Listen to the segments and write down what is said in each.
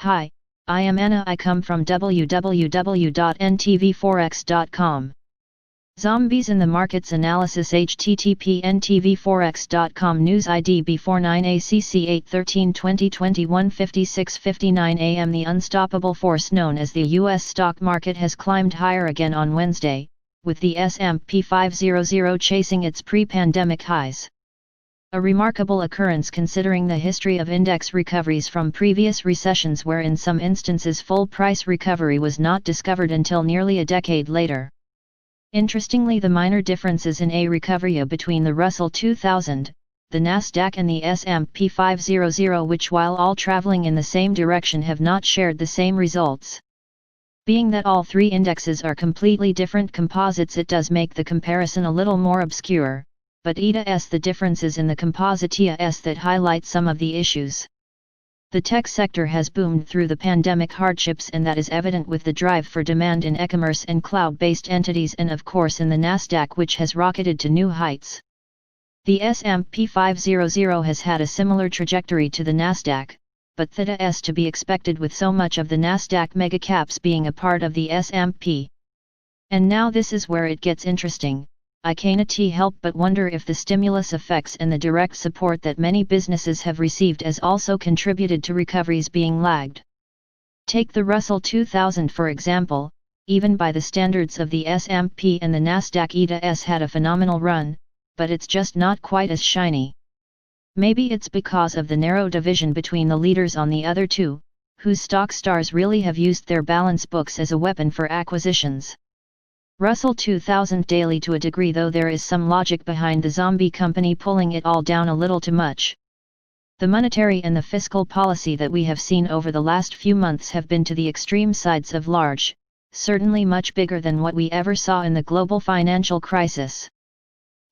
Hi, I am Anna. I come from www.ntvforex.com. Zombies in the Markets Analysis http ntvforex.com News ID B49ACC 8/13/2021 56:59 AM. The unstoppable force known as the U.S. stock market has climbed higher again on Wednesday, with the S&P 500 chasing its pre-pandemic highs. A remarkable occurrence considering the history of index recoveries from previous recessions, where in some instances full price recovery was not discovered until nearly a decade later. Interestingly, the minor differences in a recovery between the Russell 2000, the Nasdaq and the S&P 500, which while all traveling in the same direction have not shared the same results. Being that all three indexes are completely different composites, it does make the comparison a little more obscure, but the differences in the composite EAS that highlight some of the issues. The tech sector has boomed through the pandemic hardships, and that is evident with the drive for demand in e-commerce and cloud-based entities, and of course in the Nasdaq, which has rocketed to new heights. The S&P 500 has had a similar trajectory to the Nasdaq, but that is to be expected with so much of the Nasdaq megacaps being a part of the S&P. And now this is where it gets interesting. I can't help but wonder if the stimulus effects and the direct support that many businesses have received has also contributed to recoveries being lagged. Take the Russell 2000 for example. Even by the standards of the S&P and the Nasdaq, EAS had a phenomenal run, but it's just not quite as shiny. Maybe it's because of the narrow division between the leaders on the other two, whose stock stars really have used their balance books as a weapon for acquisitions. Russell 2000 daily to a degree, though there is some logic behind the zombie company pulling it all down a little too much. The monetary and the fiscal policy that we have seen over the last few months have been to the extreme sides of large, certainly much bigger than what we ever saw in the global financial crisis.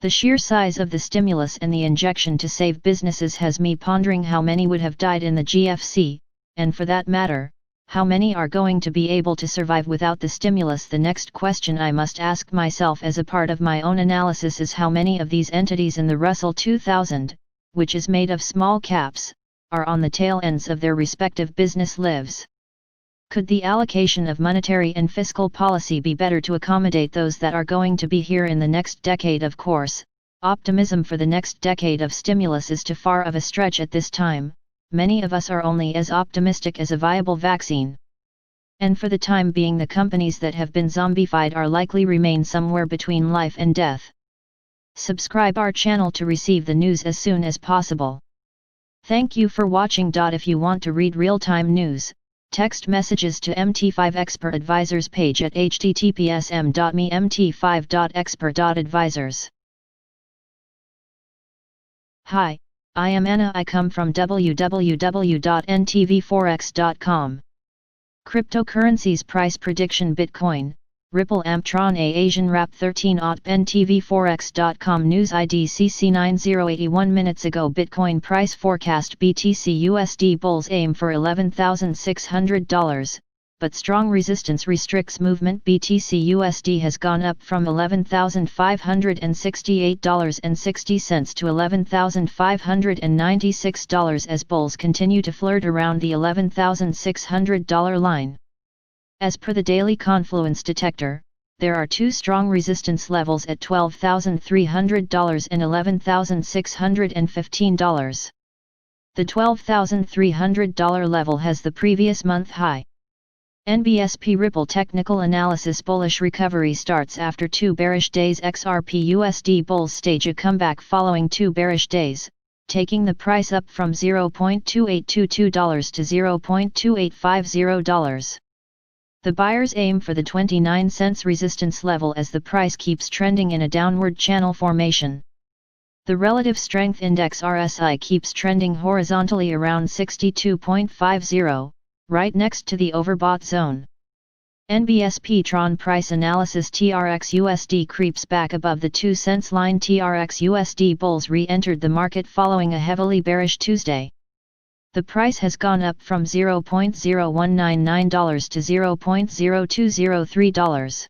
The sheer size of the stimulus and the injection to save businesses has me pondering how many would have died in the GFC, and for that matter, how many are going to be able to survive without the stimulus. The next question I must ask myself as a part of my own analysis is how many of these entities in the Russell 2000, which is made of small caps, are on the tail ends of their respective business lives. Could the allocation of monetary and fiscal policy be better to accommodate those that are going to be here in the next decade? Of course, optimism for the next decade of stimulus is too far of a stretch at this time. Many of us are only as optimistic as a viable vaccine. And for the time being, the companies that have been zombified are likely remain somewhere between life and death. Subscribe our channel to receive the news as soon as possible. Thank you for watching. If you want to read real-time news, text messages to MT5 Expert Advisors page at https://mt5.expert.advisors. Hi, I am Anna. I come from www.ntvforex.com. Cryptocurrencies price prediction: Bitcoin, Ripple, Tron, Asian Wrap 13 ntvforex.com News ID CC 9081 minutes ago. Bitcoin price forecast: BTC USD bulls aim for $11,600, but strong resistance restricts movement. BTC USD has gone up from $11,568.60 to $11,596 as bulls continue to flirt around the $11,600 line. As per the daily confluence detector, there are two strong resistance levels at $12,300 and $11,615. The $12,300 level has the previous month high. NBSP Ripple technical analysis: bullish recovery starts after two bearish days. XRP USD bulls stage a comeback following two bearish days, taking the price up from $0.2822 to $0.2850. The buyers aim for the 29 cents resistance level as the price keeps trending in a downward channel formation. The relative strength index RSI keeps trending horizontally around 62.50, right next to the overbought zone. NBSP Tron price analysis: TRX USD creeps back above the 2 cents line. TRX USD bulls re-entered the market following a heavily bearish Tuesday. The price has gone up from $0.0199 to $0.0203.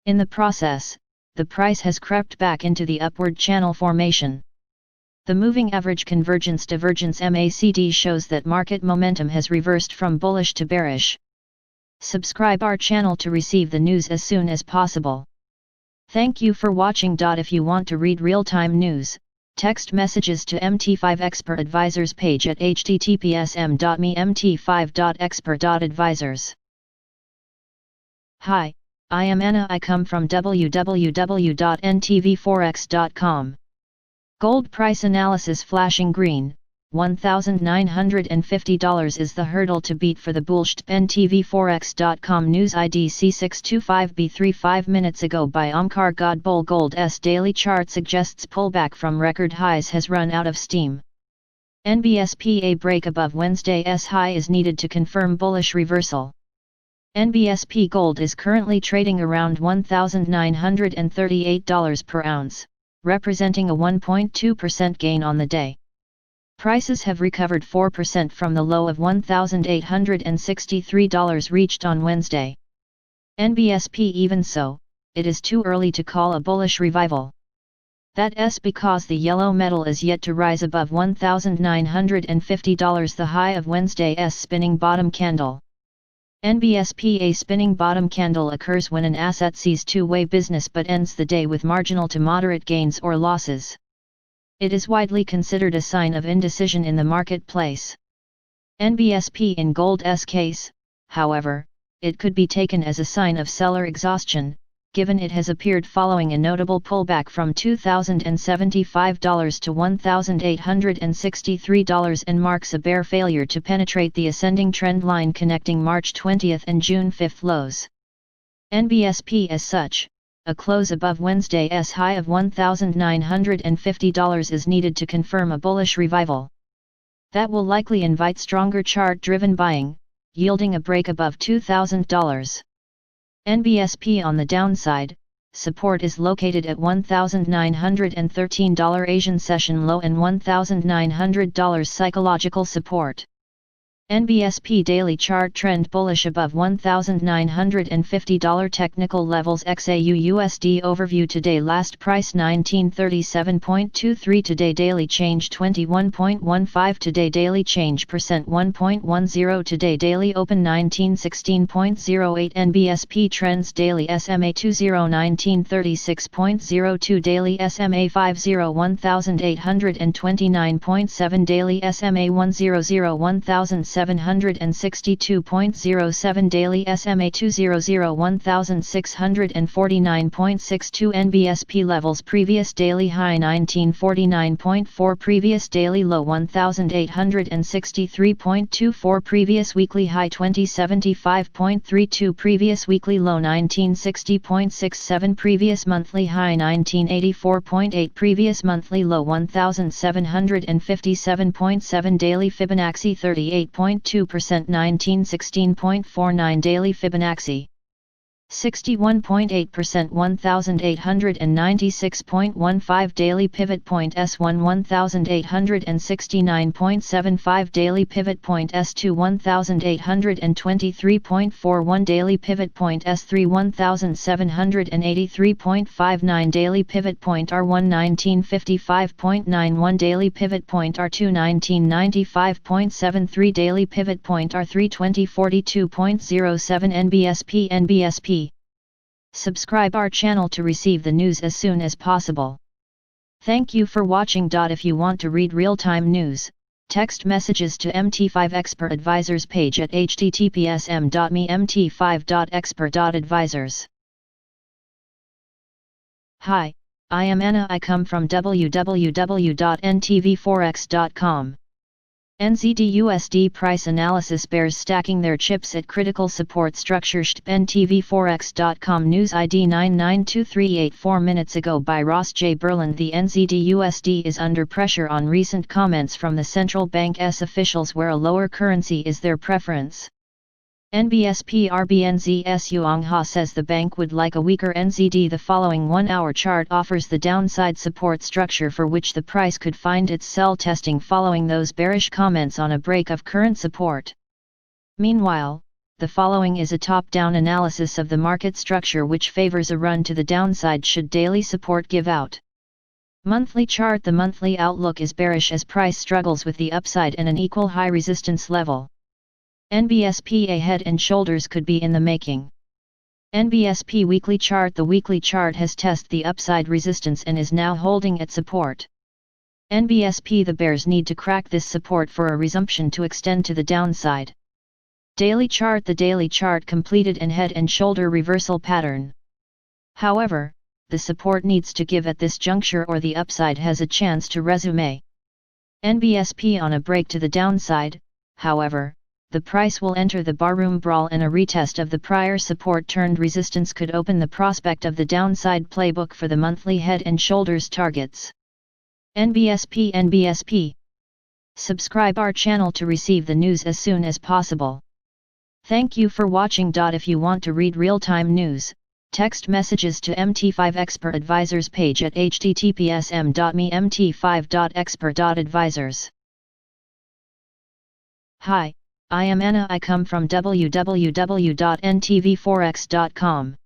In the process, the price has crept back into the upward channel formation. The moving average convergence divergence MACD shows that market momentum has reversed from bullish to bearish. Subscribe our channel to receive the news as soon as possible. Thank you for watching. If you want to read real-time news, text messages to MT5 Expert Advisors page at https://mt5.expert.advisors. Hi, I am Anna. I come from www.ntvforex.com. Gold price analysis flashing green, $1,950 is the hurdle to beat for the bullish. ntvforex.com news ID C625B3 5 minutes ago by Omkar Godbol. Gold's daily chart suggests pullback from record highs has run out of steam. nbsp a break above Wednesday's high is needed to confirm bullish reversal. nbsp gold is currently trading around $1,938 per ounce, representing a 1.2% gain on the day. Prices have recovered 4% from the low of $1,863 reached on Wednesday. nbsp even so, it is too early to call a bullish revival. That's because the yellow metal is yet to rise above $1,950, the high of Wednesday's spinning bottom candle. nbsp a spinning bottom candle occurs when an asset sees two-way business but ends the day with marginal to moderate gains or losses. It is widely considered a sign of indecision in the marketplace. nbsp in gold's case, however, it could be taken as a sign of seller exhaustion, given it has appeared following a notable pullback from $2,075 to $1,863 and marks a bare failure to penetrate the ascending trend line connecting March 20 and June 5 lows. nbsp as such, a close above Wednesday's high of $1,950 is needed to confirm a bullish revival. That will likely invite stronger chart-driven buying, yielding a break above $2,000. nbsp on the downside, support is located at $1,913 Asian session low and $1,900 psychological support. nbsp daily chart trend bullish above $1,950 technical levels. XAU USD overview today last price 1937.23 today daily change 21.15 today daily change percent 1.10 today daily open 1916.08 nbsp trends daily SMA 20 1936.02 daily SMA 50 1829.7 daily SMA 100 1762.07 daily SMA 200 1649.62 nbsp levels previous daily high 1949.4 previous daily low 1863.24 previous weekly high 2075.32 previous weekly low 1960.67 previous monthly high 1984.8 previous monthly low 1757.7 daily Fibonacci 38.2% 1916.49 daily Fibonacci 61.8% 1896.15 daily pivot point S1 1869.75 daily pivot point S2 1823.41 daily pivot point S3 1783.59 daily pivot point R1 1955.91 daily pivot point R2 1995.73 daily pivot point R3 2042.07 nbsp Subscribe our channel to receive the news as soon as possible. Thank you for watching. If you want to read real-time news, text messages to MT5 Expert Advisors page at https://mt5.expert.advisors. Hi, I am Anna. I come from www.ntvforex.com. NZD USD Price Analysis bears stacking their chips at critical support structure. ntvforex.com news ID 99238 4 minutes ago by Ross J. Berlin. The NZD USD is under pressure on recent comments from the central bank's officials where a lower currency is their preference. nbsp RBNZ's Yuang Ha says the bank would like a weaker NZD. The following 1-hour chart offers the downside support structure for which the price could find its sell testing following those bearish comments on a break of current support. Meanwhile, the following is a top-down analysis of the market structure which favors a run to the downside should daily support give out. Monthly chart. The monthly outlook is bearish as price struggles with the upside and an equal high resistance level. nbsp a head and shoulders could be in the making. nbsp weekly chart. The weekly chart has tested the upside resistance and is now holding at support. nbsp the bears need to crack this support for a resumption to extend to the downside. Daily chart. The daily chart completed an head and shoulder reversal pattern. However, the support needs to give at this juncture or the upside has a chance to resume. nbsp on a break to the downside, however, the price will enter the barroom brawl and a retest of the prior support turned resistance could open the prospect of the downside playbook for the monthly head and shoulders targets. nbsp. Subscribe our channel to receive the news as soon as possible. Thank you for watching. If you want to read real-time news, text messages to MT5 Expert Advisors page at https://m.me/mt5.expert.advisors. Hi, I am Anna. I come from www.ntvforex.com.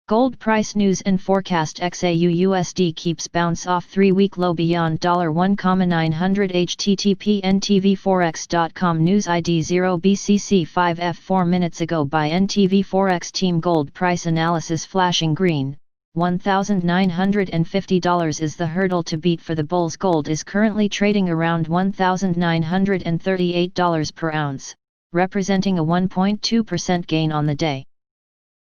Gold price news and forecast. XAU/USD keeps bounce off 3-week low beyond $1,900. http ntvforex.com news ID 0BCC5F 4 minutes ago by NTV Forex team. Gold price analysis flashing green. $1,950 is the hurdle to beat for the bulls. Gold is currently trading around $1,938 per ounce, representing a 1.2% gain on the day.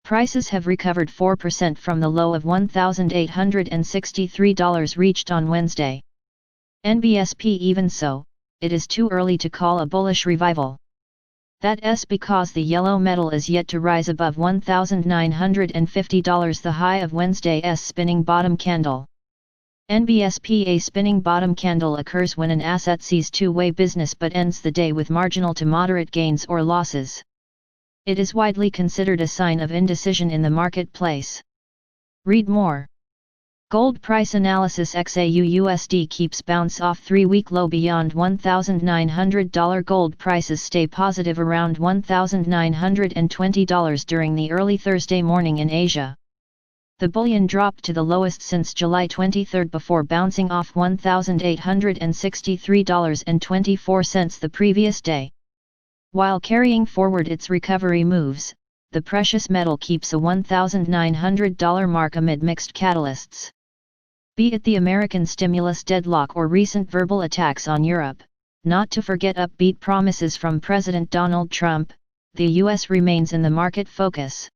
Prices have recovered 4% from the low of $1,863 reached on Wednesday. nbsp even so, it is too early to call a bullish revival. That's because the yellow metal is yet to rise above $1,950, the high of Wednesday's spinning bottom candle. nbsp a spinning bottom candle occurs when an asset sees two-way business but ends the day with marginal to moderate gains or losses. It is widely considered a sign of indecision in the marketplace. Read more. Gold price analysis. XAU/USD keeps bounce off 3-week low beyond $1,900. Gold prices stay positive around $1,920 during the early Thursday morning in Asia. The bullion dropped to the lowest since July 23 before bouncing off $1,863.24 the previous day. While carrying forward its recovery moves, the precious metal keeps a $1,900 mark amid mixed catalysts. Be it the American stimulus deadlock or recent verbal attacks on Europe, not to forget upbeat promises from President Donald Trump, the US remains in the market focus.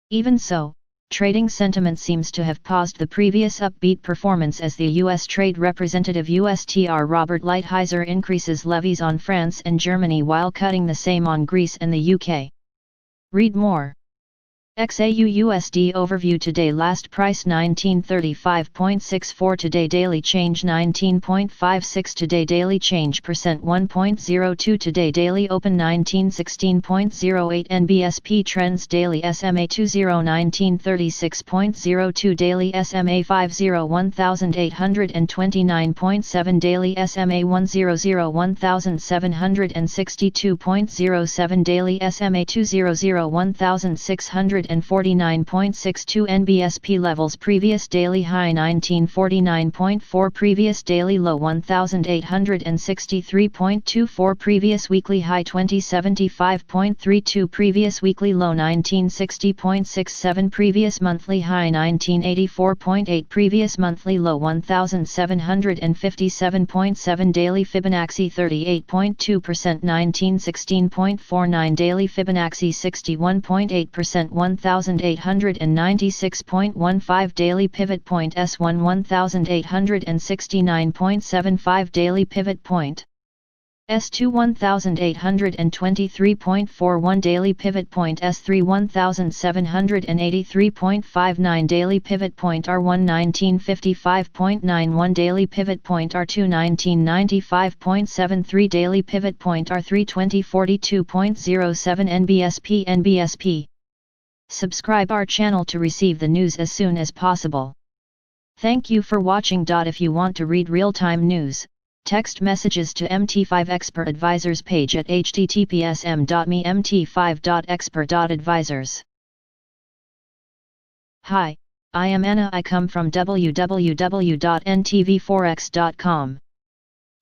Even so, trading sentiment seems to have paused the previous upbeat performance as the U.S. Trade Representative USTR Robert Lighthizer increases levies on France and Germany while cutting the same on Greece and the UK. Read more. XAU/USD overview. Today last price 1935.64. Today daily change 19.56. Today daily change percent 1.02. Today daily open 1916.08. nbsp trends. Daily SMA 20 1936.02. Daily SMA 50 1829.7. Daily SMA 100 1762.07. Daily SMA 200 1600 49.62. nbsp levels. Previous daily high 1949.4. Previous daily low 1863.24. Previous weekly high 2075.32. Previous weekly low 1960.67. Previous monthly high 1984.8. Previous monthly low 1757.7. Daily Fibonacci 38.2%. 1916.49. Daily Fibonacci 61.8%. 1896.15. Daily pivot point S1 1869.75. Daily pivot point S2 1823.41. Daily pivot point S3 1783.59. Daily pivot point R1 1955.91. Daily pivot point R2 1995.73. Daily pivot point R3 2042.07. nbsp. Subscribe our channel to receive the news as soon as possible. Thank you for watching. If you want to read real-time news, text messages to MT5 Expert Advisors page at https://m.me/mt5.expert.advisors. Hi, I am Anna. I come from www.ntvforex.com.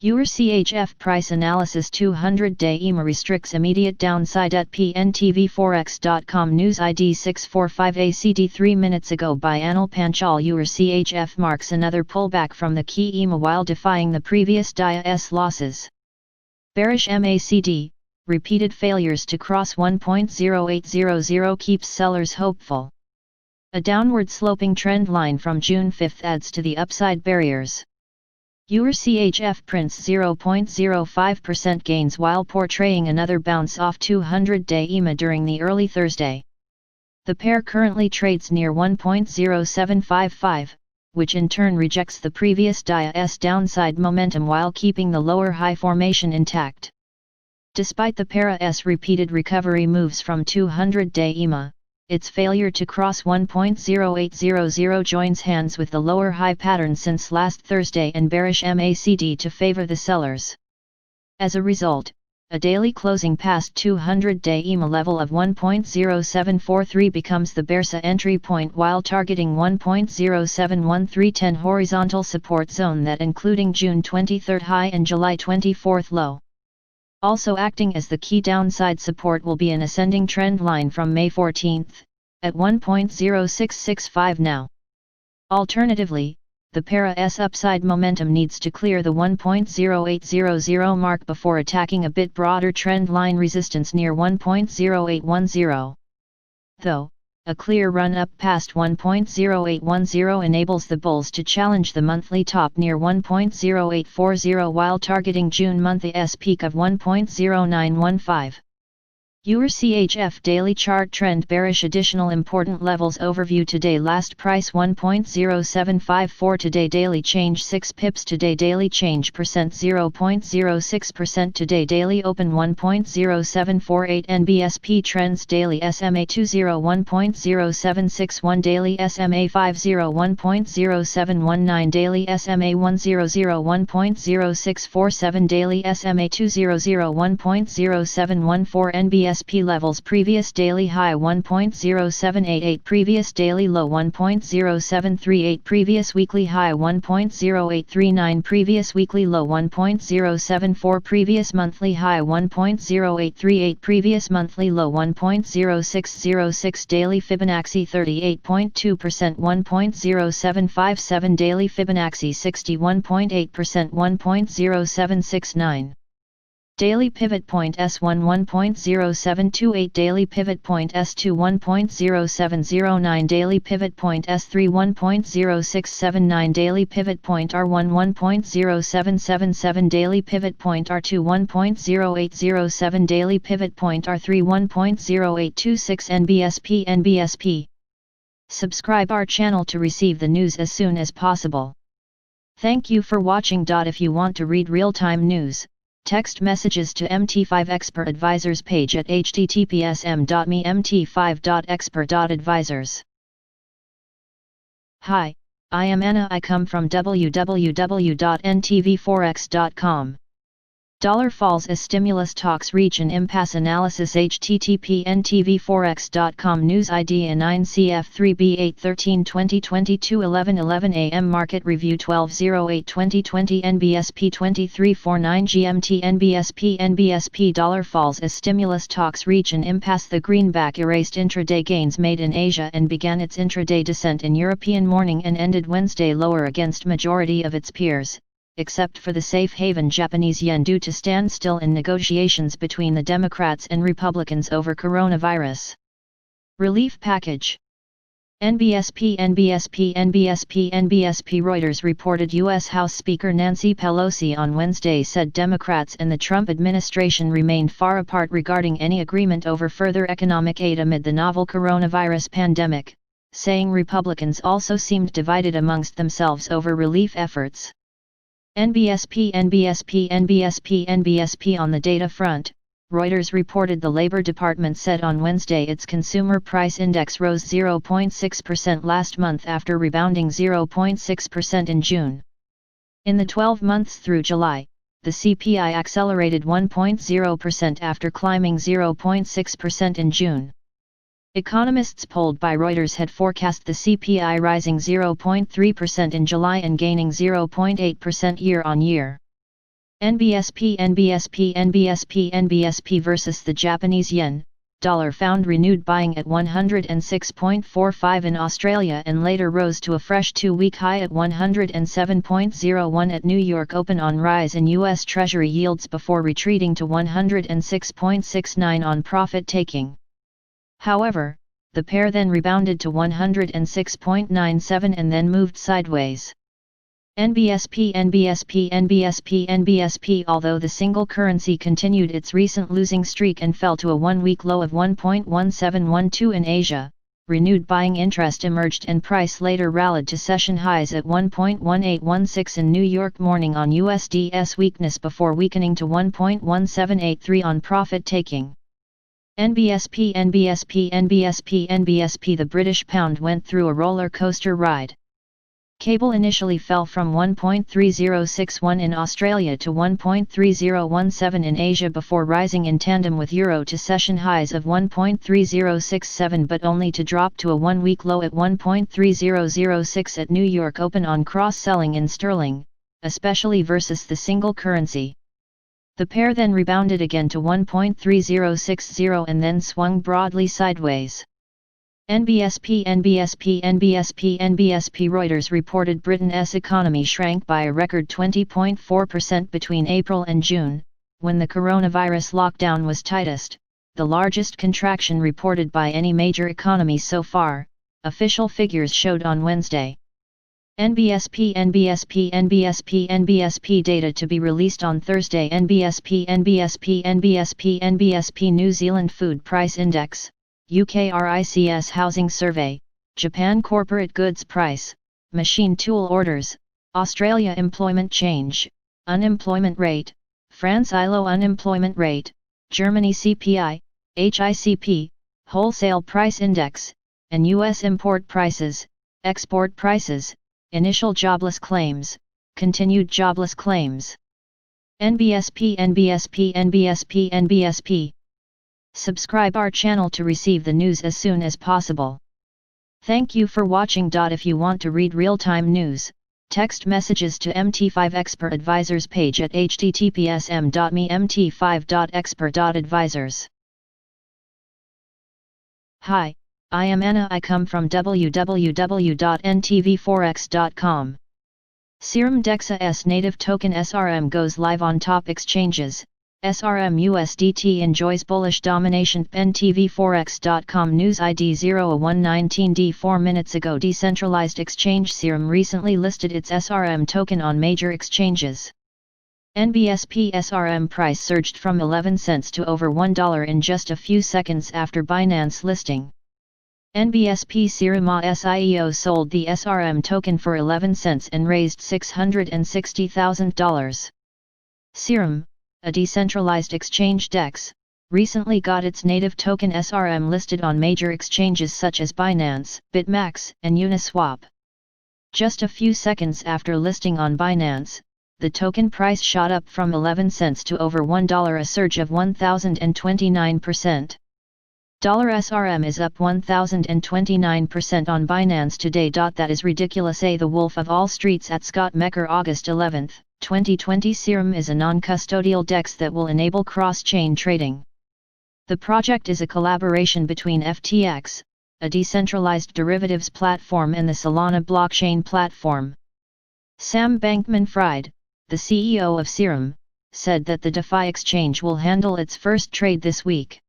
CHF Price Analysis 200-day EMA restricts immediate downside at pntvforex.com. News ID 645ACD 3 minutes ago by Anil Panchal. CHF marks another pullback from the key EMA while defying the previous DIA's losses. Bearish MACD, repeated failures to cross 1.0800 keeps sellers hopeful. A downward sloping trend line from June 5 adds to the upside barriers. CHF prints 0.05% gains while portraying another bounce off 200-day EMA during the early Thursday. The pair currently trades near 1.0755, which in turn rejects the previous DIA's downside momentum while keeping the lower high formation intact. Despite the pair's repeated recovery moves from 200-day EMA, its failure to cross 1.0800 joins hands with the lower high pattern since last Thursday and bearish MACD to favor the sellers. As a result, a daily closing past 200-day EMA level of 1.0743 becomes the bearish entry point while targeting 1.071310 horizontal support zone that including June 23 high and July 24 low. Also acting as the key downside support will be an ascending trend line from May 14, at 1.0665 now. Alternatively, the pair's upside momentum needs to clear the 1.0800 mark before attacking a bit broader trend line resistance near 1.0810. Though, a clear run up past 1.0810 enables the bulls to challenge the monthly top near 1.0840 while targeting June month's peak of 1.0915. CHF daily chart trend bearish. Additional important levels overview today. Last price 1.0754 today. Daily change 6 pips today. Daily change percent 0.06% today. Daily open 1.0748 nbsp trends. Daily SMA 20 1.0761 daily SMA 50 1.0719 daily SMA 100 1.0647 daily SMA 200 1.0714 nbsp levels. Previous daily high 1.0788, previous daily low 1.0738, previous weekly high 1.0839, previous weekly low 1.074, previous monthly high 1.0838, previous monthly low 1.0606, daily Fibonacci 38.2% 1.0757, daily Fibonacci 61.8% 1.0769. Daily pivot point S1 1.0728, daily pivot point S2 1.0709, daily pivot point S3 1.0679, daily pivot point R1 1.0777, daily pivot point R2 1.0807, daily pivot point R3 1.0826 nbsp. Subscribe our channel to receive the news as soon as possible. Thank you for watching. If you want to read real-time news, text messages to MT5 Expert Advisors page at https://mt5.expert.advisors. Hi, I am Anna. I come from www.ntvforex.com. Dollar falls as stimulus talks reach an impasse. Analysis http ntvforex.com. News ID 9CF3B8 13/2022 11:11 AM. Market review 12/08/2020 nbsp 2349 GMT. nbsp dollar falls as stimulus talks reach an impasse. The greenback erased intraday gains made in Asia and began its intraday descent in European morning and ended Wednesday lower against majority of its peers, except for the safe haven Japanese yen due to standstill in negotiations between the Democrats and Republicans over coronavirus relief package. nbsp. Reuters reported U.S. House Speaker Nancy Pelosi on Wednesday said Democrats and the Trump administration remained far apart regarding any agreement over further economic aid amid the novel coronavirus pandemic, saying Republicans also seemed divided amongst themselves over relief efforts. nbsp. On the data front, Reuters reported the Labor Department said on Wednesday its consumer price index rose 0.6% last month after rebounding 0.6% in June. In the 12 months through July, the CPI accelerated 1.0% after climbing 0.6% in June. Economists polled by Reuters had forecast the CPI rising 0.3% in July and gaining 0.8% year-on-year. NBSP versus the Japanese yen, dollar found renewed buying at 106.45 in Australia and later rose to a fresh two-week high at 107.01 at New York Open on rise in U.S. Treasury yields before retreating to 106.69 on profit-taking. However, the pair then rebounded to 106.97 and then moved sideways. NBSP. Although the single currency continued its recent losing streak and fell to a one-week low of 1.1712 in Asia, renewed buying interest emerged and price later rallied to session highs at 1.1816 in New York morning on USD's weakness before weakening to 1.1783 on profit-taking. NBSP. The British pound went through a roller coaster ride. Cable initially fell from 1.3061 in Australia to 1.3017 in Asia before rising in tandem with euro to session highs of 1.3067 but only to drop to a one-week low at 1.3006 at New York Open on cross-selling in sterling, especially versus the single currency. The pair then rebounded again to 1.3060 and then swung broadly sideways. NBSP. Reuters reported Britain's economy shrank by a record 20.4% between April and June, when the coronavirus lockdown was tightest, the largest contraction reported by any major economy so far, official figures showed on Wednesday. NBSP data to be released on Thursday. NBSP New Zealand Food Price Index, UK RICS Housing Survey, Japan Corporate Goods Price, Machine Tool Orders, Australia Employment Change, Unemployment Rate, France ILO Unemployment Rate, Germany CPI, HICP, Wholesale Price Index, and US Import Prices, Export Prices, Initial Jobless Claims, Continued Jobless Claims. NBSP. Subscribe our channel to receive the news as soon as possible. Thank you for watching. If you want to read real-time news, text messages to MT5 Expert Advisors page at https://mt5.expert.advisors. Hi, I am Anna. I come from www.ntvforex.com. Serum DEXA's native token SRM goes live on top exchanges. SRM USDT enjoys bullish domination. ntvforex.com news ID 0119D 4 minutes ago. Decentralized exchange Serum recently listed its SRM token on major exchanges. NBSP SRM price surged from 11 cents to over $1 in just a few seconds after Binance listing. NBSP Serum SIEO sold the SRM token for 11 cents and raised $660,000. Serum, a decentralized exchange DEX, recently got its native token SRM listed on major exchanges such as Binance, BitMax, and Uniswap. Just a few seconds after listing on Binance, the token price shot up from 11 cents to over $1, a surge of 1,029%. $SRM is up 1,029% on Binance today. That is ridiculous. The Wolf of All Streets at Scott Mecker August 11, 2020. Serum is a non-custodial DEX that will enable cross-chain trading. The project is a collaboration between FTX, a decentralized derivatives platform, and the Solana blockchain platform. Sam Bankman-Fried, the CEO of Serum, said that the DeFi exchange will handle its first trade this week.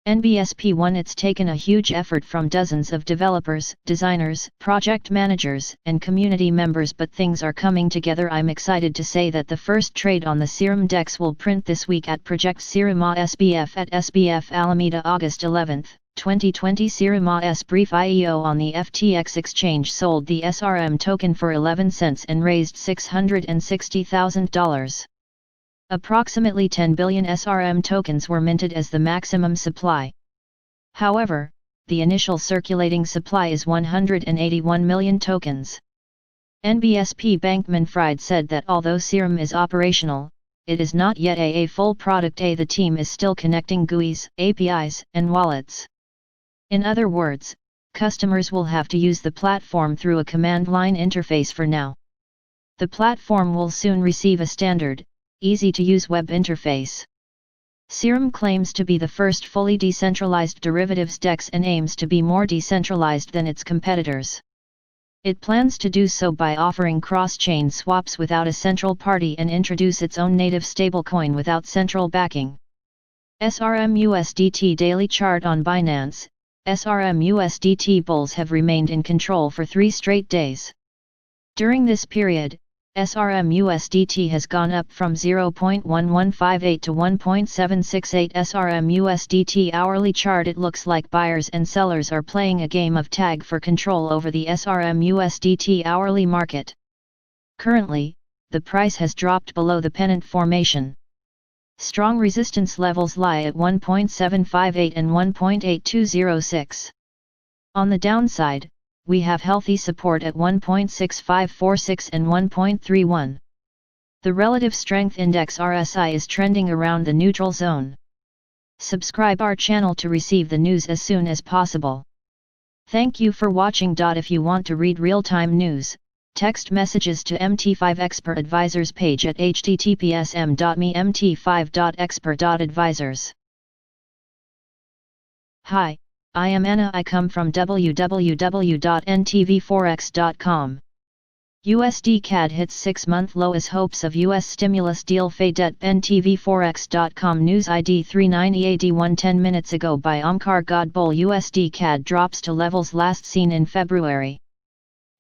NBSP. It's taken a huge effort from dozens of developers, designers, project managers, and community members, but things are coming together. I'm excited to say that the first trade on the Serum DEX will print this week at Project Serum SBF at SBF Alameda August 11, 2020. Serum brief IEO on the FTX exchange sold the SRM token for 11 cents and raised $660,000. Approximately 10 billion SRM tokens were minted as the maximum supply. However, the initial circulating supply is 181 million tokens. NBSP Bankman-Fried said that although Serum is operational, it is not yet a full product. The team is still connecting GUIs, APIs, and wallets. In other words, customers will have to use the platform through a command line interface for now. The platform will soon receive a standard, easy-to-use web interface. Serum claims to be the first fully decentralized derivatives DEX and aims to be more decentralized than its competitors. It plans to do so by offering cross-chain swaps without a central party and introduce its own native stablecoin without central backing. SRM-USDT daily chart on Binance. SRM-USDT bulls have remained in control for 3 straight days. During this period, SRM-USDT has gone up from 0.1158 to 1.768 SRM-USDT hourly chart. It looks like buyers and sellers are playing a game of tag for control over the SRM-USDT hourly market. Currently, the price has dropped below the pennant formation. Strong resistance levels lie at 1.758 and 1.8206. On the downside, we have healthy support at 1.6546 and 1.31. The relative strength index RSI is trending around the neutral zone. Subscribe our channel to receive the news as soon as possible. Thank you for watching. If you want to read real-time news, text messages to MT5 Expert Advisors page at https://m.me/mt5.expert.advisors. Hi, I am Anna. I come from www.ntvforex.com. USD CAD hits 6-month low as hopes of US stimulus deal fade at ntvforex.com. News ID 390AD1 10 minutes ago by Omkar Godbol. USD CAD drops to levels last seen in February.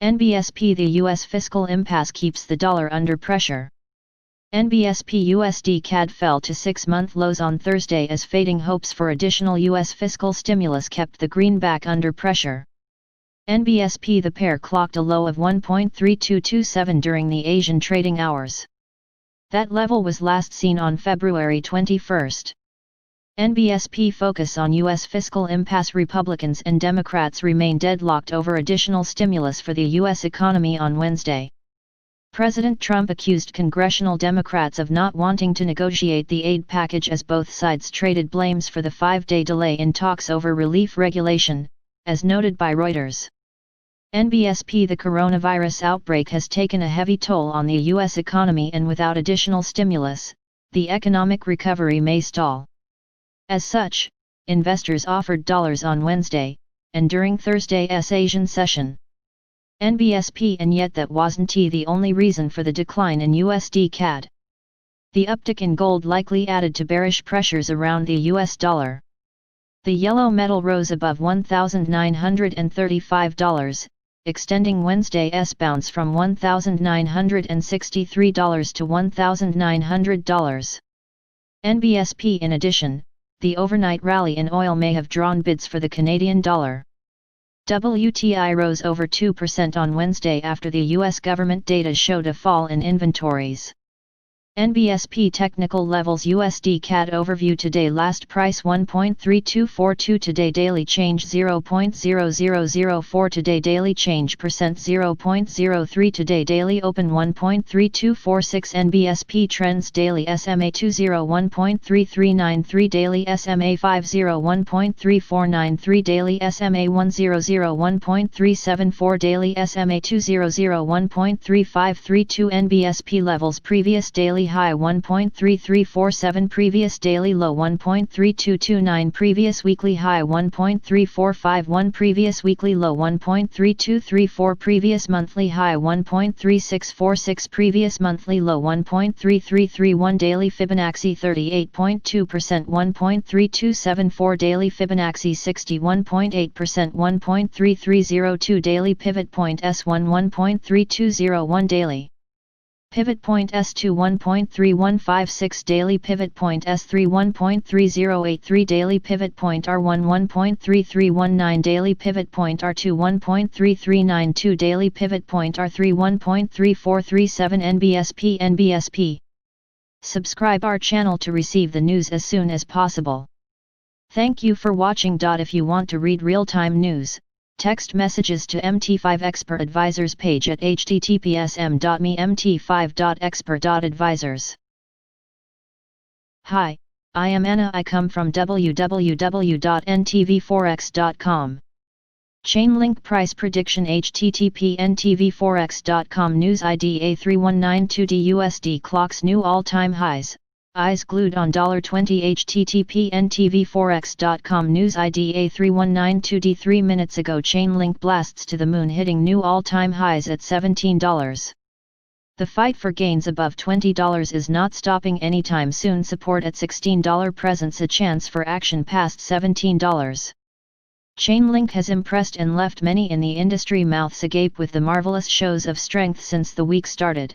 nbsp. The US fiscal impasse keeps the dollar under pressure. nbsp USD CAD fell to 6-month lows on Thursday as fading hopes for additional US fiscal stimulus kept the greenback under pressure. nbsp. The pair clocked a low of 1.3227 during the Asian trading hours. That level was last seen on February 21. nbsp focus on US fiscal impasse. Republicans and Democrats remain deadlocked over additional stimulus for the US economy on Wednesday. President Trump accused congressional Democrats of not wanting to negotiate the aid package as both sides traded blames for the 5-day delay in talks over relief regulation, as noted by Reuters. nbsp. The coronavirus outbreak has taken a heavy toll on the US economy, and without additional stimulus, the economic recovery may stall. As such, investors offered dollars on Wednesday, and during Thursday's Asian session. nbsp. And yet that wasn't the only reason for the decline in USD CAD. The uptick in gold likely added to bearish pressures around the US dollar. The yellow metal rose above $1,935, extending Wednesday's bounce from $1,963 to $1,900. nbsp. In addition, the overnight rally in oil may have drawn bids for the Canadian dollar. WTI rose over 2% on Wednesday after the U.S. government data showed a fall in inventories. nbsp. Technical levels. USD CAD overview. Today last price 1.3242. Today daily change 0.0004. Today daily change percent 0.03. Today daily open 1.3246. nbsp. Trends daily SMA 20 1.3393. Daily SMA 50 1.3493. Daily SMA 100 1.374. Daily SMA 200 1.3532. nbsp. Levels. Previous daily high 1.3347. Previous daily low 1.3229. Previous weekly high 1.3451. Previous weekly low 1.3234. Previous monthly high 1.3646. Previous monthly low 1.3331. Daily Fibonacci 38.2%. 1.3274. Daily Fibonacci 61.8%. 1.3302. Daily Pivot Point S1 1.3201. Daily Pivot Point S2 1.3156. Daily Pivot Point S3 1.3083. Daily Pivot Point R1 1.3319. Daily Pivot Point R2 1.3392. Daily Pivot Point R3 1.3437. nbsp. Subscribe our channel to receive the news as soon as possible. Thank you for watching. If you want to read real-time news, text messages to MT5 Expert Advisors page at https://m.me/mt5.expert.advisors. Hi, I am Anna. I come from www.ntvforex.com. Chain link price prediction http ntvforex.com news ID A3192D USD clocks new all-time highs. Eyes glued on $20 http ntvforex.com news ID A3192D 3 minutes ago chain link blasts to the moon hitting new all-time highs at $17. The fight for gains above $20 is not stopping anytime soon. Support at $16 presents a chance for action past $17. Chainlink has impressed and left many in the industry mouths agape with the marvelous shows of strength since the week started.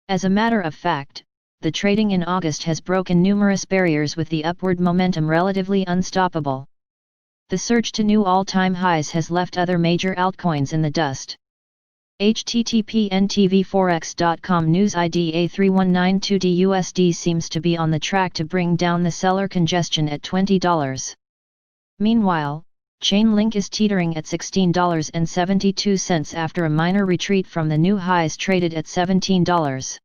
As a matter of fact, the trading in August has broken numerous barriers with the upward momentum relatively unstoppable. The surge to new all-time highs has left other major altcoins in the dust. http ntvforex.com news ID A3192D USD seems to be on the track to bring down the seller congestion at $20. Meanwhile, Chainlink is teetering at $16.72 after a minor retreat from the new highs traded at $17.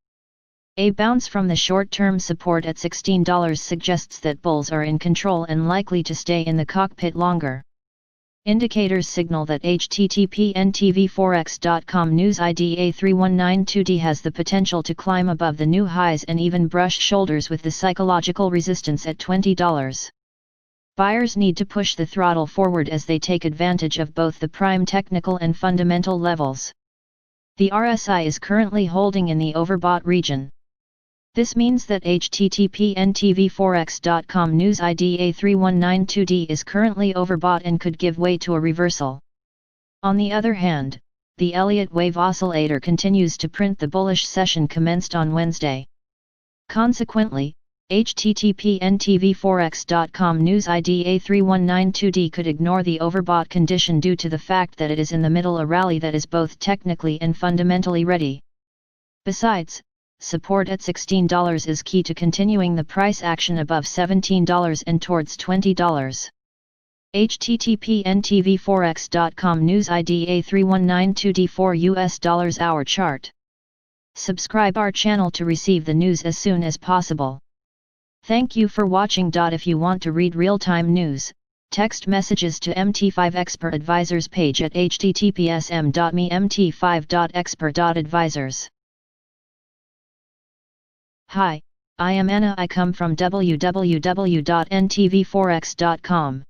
A bounce from the short-term support at $16 suggests that bulls are in control and likely to stay in the cockpit longer. Indicators signal that http ntvforex.com news ID A3192D has the potential to climb above the new highs and even brush shoulders with the psychological resistance at $20. Buyers need to push the throttle forward as they take advantage of both the prime technical and fundamental levels. The RSI is currently holding in the overbought region. This means that http ntvforex.com news ID A3192D is currently overbought and could give way to a reversal. On the other hand, the Elliott wave oscillator continues to print. The bullish session commenced on Wednesday. Consequently, http ntvforex.com news ID A3192D could ignore the overbought condition due to the fact that it is in the middle of a rally that is both technically and fundamentally ready. Besides, support at $16 is key to continuing the price action above $17 and towards $20. http ntvforex.com news ID A3192D for US dollars hour chart. Subscribe our channel to receive the news as soon as possible. Thank you for watching. If you want to read real-time news, text messages to MT5 Expert Advisors page at https://mt5.expert.advisors. Hi, I am Anna. I come from www.ntvforex.com.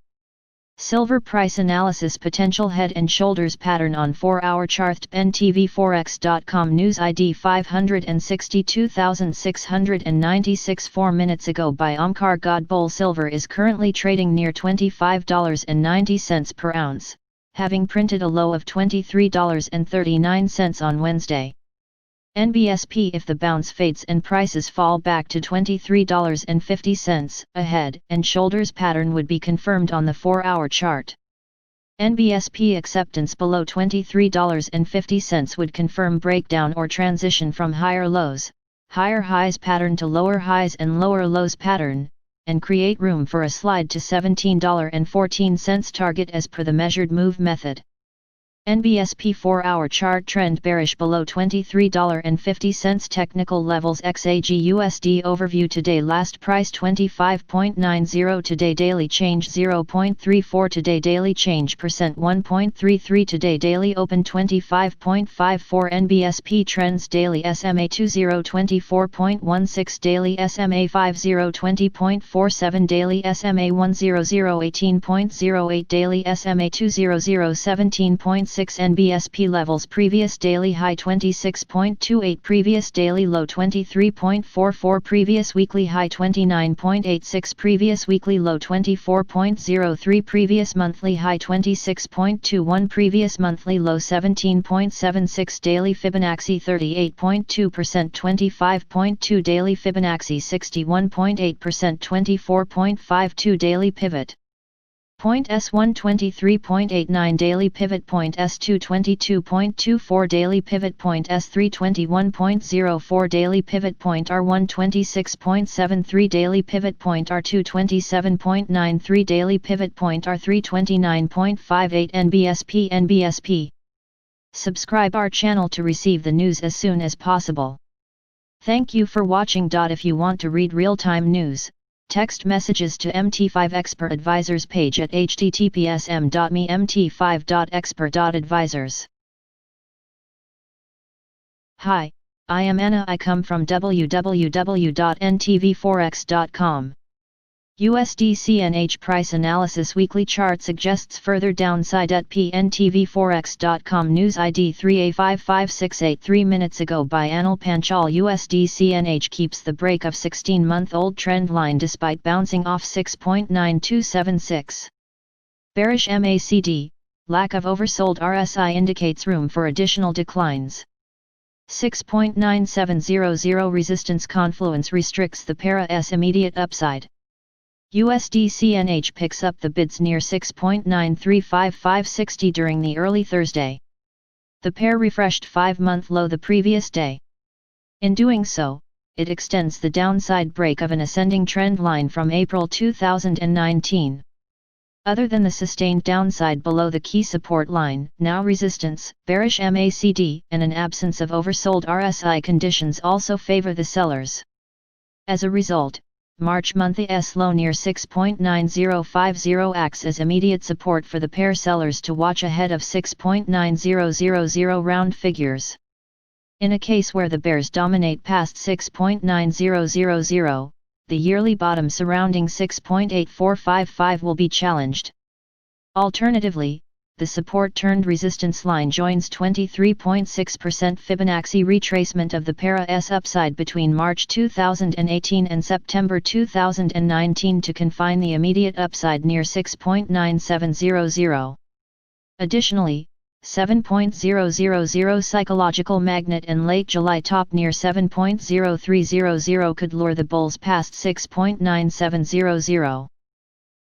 Silver price analysis potential head and shoulders pattern on 4-hour chart. ntvforex.com news ID 562,696 4 minutes ago by Omkar God. Bull silver is currently trading near $25.90 per ounce, having printed a low of $23.39 on Wednesday. NBSP if the bounce fades and prices fall back to $23.50 a head and shoulders pattern would be confirmed on the 4-hour chart. NBSP acceptance below $23.50 would confirm breakdown or transition from higher lows, higher highs pattern to lower highs and lower lows pattern, and create room for a slide to $17.14 target as per the measured move method. NBSP 4-hour chart trend bearish below $23.50 technical levels. XAG USD overview today last price 25.90 today daily change 0.34 today daily change percent 1.33 today daily open 25.54 NBSP trends daily SMA 20 24.16 daily SMA 50 20.47 daily SMA 100 18.08 daily SMA 200 17.6 NBSP levels previous daily high 26.28 previous daily low 23.44 previous weekly high 29.86 previous weekly low 24.03 previous monthly high 26.21 previous monthly low 17.76 daily Fibonacci 38.2% 25.2 daily Fibonacci 61.8% 24.52 daily pivot point S123.89 daily pivot point S222.24 daily pivot point S321.04 daily pivot point R126.73 daily pivot point R227.93 daily pivot point R329.58 NBSP. Subscribe our channel to receive the news as soon as possible. Thank you for watching. If you want to read real-time news, Text messages to MT5 Expert Advisors page at https://m.me/mt5.expert.advisors. Hi, I am Anna. I come from www.ntvforex.com. USD CNH Price Analysis Weekly Chart suggests further downside at pntvforex.com. News ID 3A55683. 3 minutes ago by Anil Panchal. USD CNH keeps the break of 16-month-old trend line despite bouncing off 6.9276. Bearish MACD, lack of oversold RSI indicates room for additional declines. 6.9700 resistance confluence restricts the pair's immediate upside. USD CNH picks up the bids near 6.935560 during the early Thursday. The pair refreshed 5-month low the previous day. In doing so, it extends the downside break of an ascending trend line from April 2019. Other than the sustained downside below the key support line, now resistance, bearish MACD, and an absence of oversold RSI conditions also favor the sellers. As a result, March month's low near 6.9050 acts as immediate support for the pair sellers to watch ahead of 6.9000 round figures. In a case where the bears dominate past 6.9000, the yearly bottom surrounding 6.8455 will be challenged. Alternatively, the support-turned-resistance line joins 23.6% Fibonacci retracement of the pair's upside between March 2018 and September 2019 to confine the immediate upside near 6.9700. Additionally, 7.000 psychological magnet and late July top near 7.0300 could lure the bulls past 6.9700.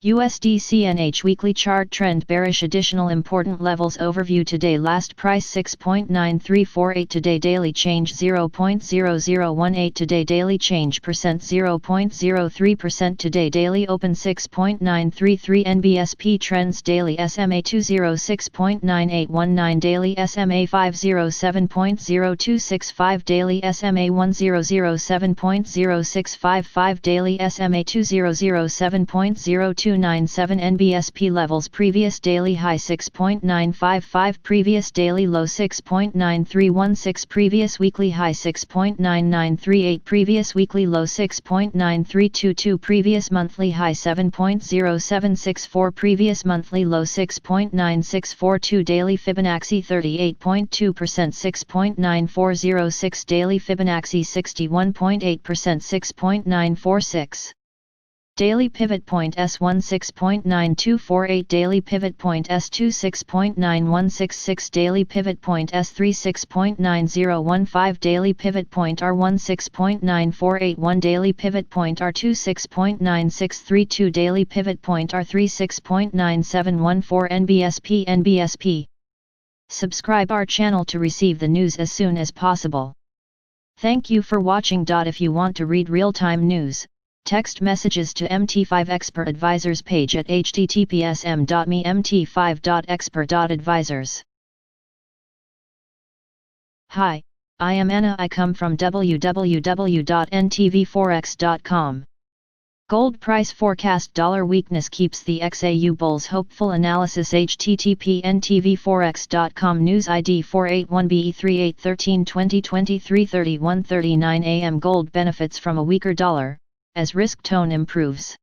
USD CNH weekly chart trend bearish. Additional important levels overview. Today last price 6.9348. Today daily change 0.0018. Today daily change percent 0.03%. Today daily open 6.933. nbsp trends daily SMA 206.9819. Daily SMA 507.0265. Daily SMA 1007.0655. Daily SMA 2007.02 297 nbsp levels. Previous daily high 6.955. Previous daily low 6.9316. Previous weekly high 6.9938. Previous weekly low 6.9322. Previous monthly high 7.0764. Previous monthly low 6.9642. Daily Fibonacci 38.2%. 6.9406. Daily Fibonacci 61.8%. 6.946. Daily pivot point S1 6.9248. Daily pivot point S2 6.9166. Daily pivot point S3 6.9015. Daily pivot point R1 6.9481. Daily pivot point R2 6.9632. Daily pivot point R3 6.9714. nbsp. Subscribe our channel to receive the news as soon as possible. Thank you for watching. If you want to read real-time news, text messages to MT5 Expert Advisors page at https://m.me/mt5.expert.advisors. Hi, I am Anna. I come from www.ntvforex.com. Gold price forecast. Dollar weakness keeps the XAU bulls hopeful. Analysis http ntvforex.com. News ID 481BE3813 2023 31:39 am. Gold benefits from a weaker dollar as risk tone improves.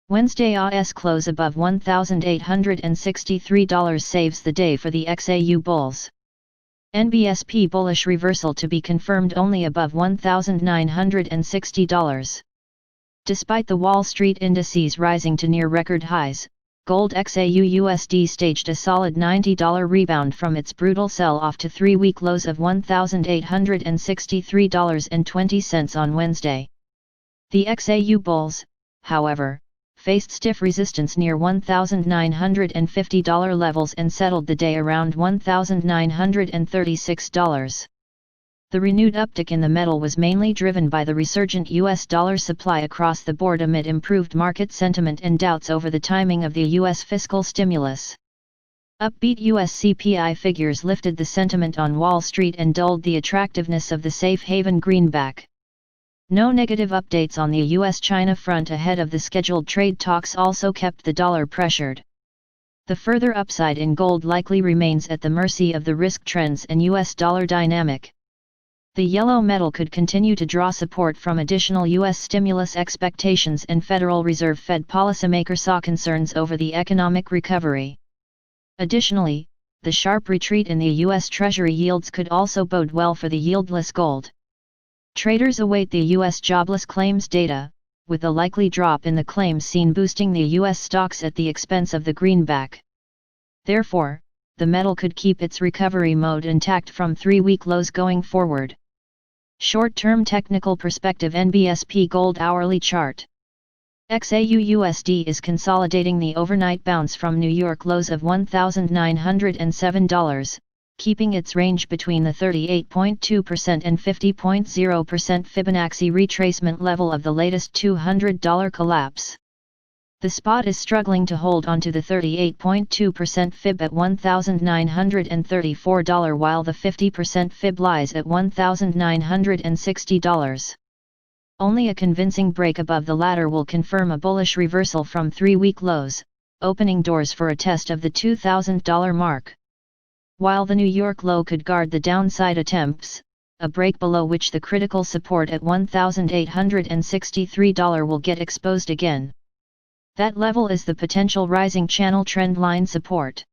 Wednesday AS close above $1,863 saves the day for the XAU bulls. NBSP bullish reversal to be confirmed only above $1,960. Despite the Wall Street indices rising to near record highs, gold XAU USD staged a solid $90 rebound from its brutal sell-off to 3-week lows of $1,863.20 on Wednesday. The XAU bulls, however, faced stiff resistance near $1,950 levels and settled the day around $1,936. The renewed uptick in the metal was mainly driven by the resurgent US dollar supply across the board amid improved market sentiment and doubts over the timing of the US fiscal stimulus. Upbeat US CPI figures lifted the sentiment on Wall Street and dulled the attractiveness of the safe haven greenback. No negative updates on the US-China front ahead of the scheduled trade talks also kept the dollar pressured. The further upside in gold likely remains at the mercy of the risk trends and US dollar dynamic. The yellow metal could continue to draw support from additional US stimulus expectations, and Federal Reserve Fed policymakers saw concerns over the economic recovery. Additionally, the sharp retreat in the US Treasury yields could also bode well for the yieldless gold. Traders await the US jobless claims data, with a likely drop in the claims seen boosting the US stocks at the expense of the greenback. Therefore, the metal could keep its recovery mode intact from 3-week lows going forward. Short-term technical perspective NBSP gold hourly chart. XAU/USD is consolidating the overnight bounce from New York lows of $1,907, keeping its range between the 38.2% and 50.0% Fibonacci retracement level of the latest $200 collapse. The spot is struggling to hold onto the 38.2% fib at $1,934, while the 50% fib lies at $1,960. Only a convincing break above the latter will confirm a bullish reversal from 3-week lows, opening doors for a test of the $2,000 mark. While the New York low could guard the downside attempts, a break below which the critical support at $1,863 will get exposed again. That level is the potential rising channel trend line support.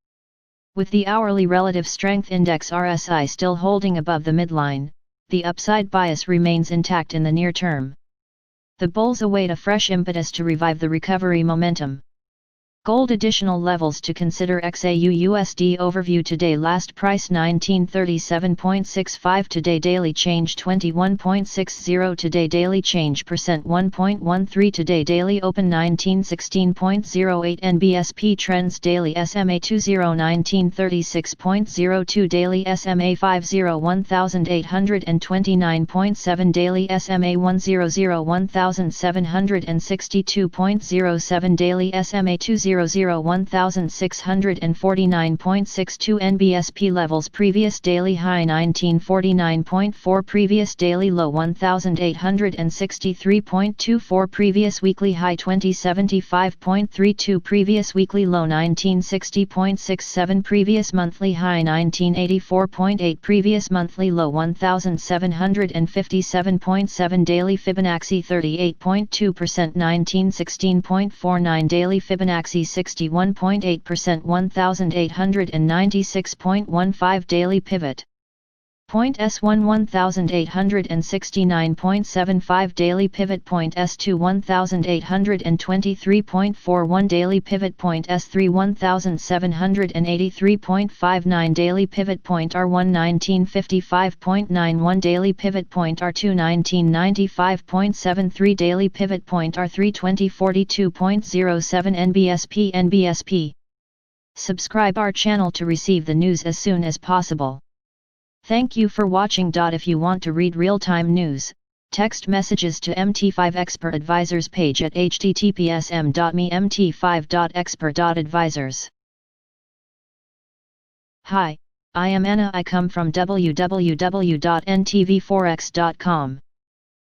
With the hourly relative strength index RSI still holding above the midline, the upside bias remains intact in the near term. The bulls await a fresh impetus to revive the recovery momentum. Gold additional levels to consider. XAU/USD overview today: last price 1937.65, today daily change 21.60, today daily change percent 1.13, today daily open 1916.08, NBSP trends daily SMA 20 1936.02, daily SMA 50 1829.7, daily SMA 100 1762.07, daily SMA 20 1649.62, NBSP levels: previous daily high 1949.4, previous daily low 1863.24, previous weekly high 2075.32, previous weekly low 1960.67, previous monthly high 1984.8, previous monthly low 1757.7, daily Fibonacci 38.2%, 1916.49, daily Fibonacci 61.8%, 1896.15, daily pivot point S1 1869.75, daily pivot point S2 1823.41, daily pivot point S3 1783.59, daily pivot point R1 1955.91, daily pivot point R2 1995.73, daily pivot point R3 2042.07, NBSP. Subscribe our channel to receive the news as soon as possible. Thank you for watching. If you want to read real-time news, text messages to MT5 Expert Advisors page at https://m.mt5.expert.advisors. Hi, I am Anna. I come from www.ntvforex.com.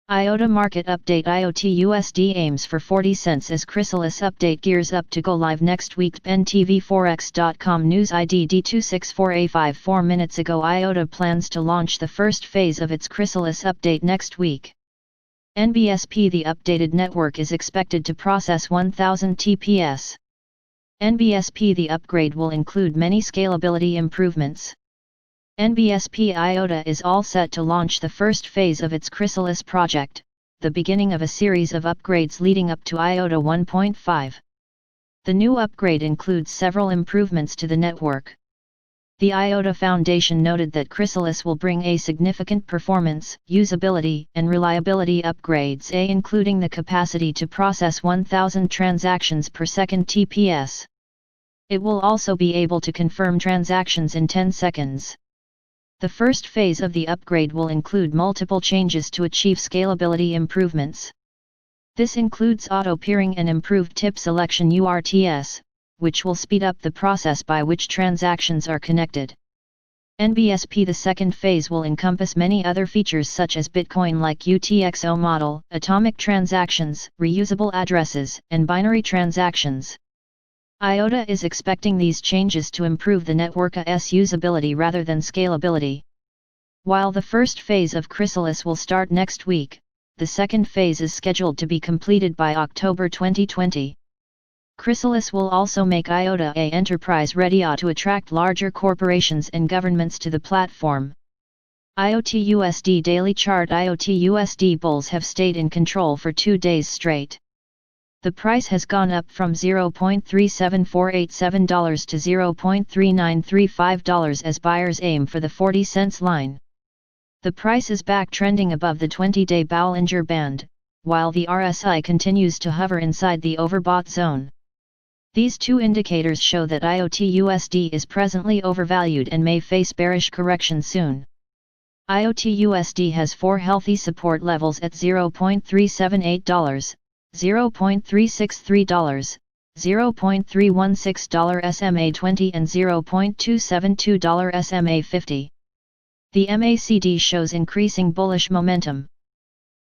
IOTA market update: IOTA USD aims for 40 cents as Chrysalis update gears up to go live next week. ntvforex.com news ID D264A5. 4 minutes ago, IOTA plans to launch the first phase of its Chrysalis update next week. NBSP: the updated network is expected to process 1000 TPS. NBSP: the upgrade will include many scalability improvements. NBSP IOTA is all set to launch the first phase of its Chrysalis project, the beginning of a series of upgrades leading up to IOTA 1.5. The new upgrade includes several improvements to the network. The IOTA Foundation noted that Chrysalis will bring a significant performance, usability, and reliability upgrades, including the capacity to process 1000 transactions per second TPS. It will also be able to confirm transactions in 10 seconds. The first phase of the upgrade will include multiple changes to achieve scalability improvements. This includes auto-peering and improved tip selection URTS, which will speed up the process by which transactions are connected. nbsp. The second phase will encompass many other features such as Bitcoin-like UTXO model, atomic transactions, reusable addresses, and binary transactions. IOTA is expecting these changes to improve the network's usability rather than scalability. While the first phase of Chrysalis will start next week, the second phase is scheduled to be completed by October 2020. Chrysalis will also make IOTA a enterprise-ready to attract larger corporations and governments to the platform. IOTA-USD daily chart. IOTA-USD bulls have stayed in control for 2 days straight. The price has gone up from $0.37487 to $0.3935 as buyers aim for the 40 cents line. The price is back trending above the 20-day Bollinger Band, while the RSI continues to hover inside the overbought zone. These two indicators show that IOTA-USD is presently overvalued and may face bearish correction soon. IOTA-USD has 4 healthy support levels at $0.378, $0.363, $0.316 SMA20 and $0.272 SMA50. The MACD shows increasing bullish momentum.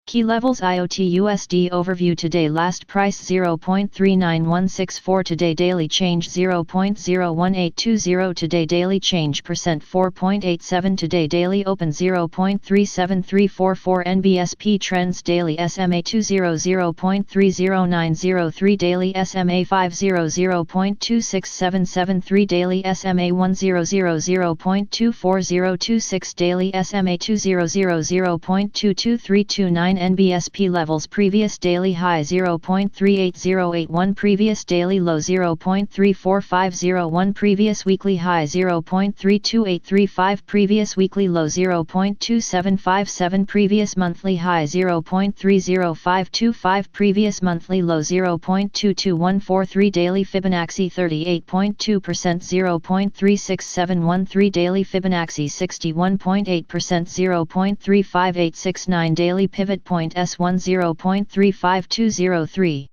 Key levels. IOTA-USD overview today. Last price 0.39164 today. Daily change 0.01820 today. Daily change percent 4.87 today. Daily open 0.37344. nbsp trends. Daily SMA20 0.30903. Daily SMA50 0.26773. Daily SMA10 0.240226. Daily SMA200 0.22329. nbsp levels. Previous daily high 0.38081. Previous daily low 0.34501. Previous weekly high 0.32835. Previous weekly low 0.2757. Previous monthly high 0.30525. Previous monthly low 0.22143. Daily Fibonacci 38.2% 0.36713. Daily Fibonacci 61.8% 0.35869. Daily pivot point S1 0.35203.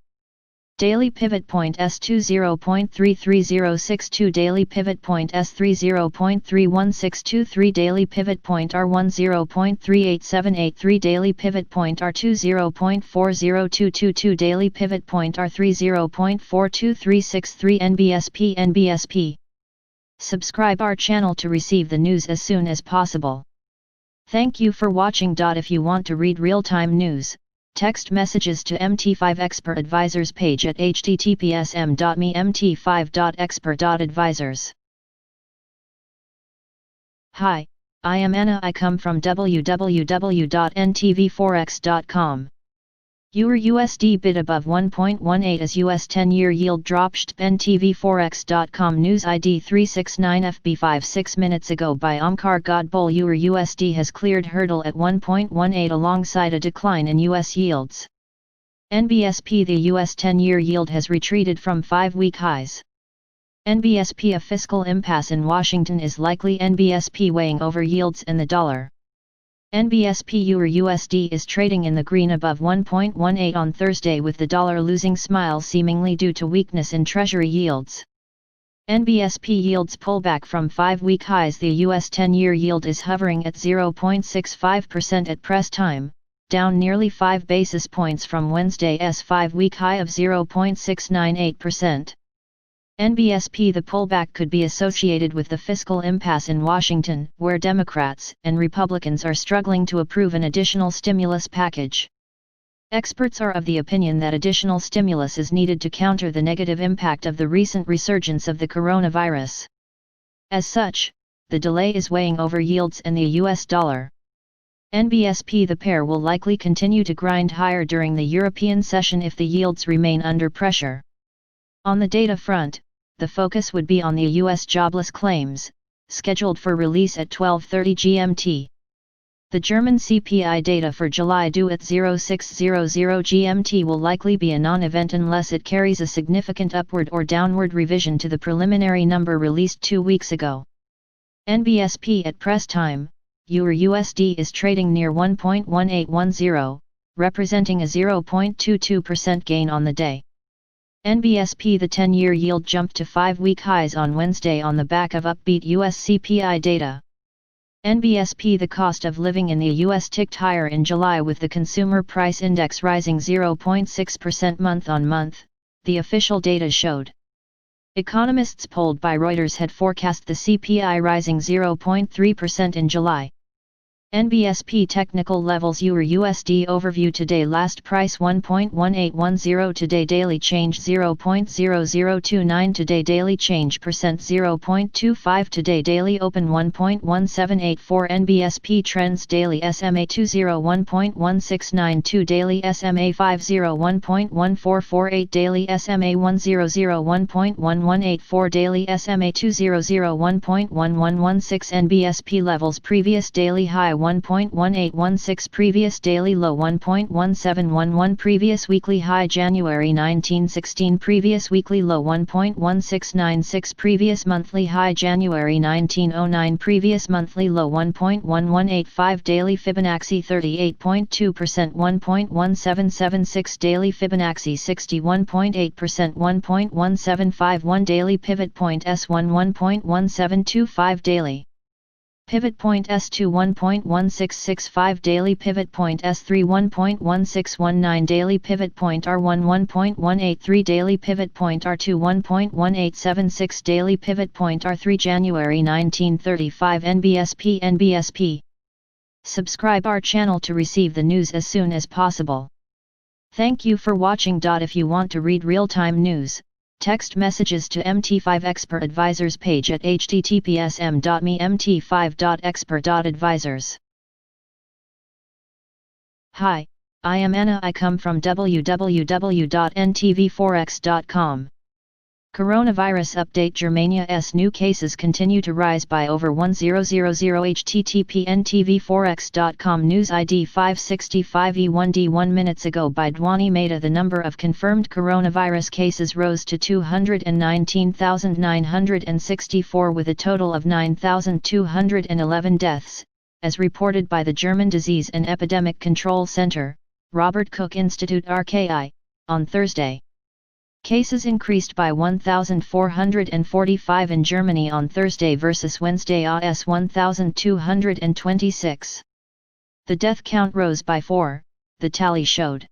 Daily pivot point S2 0.33062. Daily pivot point S3 0.31623. Daily pivot point R1 0.38783. Daily pivot point R2 0.40222. Daily pivot point R3 0.42363. nbsp. Subscribe our channel to receive the news as soon as possible. Thank you for watching. If you want to read real-time news, text messages to MT5 Expert Advisors page at https://m.me/mt5.expert.advisors. Hi, I am Anna. I come from www.ntvforex.com. Euro USD bid above 1.18 as US 10-year yield dropped. ntvforex.com news ID 369FB 6 minutes ago by Omkar Godbol. Euro USD has cleared hurdle at 1.18 alongside a decline in US yields. nbsp. The US 10-year yield has retreated from 5-week highs. nbsp. A fiscal impasse in Washington is likely. nbsp. Weighing over yields and the dollar. nbsp. Euro USD is trading in the green above 1.18 on Thursday, with the dollar losing smile seemingly due to weakness in Treasury yields. nbsp yields pull back from 5-week highs. The US 10-year yield is hovering at 0.65% at press time, down nearly 5 basis points from Wednesday's 5-week high of 0.698%. nbsp. The pullback could be associated with the fiscal impasse in Washington, where Democrats and Republicans are struggling to approve an additional stimulus package. Experts are of the opinion that additional stimulus is needed to counter the negative impact of the recent resurgence of the coronavirus. As such, the delay is weighing over yields and the US dollar. nbsp. The pair will likely continue to grind higher during the European session if the yields remain under pressure. On the data front, the focus would be on the U.S. jobless claims, scheduled for release at 12:30 GMT. The German CPI data for July due at 06:00 GMT will likely be a non-event unless it carries a significant upward or downward revision to the preliminary number released 2 weeks ago. nbsp. At press time, Euro USD is trading near 1.1810, representing a 0.22% gain on the day. nbsp. The 10-year yield jumped to 5-week highs on Wednesday on the back of upbeat US CPI data. NBSP. The cost of living in the US ticked higher in July with the Consumer Price Index rising 0.6% month-on-month, the official data showed. Economists polled by Reuters had forecast the CPI rising 0.3% in July. NBSP technical levels. Euro USD overview. Today last price 1.1810, today daily change 0.0029, today daily change percent 0.25, today daily open 1.1784, NBSP trends daily SMA 20 1.1692, daily SMA 50 1.1448, daily SMA 100 1.1184, daily SMA 200 1.1116. NBSP levels. Previous daily high 1.1816, previous daily low 1.1711, previous weekly high January 1916, previous weekly low 1.1696, previous monthly high January 1909, previous monthly low 1.1185, daily Fibonacci 38.2%, 1.1776, daily Fibonacci 61.8%, 1.1751, daily pivot point S1 1.1725, daily pivot point S2 1.1665, daily pivot point S3 1.1619, daily pivot point R1 1.183, daily pivot point R2 1.1876, daily pivot point R3 January 1935. NBSP. Subscribe our channel to receive the news as soon as possible. Thank you for watching. If you want to read real-time news, text messages to MT5 Expert Advisors page at https://mt5.expert.advisors. Hi, I am Anna. I come from www.ntvforex.com. Coronavirus update. Germania's new cases continue to rise by over 1000. http ntvforex.com news ID 565E1D. 1 minutes ago by Dwani Mehta, the number of confirmed coronavirus cases rose to 219,964 with a total of 9,211 deaths, as reported by the German Disease and Epidemic Control Center, Robert Koch Institute RKI, on Thursday. Cases increased by 1,445 in Germany on Thursday versus Wednesday AS 1,226. The death count rose by 4, the tally showed.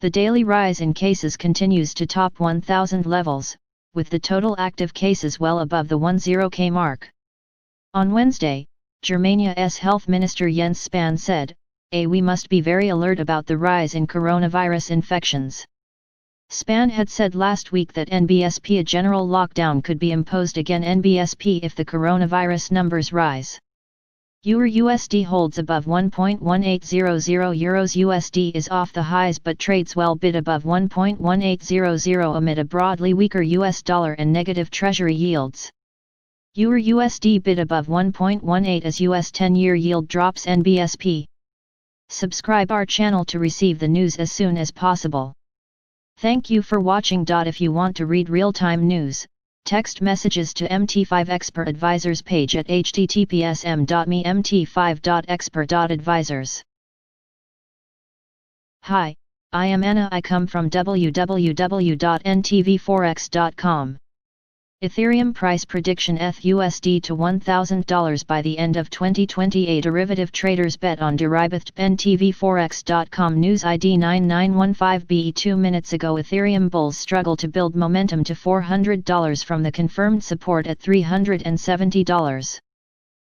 The daily rise in cases continues to top 1,000 levels, with the total active cases well above the 10K mark. On Wednesday, Germania's Health Minister Jens Spahn said, "We must be very alert about the rise in coronavirus infections." Spahn had said last week that NBSP a general lockdown could be imposed again NBSP if the coronavirus numbers rise. Euro USD holds above 1.1800 euros. USD is off the highs but trades well bid above 1.1800 amid a broadly weaker US dollar and negative treasury yields. Euro USD bid above 1.18 as US 10-year yield drops. NBSP. Subscribe our channel to receive the news as soon as possible. Thank you for watching. If you want to read real-time news, text messages to MT5 Expert Advisors page at https://mt5.expert.advisors. Hi, I am Anna. I come from www.ntvforex.com. Ethereum price prediction: ETH USD to $1,000 by the end of 2028. Derivative traders bet on derived. ntvforex.com news ID 9915BE. 2 minutes ago, Ethereum bulls struggle to build momentum to $400 from the confirmed support at $370.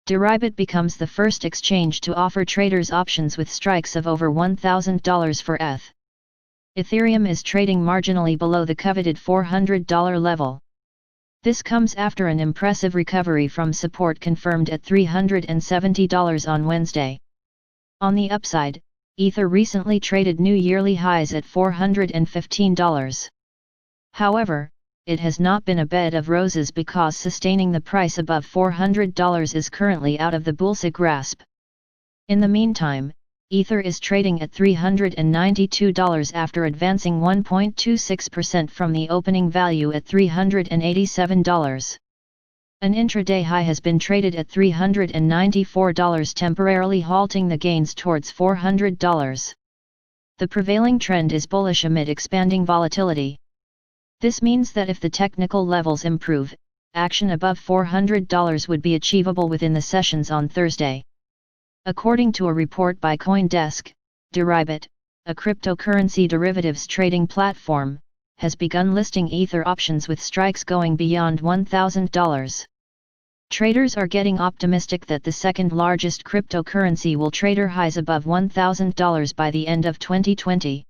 Deribit becomes the first exchange to offer traders options with strikes of over $1,000 for ETH. Ethereum is trading marginally below the coveted $400 level. This comes after an impressive recovery from support confirmed at $370 on Wednesday. On the upside, Ether recently traded new yearly highs at $415. However, it has not been a bed of roses because sustaining the price above $400 is currently out of the bull's grasp. In the meantime, Ether is trading at $392 after advancing 1.26% from the opening value at $387. An intraday high has been traded at $394, temporarily halting the gains towards $400. The prevailing trend is bullish amid expanding volatility. This means that if the technical levels improve, action above $400 would be achievable within the sessions on Thursday. According to a report by CoinDesk, Deribit, a cryptocurrency derivatives trading platform, has begun listing Ether options with strikes going beyond $1,000. Traders are getting optimistic that the second largest cryptocurrency will trade highs above $1,000 by the end of 2020.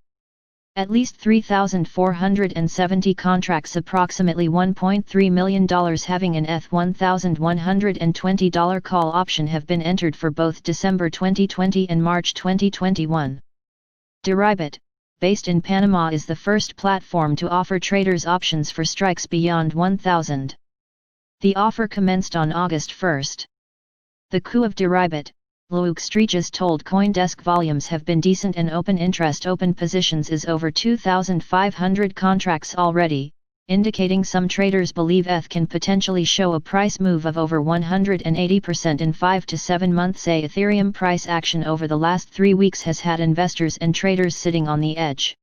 At least 3,470 contracts, approximately $1.3 million, having an ETH $1,120 call option, have been entered for both December 2020 and March 2021. Deribit, based in Panama, is the first platform to offer traders options for strikes beyond 1,000. The offer commenced on August 1. The coup of Deribit, Luke Streeches told CoinDesk, volumes have been decent and open interest open positions is over 2,500 contracts already, indicating some traders believe ETH can potentially show a price move of over 180% in 5 to 7 months. Ethereum price action over the last 3 weeks has had investors and traders sitting on the edge.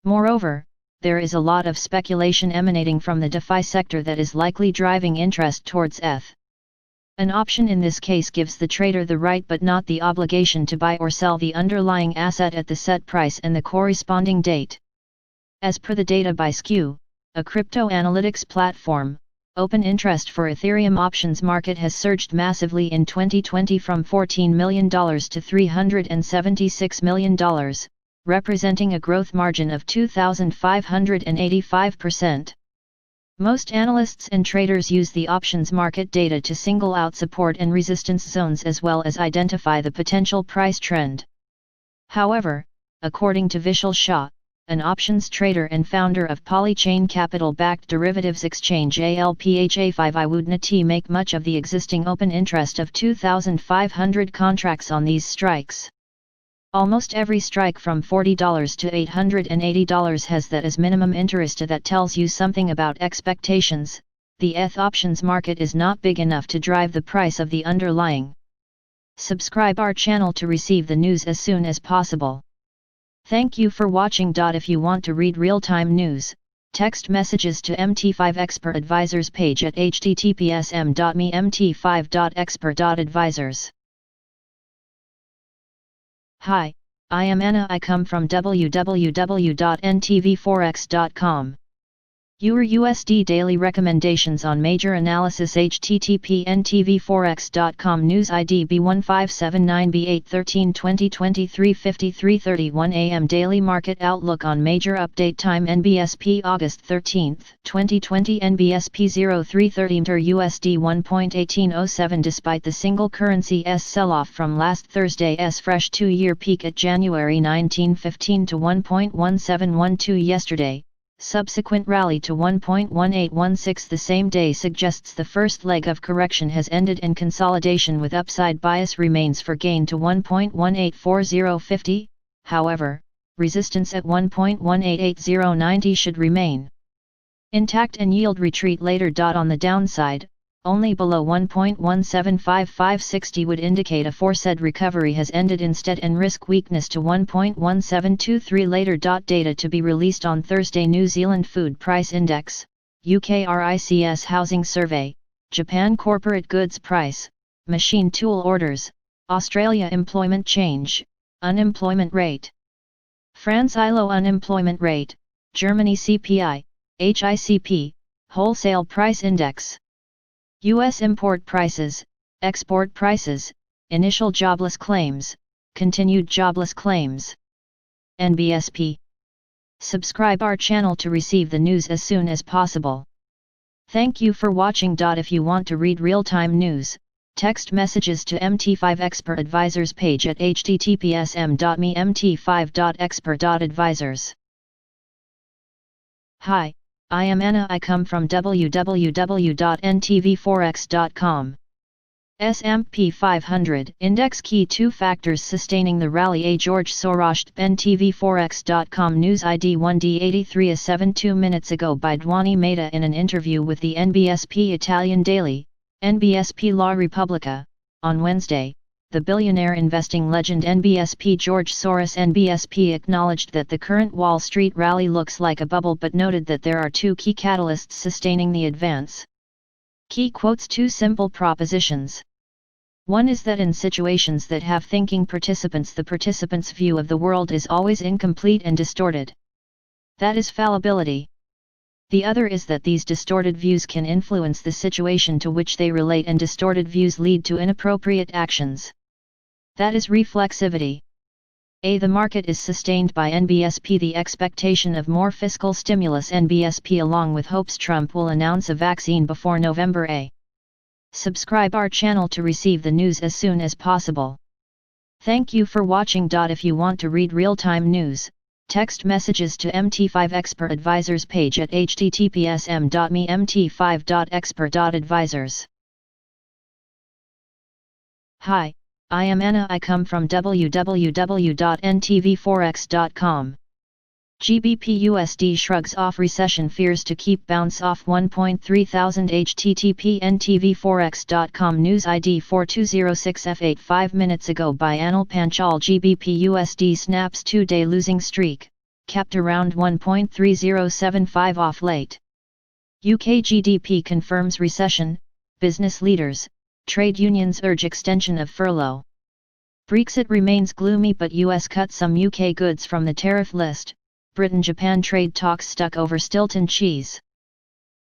Moreover, there is a lot of speculation emanating from the DeFi sector that is likely driving interest towards ETH. An option in this case gives the trader the right but not the obligation to buy or sell the underlying asset at the set price and the corresponding date. As per the data by Skew, a crypto analytics platform, open interest for Ethereum options market has surged massively in 2020 from $14 million to $376 million, representing a growth margin of 2,585%. Most analysts and traders use the options market data to single out support and resistance zones as well as identify the potential price trend. However, according to Vishal Shah, an options trader and founder of Polychain capital-backed derivatives exchange ALPHA5, I would not make much of the existing open interest of 2,500 contracts on these strikes. Almost every strike from $40 to $880 has that as minimum interest. That tells you something about expectations. The ETH options market is not big enough to drive the price of the underlying. Subscribe our channel to receive the news as soon as possible. Thank you for watching. If you want to read real-time news, text messages to MT5 Expert Advisors page at https://mt5.expert.advisors. Hi, I am Anna. I come from www.ntvforex.com. Your USD daily recommendations on major analysis. http ntvforex.com. News ID B1579B813 2023 53:31 AM. Daily market outlook on major update time. NBSP August 13, 2020. NBSP 0330 USD 1.1807. Despite the single currency sell-off from last Thursday's fresh 2-year peak at January 1915 to 1.1712 yesterday, subsequent rally to 1.1816 the same day suggests the first leg of correction has ended and consolidation with upside bias remains for gain to 1.184050. However, resistance at 1.188090 should remain intact and yield retreat later. On the downside, only below 1.175560 would indicate aforesaid recovery has ended instead and risk weakness to 1.1723 later. Data to be released on Thursday. New Zealand Food Price Index, UK RICS Housing Survey, Japan Corporate Goods Price, Machine Tool Orders, Australia Employment Change, Unemployment Rate, France ILO Unemployment Rate, Germany CPI, HICP, Wholesale Price Index, U.S. import prices, export prices, initial jobless claims, continued jobless claims. nbsp. Subscribe our channel to receive the news as soon as possible. Thank you for watching. If you want to read real-time news, text messages to MT5 Expert Advisors page at https://mt5.expert.advisors. Hi, I am Anna. I come from www.ntvforex.com. S&P 500 Index key 2 factors sustaining the rally. A George Soros. ntvforex.com. News ID 1D83A7 2 minutes ago by Dwani Mehta in an interview with the NBSP Italian daily, NBSP La Repubblica, on Wednesday. The billionaire investing legend NBSP George Soros NBSP acknowledged that the current Wall Street rally looks like a bubble but noted that there are 2 key catalysts sustaining the advance. Key quotes: two simple propositions. One is that in situations that have thinking participants, the participants' view of the world is always incomplete and distorted. That is fallibility. The other is that these distorted views can influence the situation to which they relate, and distorted views lead to inappropriate actions. That is reflexivity. The market is sustained by NBSP, the expectation of more fiscal stimulus NBSP, along with hopes Trump will announce a vaccine before November. Subscribe our channel to receive the news as soon as possible. Thank you for watching. If you want to read real-time news, text messages to MT5 Expert Advisors page at https://m.me/mt5.expert.advisors. Hi, I am Anna. I come from www.ntvforex.com. GBP USD shrugs off recession fears to keep bounce off 1.3000. http ntvforex.com. News ID 4206F8. 5 minutes ago by Anil Panchal. GBP USD snaps 2-day losing streak, capped around 1.3075 off late. UK GDP confirms recession, business leaders, trade unions urge extension of furlough. Brexit remains gloomy but US cut some UK goods from the tariff list. Britain-Japan trade talks stuck over Stilton cheese.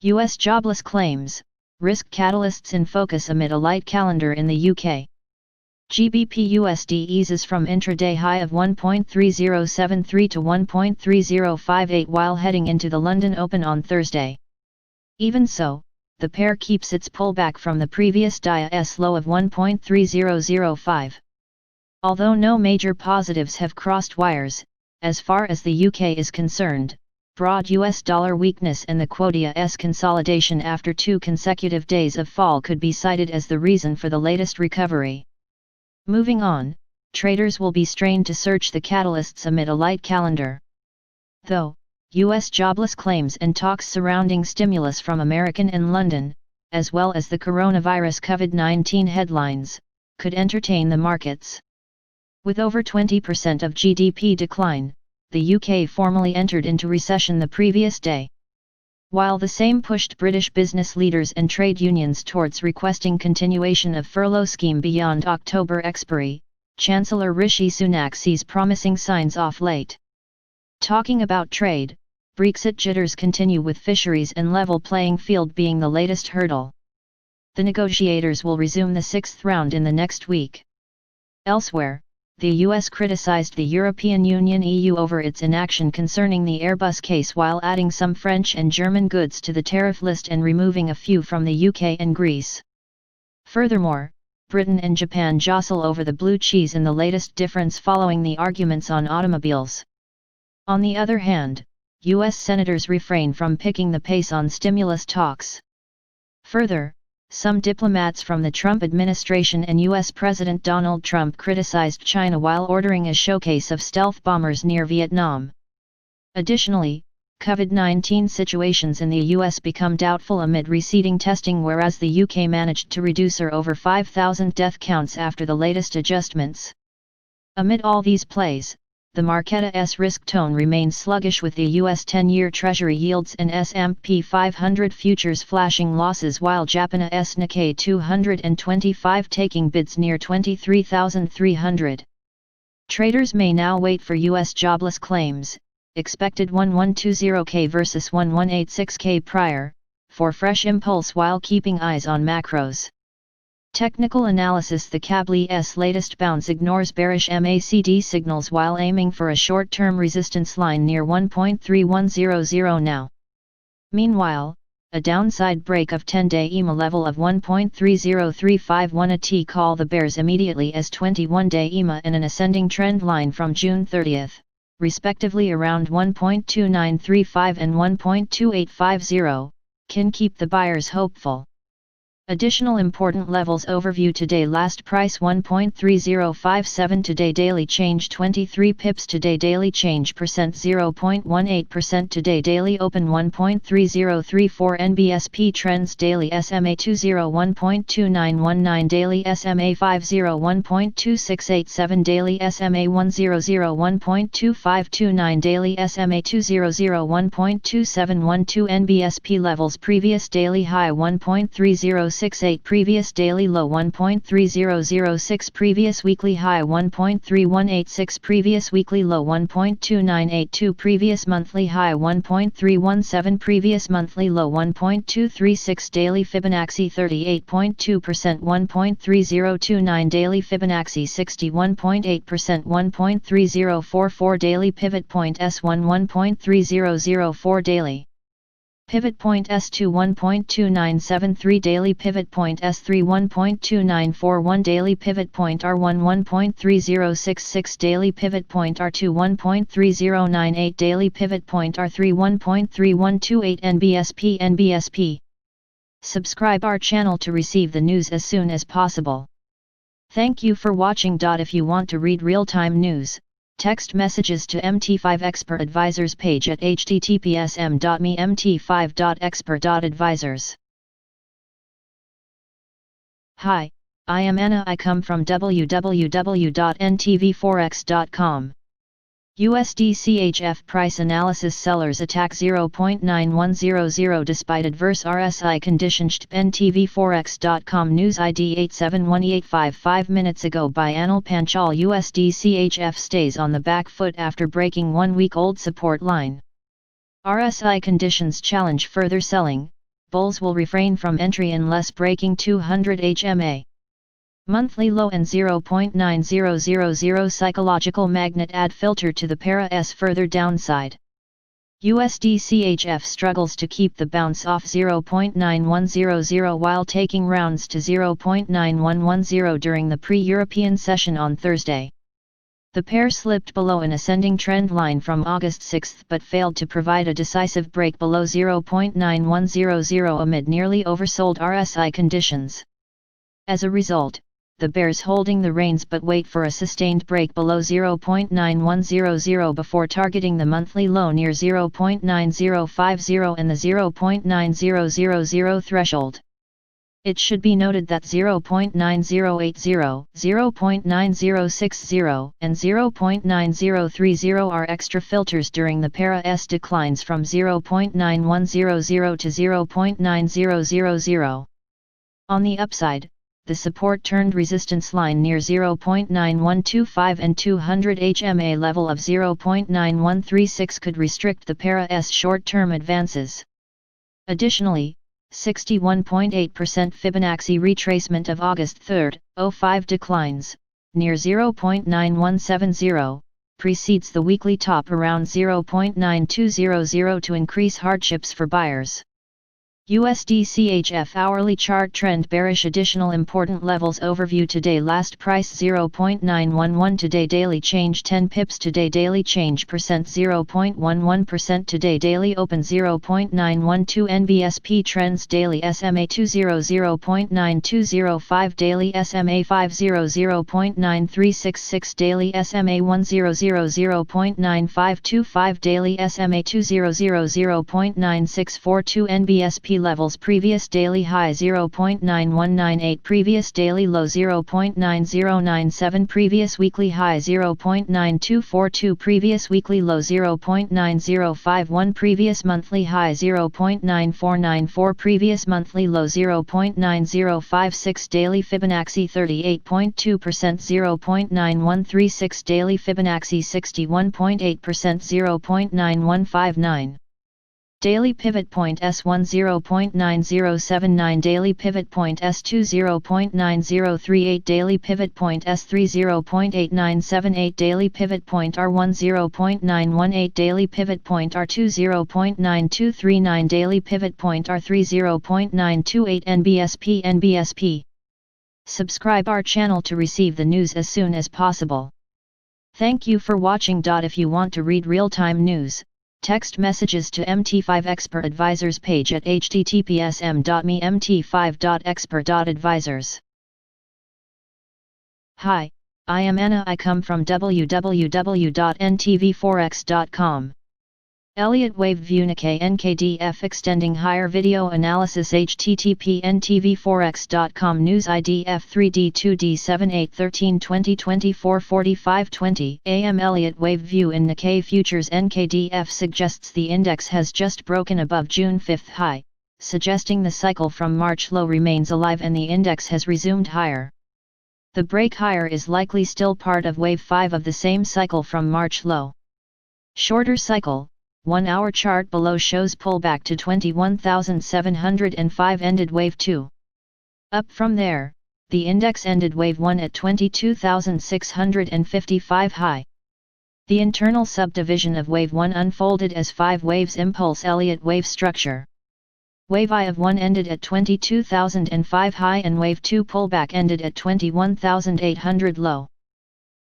US jobless claims, risk catalysts in focus amid a light calendar in the UK. GBP USD eases from intraday high of 1.3073 to 1.3058 while heading into the London Open on Thursday. Even so, the pair keeps its pullback from the previous day's low of 1.3005. Although no major positives have crossed wires, as far as the UK is concerned, broad US dollar weakness and the quota's consolidation after 2 consecutive days of fall could be cited as the reason for the latest recovery. Moving on, traders will be strained to search the catalysts amid a light calendar. Though, US jobless claims and talks surrounding stimulus from American and London, as well as the coronavirus COVID-19 headlines, could entertain the markets. With over 20% of GDP decline, the UK formally entered into recession the previous day. While the same pushed British business leaders and trade unions towards requesting continuation of furlough scheme beyond October expiry, Chancellor Rishi Sunak sees promising signs off late. Talking about trade, Brexit jitters continue with fisheries and level playing field being the latest hurdle. The negotiators will resume the 6th round in the next week. Elsewhere, the US criticized the European Union (EU) over its inaction concerning the Airbus case while adding some French and German goods to the tariff list and removing a few from the UK and Greece. Furthermore, Britain and Japan jostle over the blue cheese in the latest difference following the arguments on automobiles. On the other hand, US senators refrain from picking the pace on stimulus talks. Further, some diplomats from the Trump administration and US President Donald Trump criticized China while ordering a showcase of stealth bombers near Vietnam. Additionally, COVID-19 situations in the US become doubtful amid receding testing, whereas the UK managed to reduce over 5,000 death counts after the latest adjustments. Amid all these plays, the market's risk tone remains sluggish, with the US 10-year Treasury yields and S&P 500 futures flashing losses while Japan's Nikkei 225 taking bids near 23,300. Traders may now wait for US jobless claims, expected 1120K versus 1186K prior, for fresh impulse while keeping eyes on macros. Technical analysis: the CABLE's latest bounce ignores bearish MACD signals while aiming for a short-term resistance line near 1.3100 now. Meanwhile, a downside break of 10-day EMA level of 1.30351 a T call the bears immediately, as 21-day EMA and an ascending trend line from June 30, respectively around 1.2935 and 1.2850, can keep the buyers hopeful. Additional important levels overview today. Last price 1.3057 today, daily change 23 pips today, daily change percent 0.18% today, daily open 1.3034 nbsp trends daily SMA 20 1.2919 daily SMA 50 1.2687 daily SMA 100 1.2529 daily SMA 200 1.2712 nbsp levels. Previous daily high 1.3068 previous daily low 1.3006 previous weekly high 1.3186 previous weekly low 1.2982 previous monthly high 1.317 previous monthly low 1.236 daily Fibonacci 38.2% 1.3029 daily Fibonacci 61.8% 1.3044 daily pivot point S1 1.3004 daily pivot point S2 1.2973 daily pivot point S3 1.2941 daily pivot point R1 1.3066 daily pivot point R2 1.3098 daily pivot point R3 1.3128 nbsp. Subscribe our channel to receive the news as soon as possible. Thank you for watching. If you want to read real-time news, text messages to MT5 Expert Advisors page at https://m.me/mt5.expert.advisors. Hi, I am Anna. I come from www.ntvforex.com. USD CHF Price Analysis sellers attack 0.9100 despite adverse RSI conditions. ntvforex.com news ID 871885 5 minutes ago by Anil Panchal. USD CHF stays on the back foot after breaking one-week-old support line. RSI conditions challenge further selling, bulls will refrain from entry unless breaking 200 HMA. Monthly low and 0.9000 psychological magnet add filter to the para S further downside. USD CHF struggles to keep the bounce off 0.9100 while taking rounds to 0.9110 during the pre-European session on Thursday. The pair slipped below an ascending trend line from August 6 but failed to provide a decisive break below 0.9100 amid nearly oversold RSI conditions. As a result, the bears holding the reins but wait for a sustained break below 0.9100 before targeting the monthly low near 0.9050 and the 0.9000 threshold. It should be noted that 0.9080, 0.9060, and 0.9030 are extra filters during the para S declines from 0.9100 to 0.9000. On the upside, the support-turned resistance line near 0.9125 and 200 HMA level of 0.9136 could restrict the para S short-term advances. Additionally, 61.8% Fibonacci retracement of August 3, 05 declines, near 0.9170, precedes the weekly top around 0.9200 to increase hardships for buyers. USD CHF hourly chart trend bearish. Additional important levels overview today. Last price 0.911 today, daily change 10 pips today, daily change percent 0.11% today, daily open 0.912 nbsp trends daily SMA 20 0.9205 daily SMA 50 0.9366 daily SMA 100 0.9525 daily SMA 200 0.9642 nbsp levels. Previous daily high 0.9198 previous daily low 0.9097 previous weekly high 0.9242 previous weekly low 0.9051 previous monthly high 0.9494 previous monthly low 0.9056 daily Fibonacci 38.2% 0.9136 daily Fibonacci 61.8% 0.9159 daily pivot point S1 0.9079 daily pivot point S2 0.9038 daily pivot point S3 0.8978 daily pivot point R1 0.918 daily pivot point R2 0.9239 daily pivot point R3 0.928 nbsp. Subscribe our channel to receive the news as soon as possible. Thank you for watching. If you want to read real-time news, Text messages to MT5 Expert Advisors page at https://mt5.expert.advisors. Hi, I am Anna. I come from www.ntvforex.com. Elliott Wave View Nikkei NKDF extending higher video analysis http ntvforex.com news ID F3D2D781320244520 AM Elliott Wave View in Nikkei Futures NKDF suggests the index has just broken above June 5 high, suggesting the cycle from March low remains alive and the index has resumed higher. The break higher is likely still part of Wave 5 of the same cycle from March low. Shorter cycle, 1-hour chart below shows pullback to 21,705 ended Wave 2. Up from there, the index ended Wave 1 at 22,655 high. The internal subdivision of Wave 1 unfolded as 5 waves impulse Elliott wave structure. Wave I of 1 ended at 22,005 high and Wave 2 pullback ended at 21,800 low.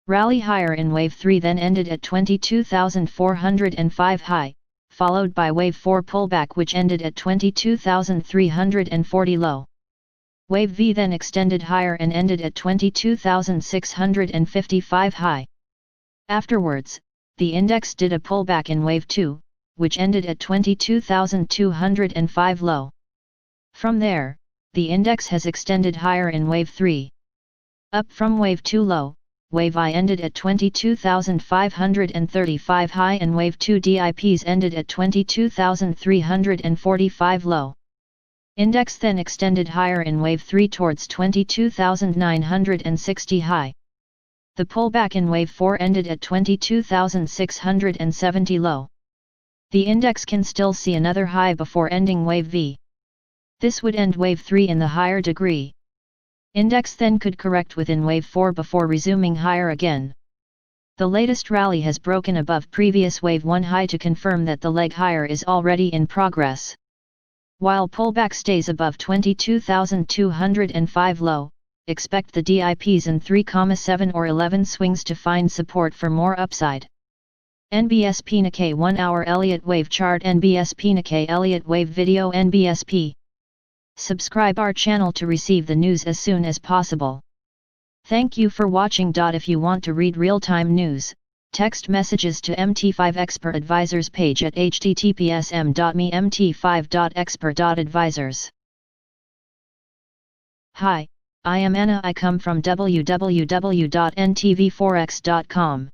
Rally higher in Wave 3 then ended at 22,405 high, followed by Wave 4 pullback which ended at 22,340 low. Wave V then extended higher and ended at 22,655 high. Afterwards, the index did a pullback in Wave 2, which ended at 22,205 low. From there, the index has extended higher in Wave 3. Up from Wave 2 low, Wave I ended at 22,535 high and Wave 2 DIPs ended at 22,345 low. Index then extended higher in Wave 3 towards 22,960 high. The pullback in Wave 4 ended at 22,670 low. The index can still see another high before ending Wave V. This would end Wave 3 in the higher degree. Index then could correct within Wave 4 before resuming higher again. The latest rally has broken above previous Wave 1 high to confirm that the leg higher is already in progress. While pullback stays above 22,205 low, expect the DIPs in 3,7 or 11 swings to find support for more upside. NBSP Nikkei 1-hour Elliott Wave Chart NBSP Nikkei Elliott Wave Video NBSP. Subscribe our channel to receive the news as soon as possible. Thank you for watching. If you want to read real-time news, text messages to MT5 Expert Advisors page at https://mt5.expert.advisors. Hi, I am Anna. I come from www.ntvforex.com.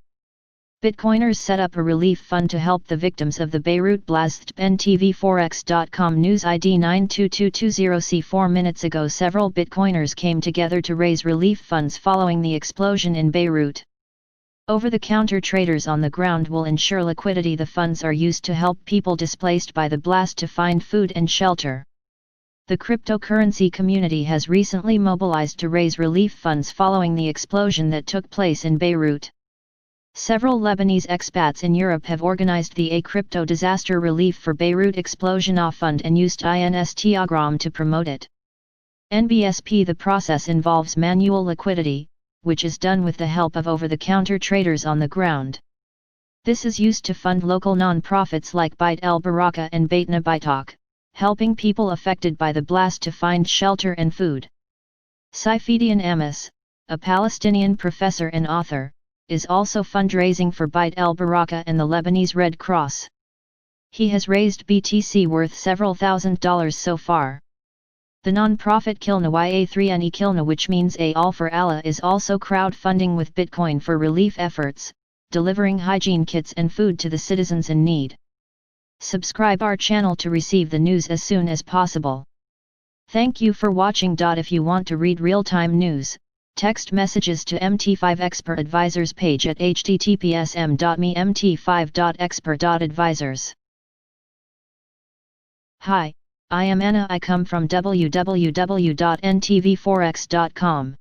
Bitcoiners set up a relief fund to help the victims of the Beirut blast. ntvforex.com news ID 92220C 4 minutes ago several Bitcoiners came together to raise relief funds following the explosion in Beirut. Over-the-counter traders on the ground will ensure liquidity. The funds are used to help people displaced by the blast to find food and shelter. The cryptocurrency community has recently mobilized to raise relief funds following the explosion that took place in Beirut. Several Lebanese expats in Europe have organized the A Crypto Disaster Relief for Beirut Explosion Fund and used Instagram to promote it. nbsp The process involves manual liquidity, which is done with the help of over-the-counter traders on the ground. This is used to fund local non-profits like Beit El Baraka and Beitna Baitak, helping people affected by the blast to find shelter and food. Saifidian Amas, a Palestinian professor and author, is also fundraising for Beit El Baraka and the Lebanese Red Cross. He has raised BTC worth several $1,000s so far. The non-profit Kilna Ya3Ne Kilna, which means A All for Allah, is also crowdfunding with Bitcoin for relief efforts, delivering hygiene kits and food to the citizens in need. Subscribe our channel to receive the news as soon as possible. Thank you for watching. If you want to read real-time news, text messages to MT5 Expert Advisors page at https://mt5.expert.advisors. Hi, I am Anna. I come from www.ntvforex.com.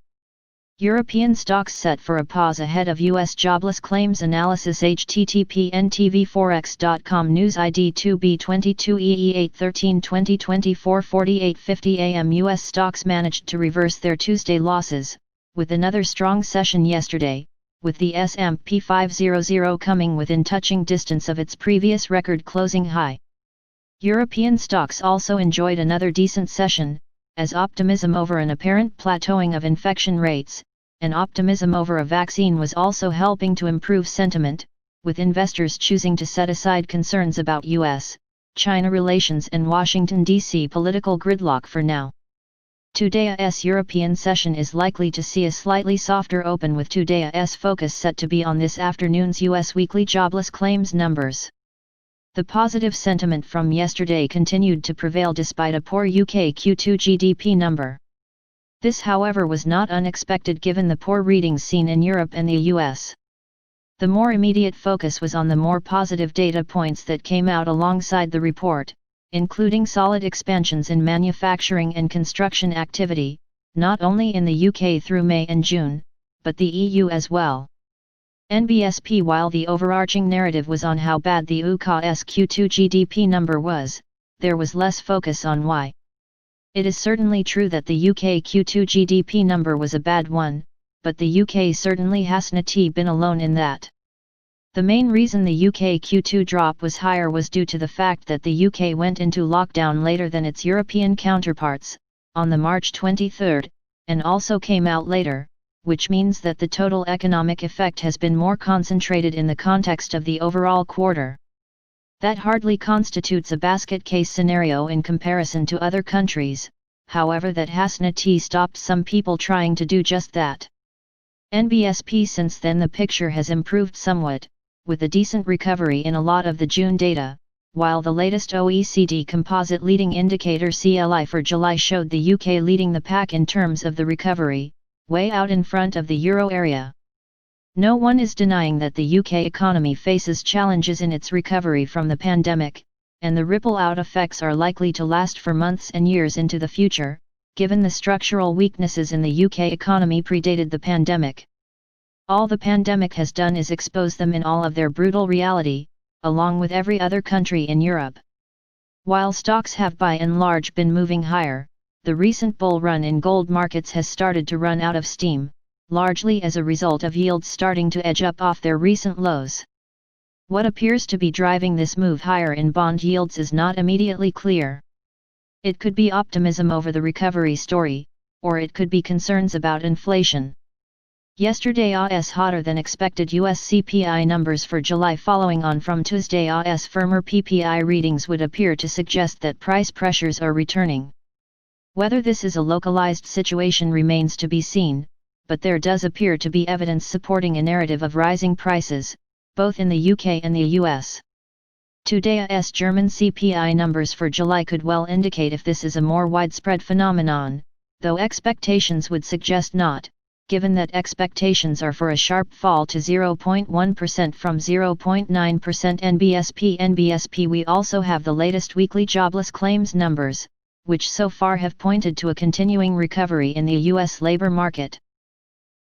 European stocks set for a pause ahead of US jobless claims analysis http ntvforex.com news ID 2B22EE8132024 4850 AM US stocks managed to reverse their Tuesday losses, with another strong session yesterday, with the S&P 500 coming within touching distance of its previous record closing high. European stocks also enjoyed another decent session, as optimism over an apparent plateauing of infection rates, and optimism over a vaccine was also helping to improve sentiment, with investors choosing to set aside concerns about US-China relations and Washington, D.C. political gridlock for now. Today's European session is likely to see a slightly softer open, with today's focus set to be on this afternoon's US weekly jobless claims numbers. The positive sentiment from yesterday continued to prevail despite a poor UK Q2 GDP number. This, however, was not unexpected given the poor readings seen in Europe and the US. The more immediate focus was on the more positive data points that came out alongside the report, including solid expansions in manufacturing and construction activity, not only in the UK through May and June, but the EU as well. NBSP. While the overarching narrative was on how bad the UK's Q2 GDP number was, there was less focus on why. It is certainly true that the UK Q2 GDP number was a bad one, but the UK certainly hasn't been alone in that. The main reason the UK Q2 drop was higher was due to the fact that the UK went into lockdown later than its European counterparts, on the March 23, and also came out later, which means that the total economic effect has been more concentrated in the context of the overall quarter. That hardly constitutes a basket case scenario in comparison to other countries, however that hasn't stopped some people trying to do just that. NBSP. Since then the picture has improved somewhat, with a decent recovery in a lot of the June data, while the latest OECD composite leading indicator CLI for July showed the UK leading the pack in terms of the recovery, way out in front of the euro area. No one is denying that the UK economy faces challenges in its recovery from the pandemic, and the ripple-out effects are likely to last for months and years into the future, given the structural weaknesses in the UK economy predated the pandemic. All the pandemic has done is expose them in all of their brutal reality, along with every other country in Europe. While stocks have by and large been moving higher, the recent bull run in gold markets has started to run out of steam, largely as a result of yields starting to edge up off their recent lows. What appears to be driving this move higher in bond yields is not immediately clear. It could be optimism over the recovery story, or it could be concerns about inflation. Yesterday's hotter than expected US CPI numbers for July following on from Tuesday's firmer PPI readings would appear to suggest that price pressures are returning. Whether this is a localized situation remains to be seen, but there does appear to be evidence supporting a narrative of rising prices, both in the UK and the US. Today's German CPI numbers for July could well indicate if this is a more widespread phenomenon, though expectations would suggest not, given that expectations are for a sharp fall to 0.1% from 0.9% NBSP. We also have the latest weekly jobless claims numbers, which so far have pointed to a continuing recovery in the US labor market.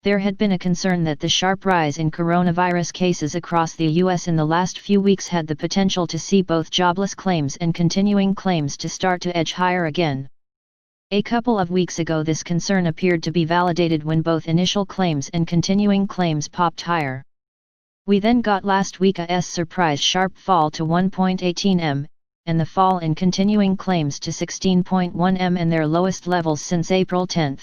There had been a concern that the sharp rise in coronavirus cases across the US in the last few weeks had the potential to see both jobless claims and continuing claims to start to edge higher again. A couple of weeks ago this concern appeared to be validated when both initial claims and continuing claims popped higher. We then got last week's surprise sharp fall to 1.18 m, and the fall in continuing claims to 16.1 m and their lowest levels since April 10.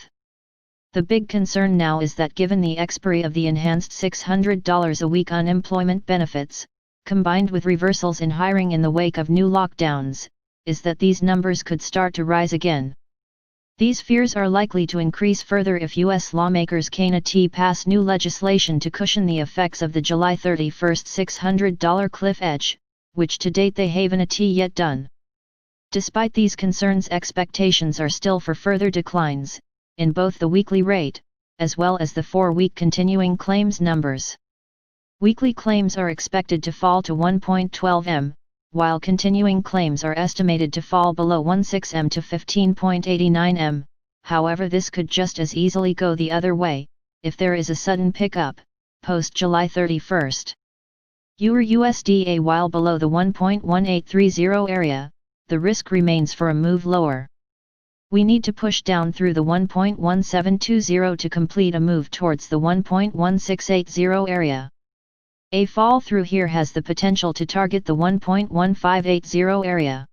The big concern now is that given the expiry of the enhanced $600 a week unemployment benefits, combined with reversals in hiring in the wake of new lockdowns, is that these numbers could start to rise again. These fears are likely to increase further if U.S. lawmakers can't pass new legislation to cushion the effects of the July 31 $600 cliff edge, which to date they haven't yet done. Despite these concerns, expectations are still for further declines, in both the weekly rate, as well as the 4-week continuing claims numbers. Weekly claims are expected to fall to 1.12 m, while continuing claims are estimated to fall below 16 m to 15.89 m, however this could just as easily go the other way, if there is a sudden pickup, post-July 31. EUR/USD. While below the 1.1830 area, the risk remains for a move lower. We need to push down through the 1.1720 to complete a move towards the 1.1680 area. A fall through here has the potential to target the 1.1580 area.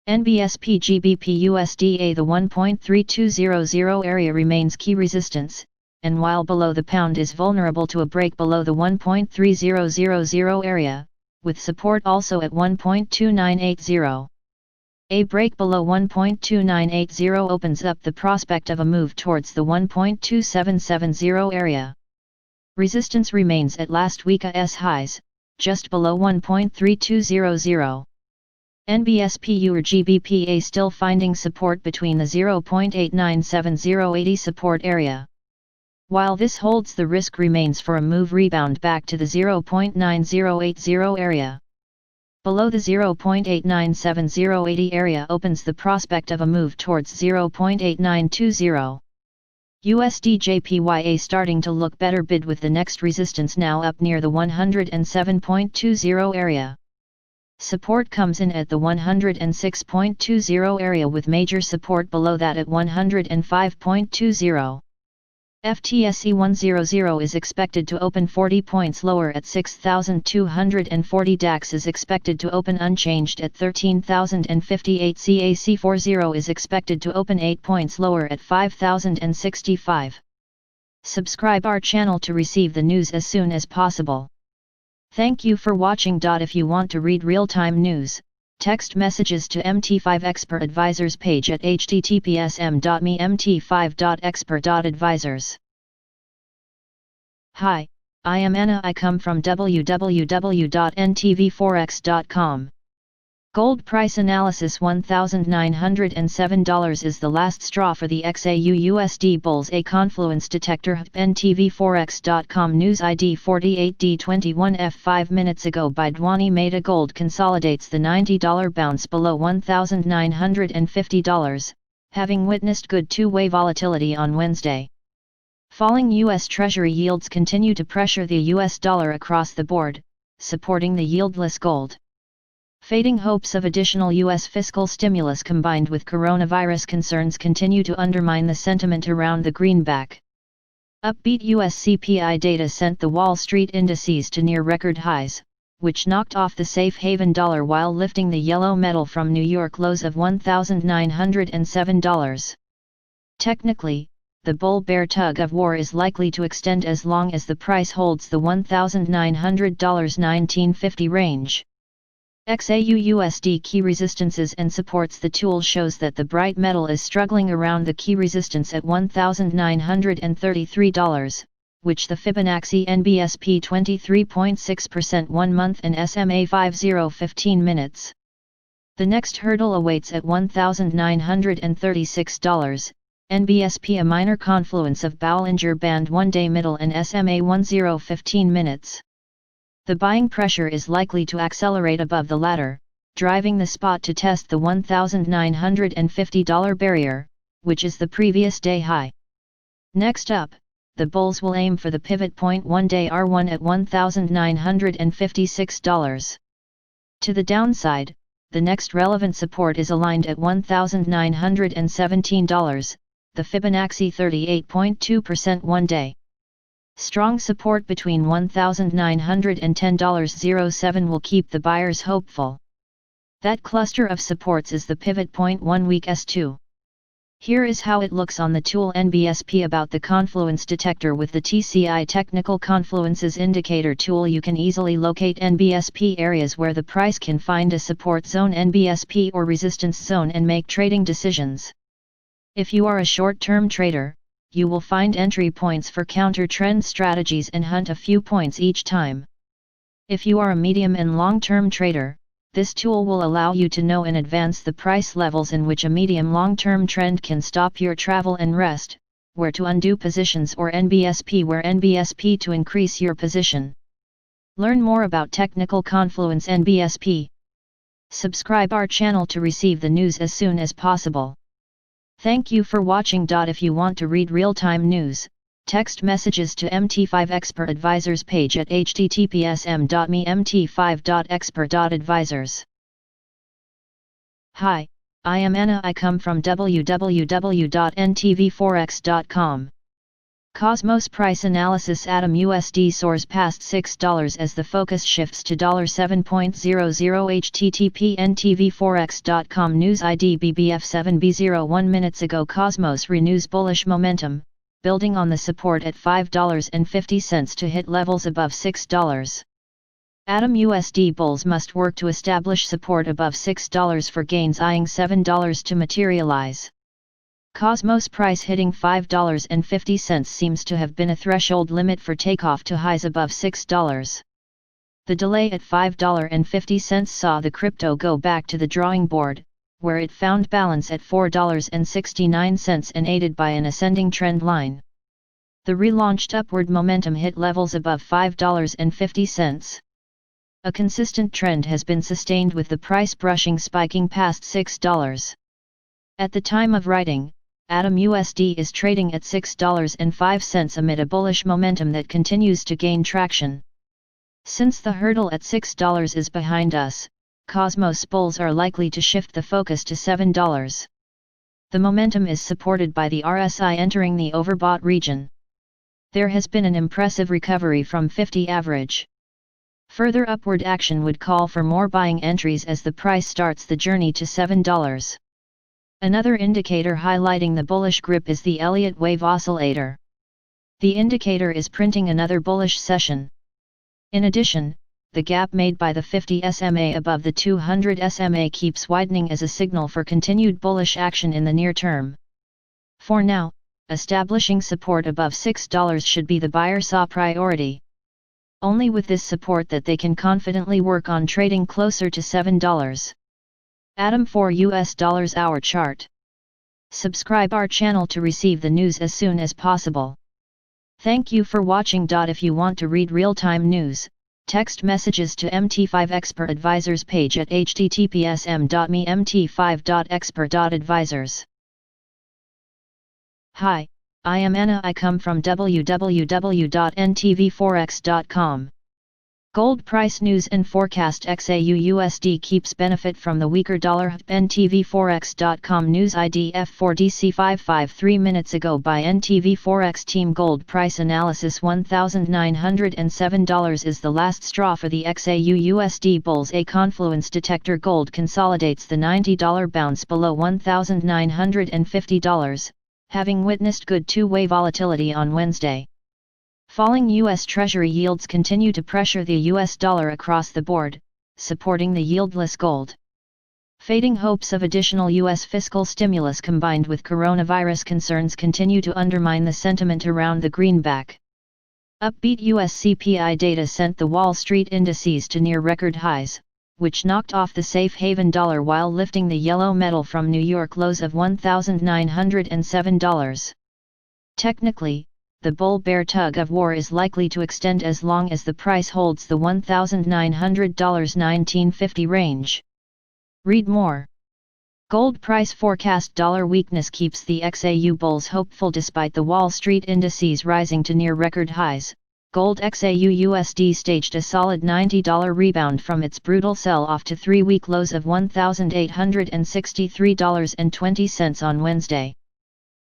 NBSP GBP USD the 1.3200 area remains key resistance, and while below the pound is vulnerable to a break below the 1.3000 area, with support also at 1.2980. A break below 1.2980 opens up the prospect of a move towards the 1.2770 area. Resistance remains at last week's highs, just below 1.3200. NBSP or GBPA still finding support between the 0.897080 support area. While this holds, the risk remains for a move rebound back to the 0.9080 area. Below the 0.897080 area opens the prospect of a move towards 0.8920. USD JPYA starting to look better bid with the next resistance now up near the 107.20 area. Support comes in at the 106.20 area with major support below that at 105.20. FTSE 100 is expected to open 40 points lower at 6,240. DAX is expected to open unchanged at 13,058. CAC 40 is expected to open 8 points lower at 5,065. Subscribe our channel to receive the news as soon as possible. Thank you for watching. If you want to read real-time news, text messages to MT5 Expert Advisors page at https://m.me/mt5.expert.advisors. Hi, I am Anna. I come from www.ntvforex.com. Gold price analysis $1,907 is the last straw for the XAU USD bulls. A confluence detector. ntvforex.com news ID 48D21F 5 minutes ago by Dwani Mehta. Gold consolidates the $90 bounce below $1,950, having witnessed good two-way volatility on Wednesday. Falling U.S. Treasury yields continue to pressure the U.S. dollar across the board, supporting the yieldless gold. Fading hopes of additional U.S. fiscal stimulus combined with coronavirus concerns continue to undermine the sentiment around the greenback. Upbeat U.S. CPI data sent the Wall Street indices to near record highs, which knocked off the safe haven dollar while lifting the yellow metal from New York lows of $1,907. Technically, the bull-bear tug-of-war is likely to extend as long as the price holds the $1,900-1950 range. XAU USD key resistances and supports. The tool shows that the bright metal is struggling around the key resistance at $1,933, which the Fibonacci nbsp 23.6% 1 month and SMA 50 15 minutes. The next hurdle awaits at $1,936, nbsp a minor confluence of Bollinger Band 1-day middle and SMA 10 15 minutes. The buying pressure is likely to accelerate above the latter, driving the spot to test the $1,950 barrier, which is the previous day high. Next up, the bulls will aim for the pivot point 1-day R1 at $1,956. To the downside, the next relevant support is aligned at $1,917, the Fibonacci 38.2% 1-day. Strong support between $1,910.07 will keep the buyers hopeful. That cluster of supports is the pivot point 1 week S2. Here is how it looks on the tool nbsp. About the confluence detector. With the TCI Technical Confluences Indicator tool, you can easily locate nbsp areas where the price can find a support zone nbsp or resistance zone and make trading decisions. If you are a short-term trader, you will find entry points for counter-trend strategies and hunt a few points each time. If you are a medium and long-term trader, this tool will allow you to know in advance the price levels in which a medium-long-term trend can stop your travel and rest, where to undo positions, or nbsp where nbsp to increase your position. Learn more about Technical Confluence nbsp. Subscribe our channel to receive the news as soon as possible. Thank you for watching. If you want to read real-time news, text messages to MT5 Expert Advisors page at https://m.me/mt5.expert.advisors. Hi, I am Anna. I come from www.ntvforex.com. Cosmos Price Analysis. Atom USD soars past $6 as the focus shifts to $7.00. http ntvforex.com News ID BBF7B0 1 minutes ago. Cosmos renews bullish momentum, building on the support at $5.50 to hit levels above $6. Atom USD bulls must work to establish support above $6 for gains, eyeing $7 to materialize. Cosmos price hitting $5.50 seems to have been a threshold limit for takeoff to highs above $6. The delay at $5.50 saw the crypto go back to the drawing board, where it found balance at $4.69 and aided by an ascending trend line. The relaunched upward momentum hit levels above $5.50. A consistent trend has been sustained with the price spiking past $6. At the time of writing, Atom USD is trading at $6.05 amid a bullish momentum that continues to gain traction. Since the hurdle at $6 is behind us, Cosmos bulls are likely to shift the focus to $7. The momentum is supported by the RSI entering the overbought region. There has been an impressive recovery from 50 average. Further upward action would call for more buying entries as the price starts the journey to $7. Another indicator highlighting the bullish grip is the Elliott Wave Oscillator. The indicator is printing another bullish session. In addition, the gap made by the 50 SMA above the 200 SMA keeps widening as a signal for continued bullish action in the near term. For now, establishing support above $6 should be the buyer's priority. Only with this support that they can confidently work on trading closer to $7. Atom for US dollars hour chart. Subscribe our channel to receive the news as soon as possible. Thank you for watching. If you want to read real-time news, text messages to MT5 Expert Advisors page at https://mt5.expert.advisors. Hi, I am Anna. I come from www.ntvforex.com. Gold price news and forecast. XAU USD keeps benefit from the weaker dollar. ntvforex.com news ID F4DC55 3 minutes ago by NTV Forex team. Gold price analysis. $1,907 is the last straw for the XAU USD bulls. A confluence detector. Gold consolidates the $90 bounce below $1,950, having witnessed good two-way volatility on Wednesday. Falling U.S. Treasury yields continue to pressure the U.S. dollar across the board, supporting the yieldless gold. Fading hopes of additional U.S. fiscal stimulus combined with coronavirus concerns continue to undermine the sentiment around the greenback. Upbeat U.S. CPI data sent the Wall Street indices to near record highs, which knocked off the safe haven dollar while lifting the yellow metal from New York lows of $1,907. Technically, the bull-bear tug-of-war is likely to extend as long as the price holds the $1,900-1950 range. Read more. Gold price forecast. Dollar weakness keeps the XAU bulls hopeful despite the Wall Street indices rising to near record highs. Gold XAU USD staged a solid $90 rebound from its brutal sell-off to three-week lows of $1,863.20 on Wednesday.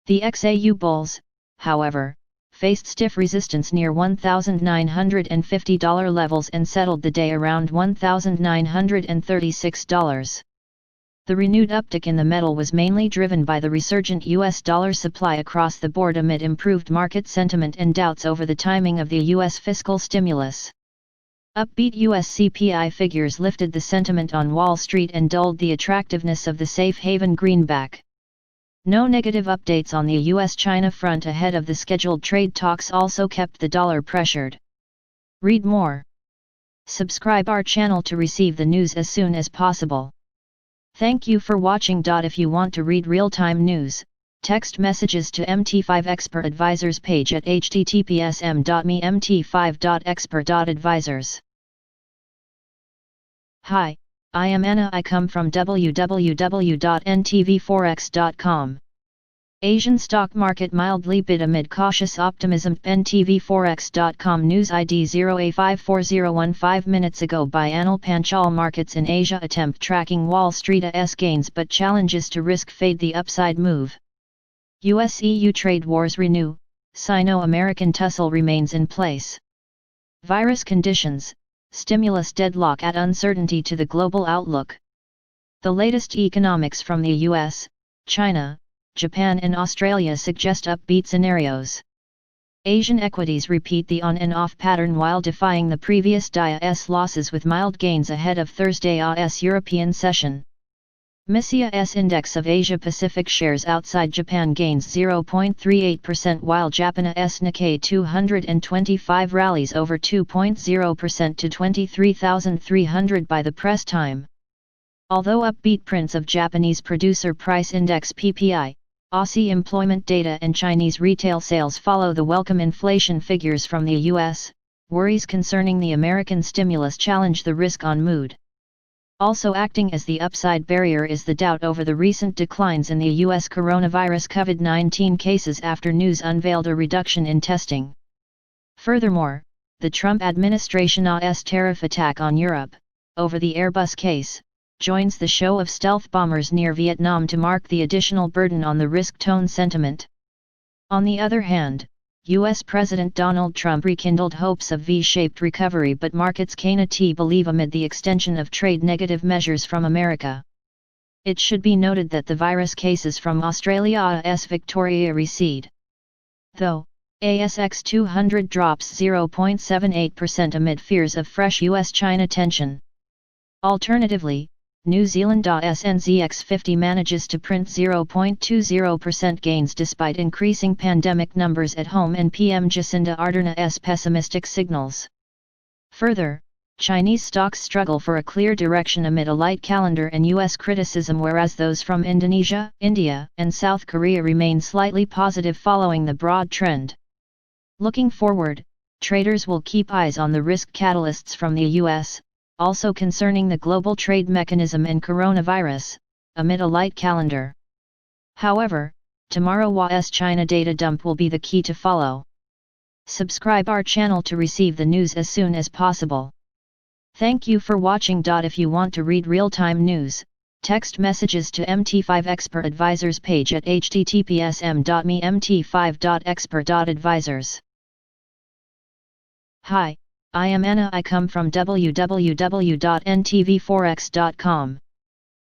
The XAU bulls, however, faced stiff resistance near $1,950 levels and settled the day around $1,936. The renewed uptick in the metal was mainly driven by the resurgent U.S. dollar supply across the board amid improved market sentiment and doubts over the timing of the U.S. fiscal stimulus. Upbeat U.S. CPI figures lifted the sentiment on Wall Street and dulled the attractiveness of the safe haven greenback. No negative updates on the U.S.-China front ahead of the scheduled trade talks also kept the dollar pressured. Read more. Subscribe our channel to receive the news as soon as possible. Thank you for watching. If you want to read real-time news, text messages to MT5 Expert Advisors page at https://mt5.expert.advisors. Hi, I am Anna. I come from www.ntvforex.com. Asian stock market mildly bid amid cautious optimism. NTVForex.com News ID 0A54015 minutes ago by Anil Panchal. Markets in Asia attempt tracking Wall Street's gains but challenges to risk fade the upside move. US-EU trade wars renew, Sino-American tussle remains in place. Virus conditions, stimulus deadlock add uncertainty to the global outlook. The latest economics from the US, China, Japan and Australia suggest upbeat scenarios. Asian equities repeat the on and off pattern while defying the previous day's losses with mild gains ahead of Thursday's European session. MSCI's index of Asia-Pacific shares outside Japan gains 0.38% while Japan's Nikkei 225 rallies over 2.0% to 23,300 by the press time. Although upbeat prints of Japanese Producer Price Index PPI, Aussie employment data and Chinese retail sales follow the welcome inflation figures from the US, worries concerning the American stimulus challenge the risk-on mood. Also acting as the upside barrier is the doubt over the recent declines in the US coronavirus COVID-19 cases after news unveiled a reduction in testing. Furthermore, the Trump administration's tariff attack on Europe, over the Airbus case, joins the show of stealth bombers near Vietnam to mark the additional burden on the risk-tone sentiment. On the other hand, U.S. President Donald Trump rekindled hopes of V-shaped recovery but markets cannot believe amid the extension of trade negative measures from America. It should be noted that the virus cases from Australia's Victoria recede. Though, ASX 200 drops 0.78% amid fears of fresh US-China tension. Alternatively, New Zealand's NZX 50 manages to print 0.20% gains despite increasing pandemic numbers at home and PM Ardern's pessimistic signals. Further, Chinese stocks struggle for a clear direction amid a light calendar and US criticism, whereas those from Indonesia, India, and South Korea remain slightly positive following the broad trend. Looking forward, traders will keep eyes on the risk catalysts from the US, also concerning the global trade mechanism and coronavirus, amid a light calendar. However, tomorrow's China data dump will be the key to follow. Subscribe our channel to receive the news as soon as possible. Thank you for watching. If you want to read real-time news, text messages to MT5 Expert Advisors page at https://m.me/mt5.expert.advisors. Hi, I am Anna. I come from www.ntvforex.com.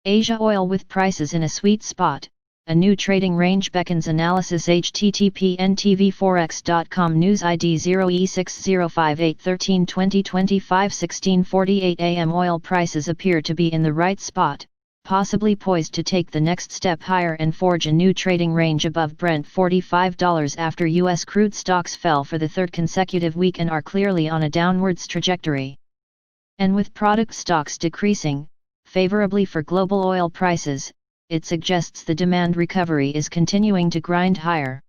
Asia oil with prices in a sweet spot, a new trading range beckons analysis. http://ntvforex.com News ID 0E6058132025 16:48 AM. Oil prices appear to be in the right spot, possibly poised to take the next step higher and forge a new trading range above Brent $45 after U.S. crude stocks fell for the third consecutive week and are clearly on a downwards trajectory. And with product stocks decreasing, favorably for global oil prices, it suggests the demand recovery is continuing to grind higher.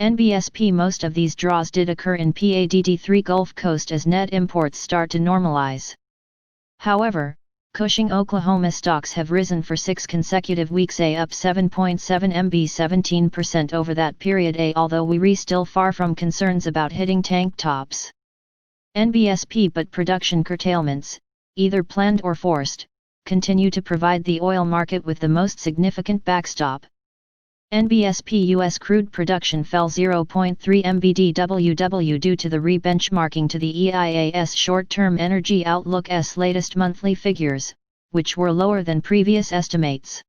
nbsp Most of these draws did occur in PADD3 Gulf Coast as net imports start to normalize. However, Cushing, Oklahoma stocks have risen for 6 consecutive weeks, up 7.7 MB 17% over that period, although we still far from concerns about hitting tank tops. nbsp but production curtailments, either planned or forced, continue to provide the oil market with the most significant backstop. nbsp U.S. crude production fell 0.3 mbdww due to the re-benchmarking to the EIA's short-term energy outlook's latest monthly figures, which were lower than previous estimates.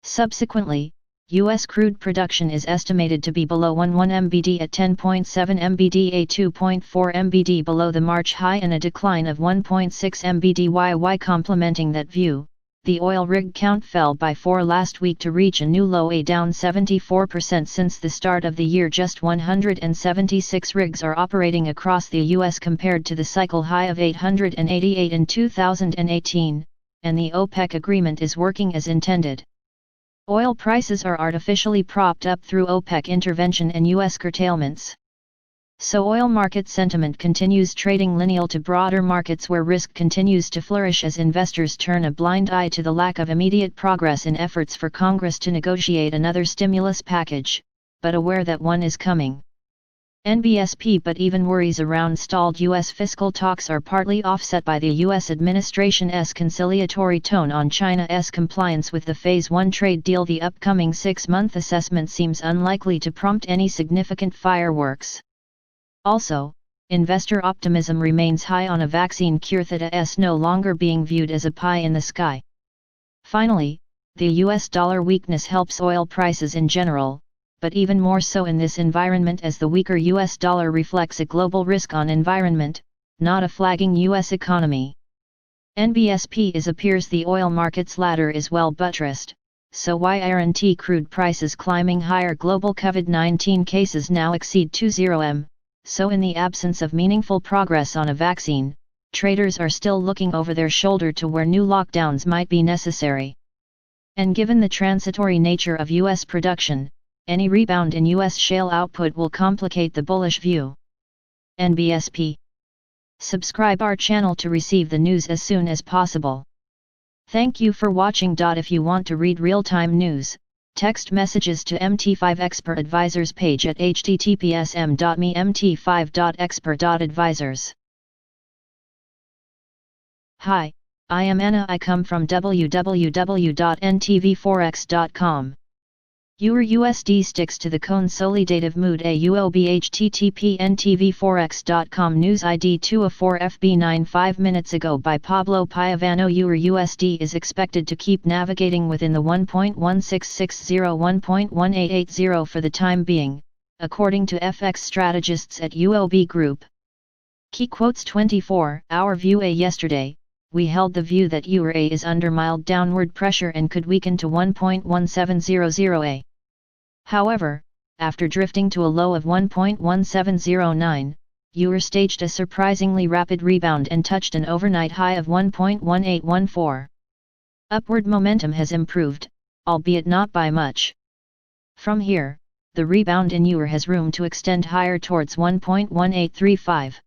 Subsequently, U.S. crude production is estimated to be below 11 mbd at 10.7 mbd, a 2.4 mbd below the March high and a decline of 1.6 mbdy. Complementing that view, the oil rig count fell by 4 last week to reach a new low, down 74% since the start of the year. Just 176 rigs are operating across the U.S. compared to the cycle high of 888 in 2018, and the OPEC agreement is working as intended. Oil prices are artificially propped up through OPEC intervention and U.S. curtailments. So oil market sentiment continues trading lineal to broader markets where risk continues to flourish as investors turn a blind eye to the lack of immediate progress in efforts for Congress to negotiate another stimulus package, but aware that one is coming. NBSP but even worries around stalled U.S. fiscal talks are partly offset by the U.S. administration's conciliatory tone on China's compliance with the Phase 1 trade deal. The upcoming 6-month assessment seems unlikely to prompt any significant fireworks. Also, investor optimism remains high on a vaccine cure that is no longer being viewed as a pie in the sky. Finally, the US dollar weakness helps oil prices in general, but even more so in this environment as the weaker US dollar reflects a global risk on environment, not a flagging US economy. NBSP appears the oil market's ladder is well buttressed, so YRNT crude prices climbing higher. Global COVID-19 cases now exceed 20 so in the absence of meaningful progress on a vaccine, traders are still looking over their shoulder to where new lockdowns might be necessary. And given the transitory nature of US production, any rebound in US shale output will complicate the bullish view. NBSP. Subscribe our channel to receive the news as soon as possible. Thank you for watching. If you want to read real-time news, text messages to MT5 Expert Advisors page at https://mt5.expert.advisors. Hi, I am Anna. I come from www.ntvforex.com. Euro USD sticks to the consolidative mood. AUOB http ntvforex.com news ID 204FB9 5 minutes ago by Pablo Piavano. Euro USD is expected to keep navigating within the 1.1660-1.1880 for the time being, according to FX strategists at UOB Group. Key quotes 24. Our view. Yesterday, we held the view that Euro is under mild downward pressure and could weaken to 1.1700. However, after drifting to a low of 1.1709, Euro staged a surprisingly rapid rebound and touched an overnight high of 1.1814. Upward momentum has improved, albeit not by much. From here, the rebound in Euro has room to extend higher towards 1.1835.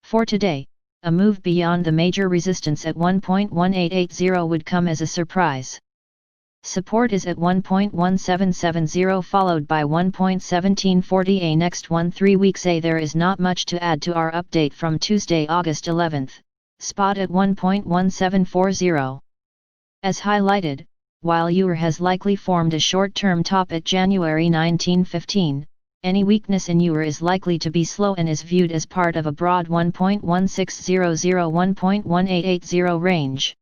For today, a move beyond the major resistance at 1.1880 would come as a surprise. Support is at 1.1770 followed by 1.1740. Next 3 weeks. There is not much to add to our update from Tuesday, August 11th, spot at 1.1740. As highlighted, while Euro has likely formed a short-term top at January 1915, any weakness in Euro is likely to be slow and is viewed as part of a broad 1.1600-1.1880 range.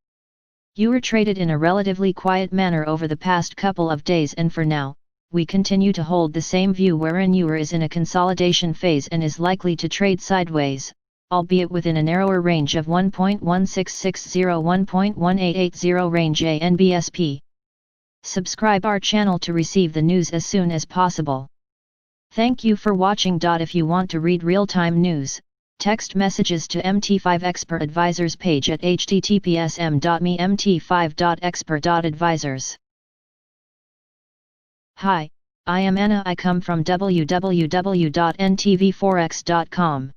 Euro traded in a relatively quiet manner over the past couple of days, and for now, we continue to hold the same view wherein Euro is in a consolidation phase and is likely to trade sideways, albeit within a narrower range of 1.1660-1.1880 range. NBSP. Subscribe our channel to receive the news as soon as possible. Thank you for watching. If you want to read real-time news, text messages to MT5 Expert Advisors page at https://mt5.expert.advisors. Hi, I am Anna. I come from www.ntvforex.com.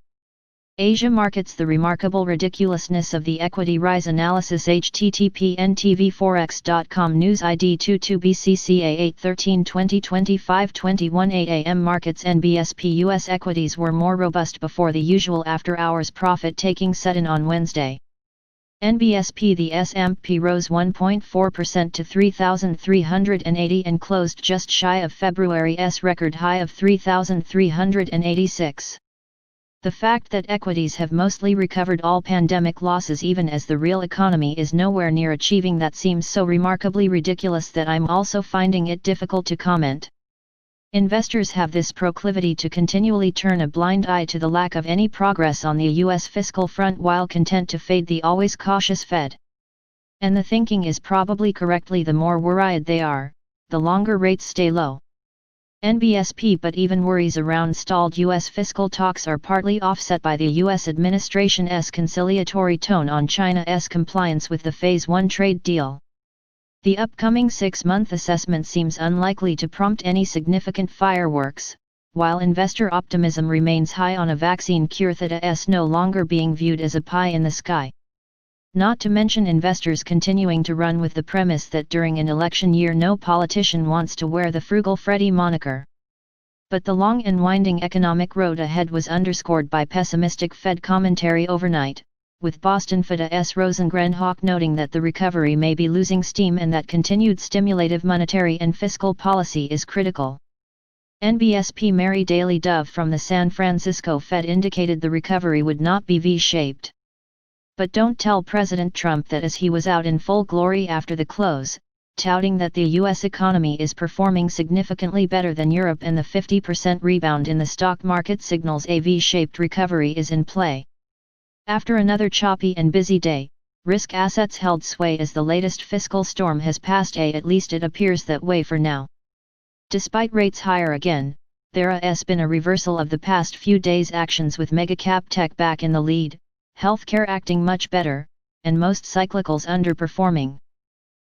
Asia markets. The remarkable ridiculousness of the equity rise analysis. http ntvforex.com news ID 22BCCA 8/13/2025 21:08 AM markets. NBSP US equities were more robust before the usual after-hours profit-taking set in on Wednesday. NBSP. The S&P rose 1.4% to 3,380 and closed just shy of February's record high of 3,386. The fact that equities have mostly recovered all pandemic losses even as the real economy is nowhere near achieving that seems so remarkably ridiculous that I'm also finding it difficult to comment. Investors have this proclivity to continually turn a blind eye to the lack of any progress on the US fiscal front while content to fade the always cautious Fed. And the thinking is probably correctly the more worried they are, the longer rates stay low. NBSP. But even worries around stalled US fiscal talks are partly offset by the US administration's conciliatory tone on China's compliance with the Phase 1 trade deal. The upcoming 6-month assessment seems unlikely to prompt any significant fireworks, while investor optimism remains high on a vaccine cure that is no longer being viewed as a pie in the sky. Not to mention investors continuing to run with the premise that during an election year no politician wants to wear the Frugal Freddy moniker. But the long and winding economic road ahead was underscored by pessimistic Fed commentary overnight, with Boston Fed's Rosengren-Hawk noting that the recovery may be losing steam and that continued stimulative monetary and fiscal policy is critical. NBSP Mary Daly Dove from the San Francisco Fed indicated the recovery would not be V-shaped. But don't tell President Trump that, as he was out in full glory after the close, touting that the U.S. economy is performing significantly better than Europe and the 50% rebound in the stock market signals a V-shaped recovery is in play. After another choppy and busy day, risk assets held sway as the latest fiscal storm has passed, at least it appears that way for now. Despite rates higher again, there has been a reversal of the past few days' actions, with mega-cap tech back in the lead, healthcare acting much better, and most cyclicals underperforming.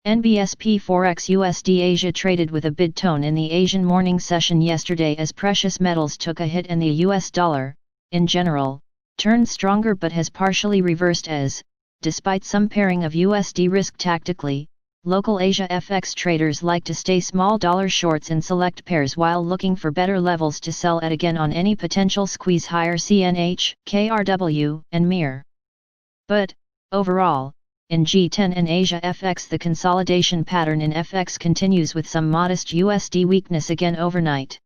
NBSP Forex USD Asia traded with a bid tone in the Asian morning session yesterday as precious metals took a hit and the US dollar, in general, turned stronger but has partially reversed as, despite some pairing of USD risk tactically, local Asia FX traders like to stay small dollar shorts in select pairs while looking for better levels to sell at again on any potential squeeze higher CNH, KRW, and MIR. But, overall, in G10 and Asia FX the consolidation pattern in FX continues with some modest USD weakness again overnight.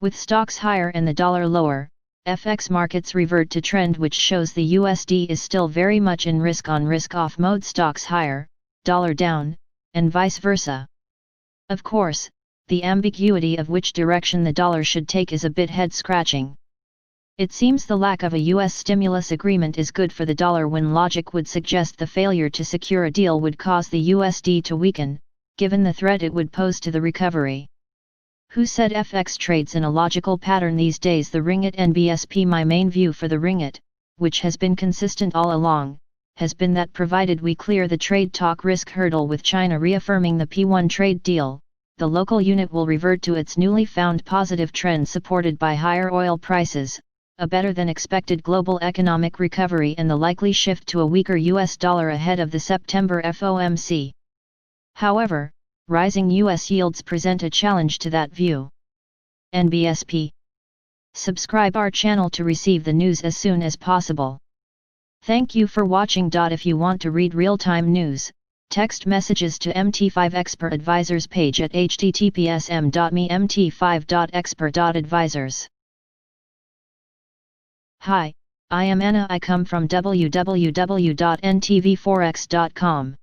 With stocks higher and the dollar lower, FX markets revert to trend, which shows the USD is still very much in risk-on risk-off mode, stocks higher, dollar down, and vice versa. Of course, the ambiguity of which direction the dollar should take is a bit head-scratching. It seems the lack of a U.S. stimulus agreement is good for the dollar when logic would suggest the failure to secure a deal would cause the USD to weaken, given the threat it would pose to the recovery. Who said FX trades in a logical pattern these days? The ringgit NBSP. My main view for the ringgit, which has been consistent all along, has been that provided we clear the trade talk risk hurdle with China reaffirming the P1 trade deal, the local unit will revert to its newly found positive trend supported by higher oil prices, a better than expected global economic recovery and the likely shift to a weaker US dollar ahead of the September FOMC. However, rising US yields present a challenge to that view. NBSP. Subscribe our channel to receive the news as soon as possible. Thank you for watching. If you want to read real-time news, text messages to MT5 Expert Advisors page at https://m.me/mt5.expert.advisors. Hi, I am Anna. I come from www.ntvforex.com.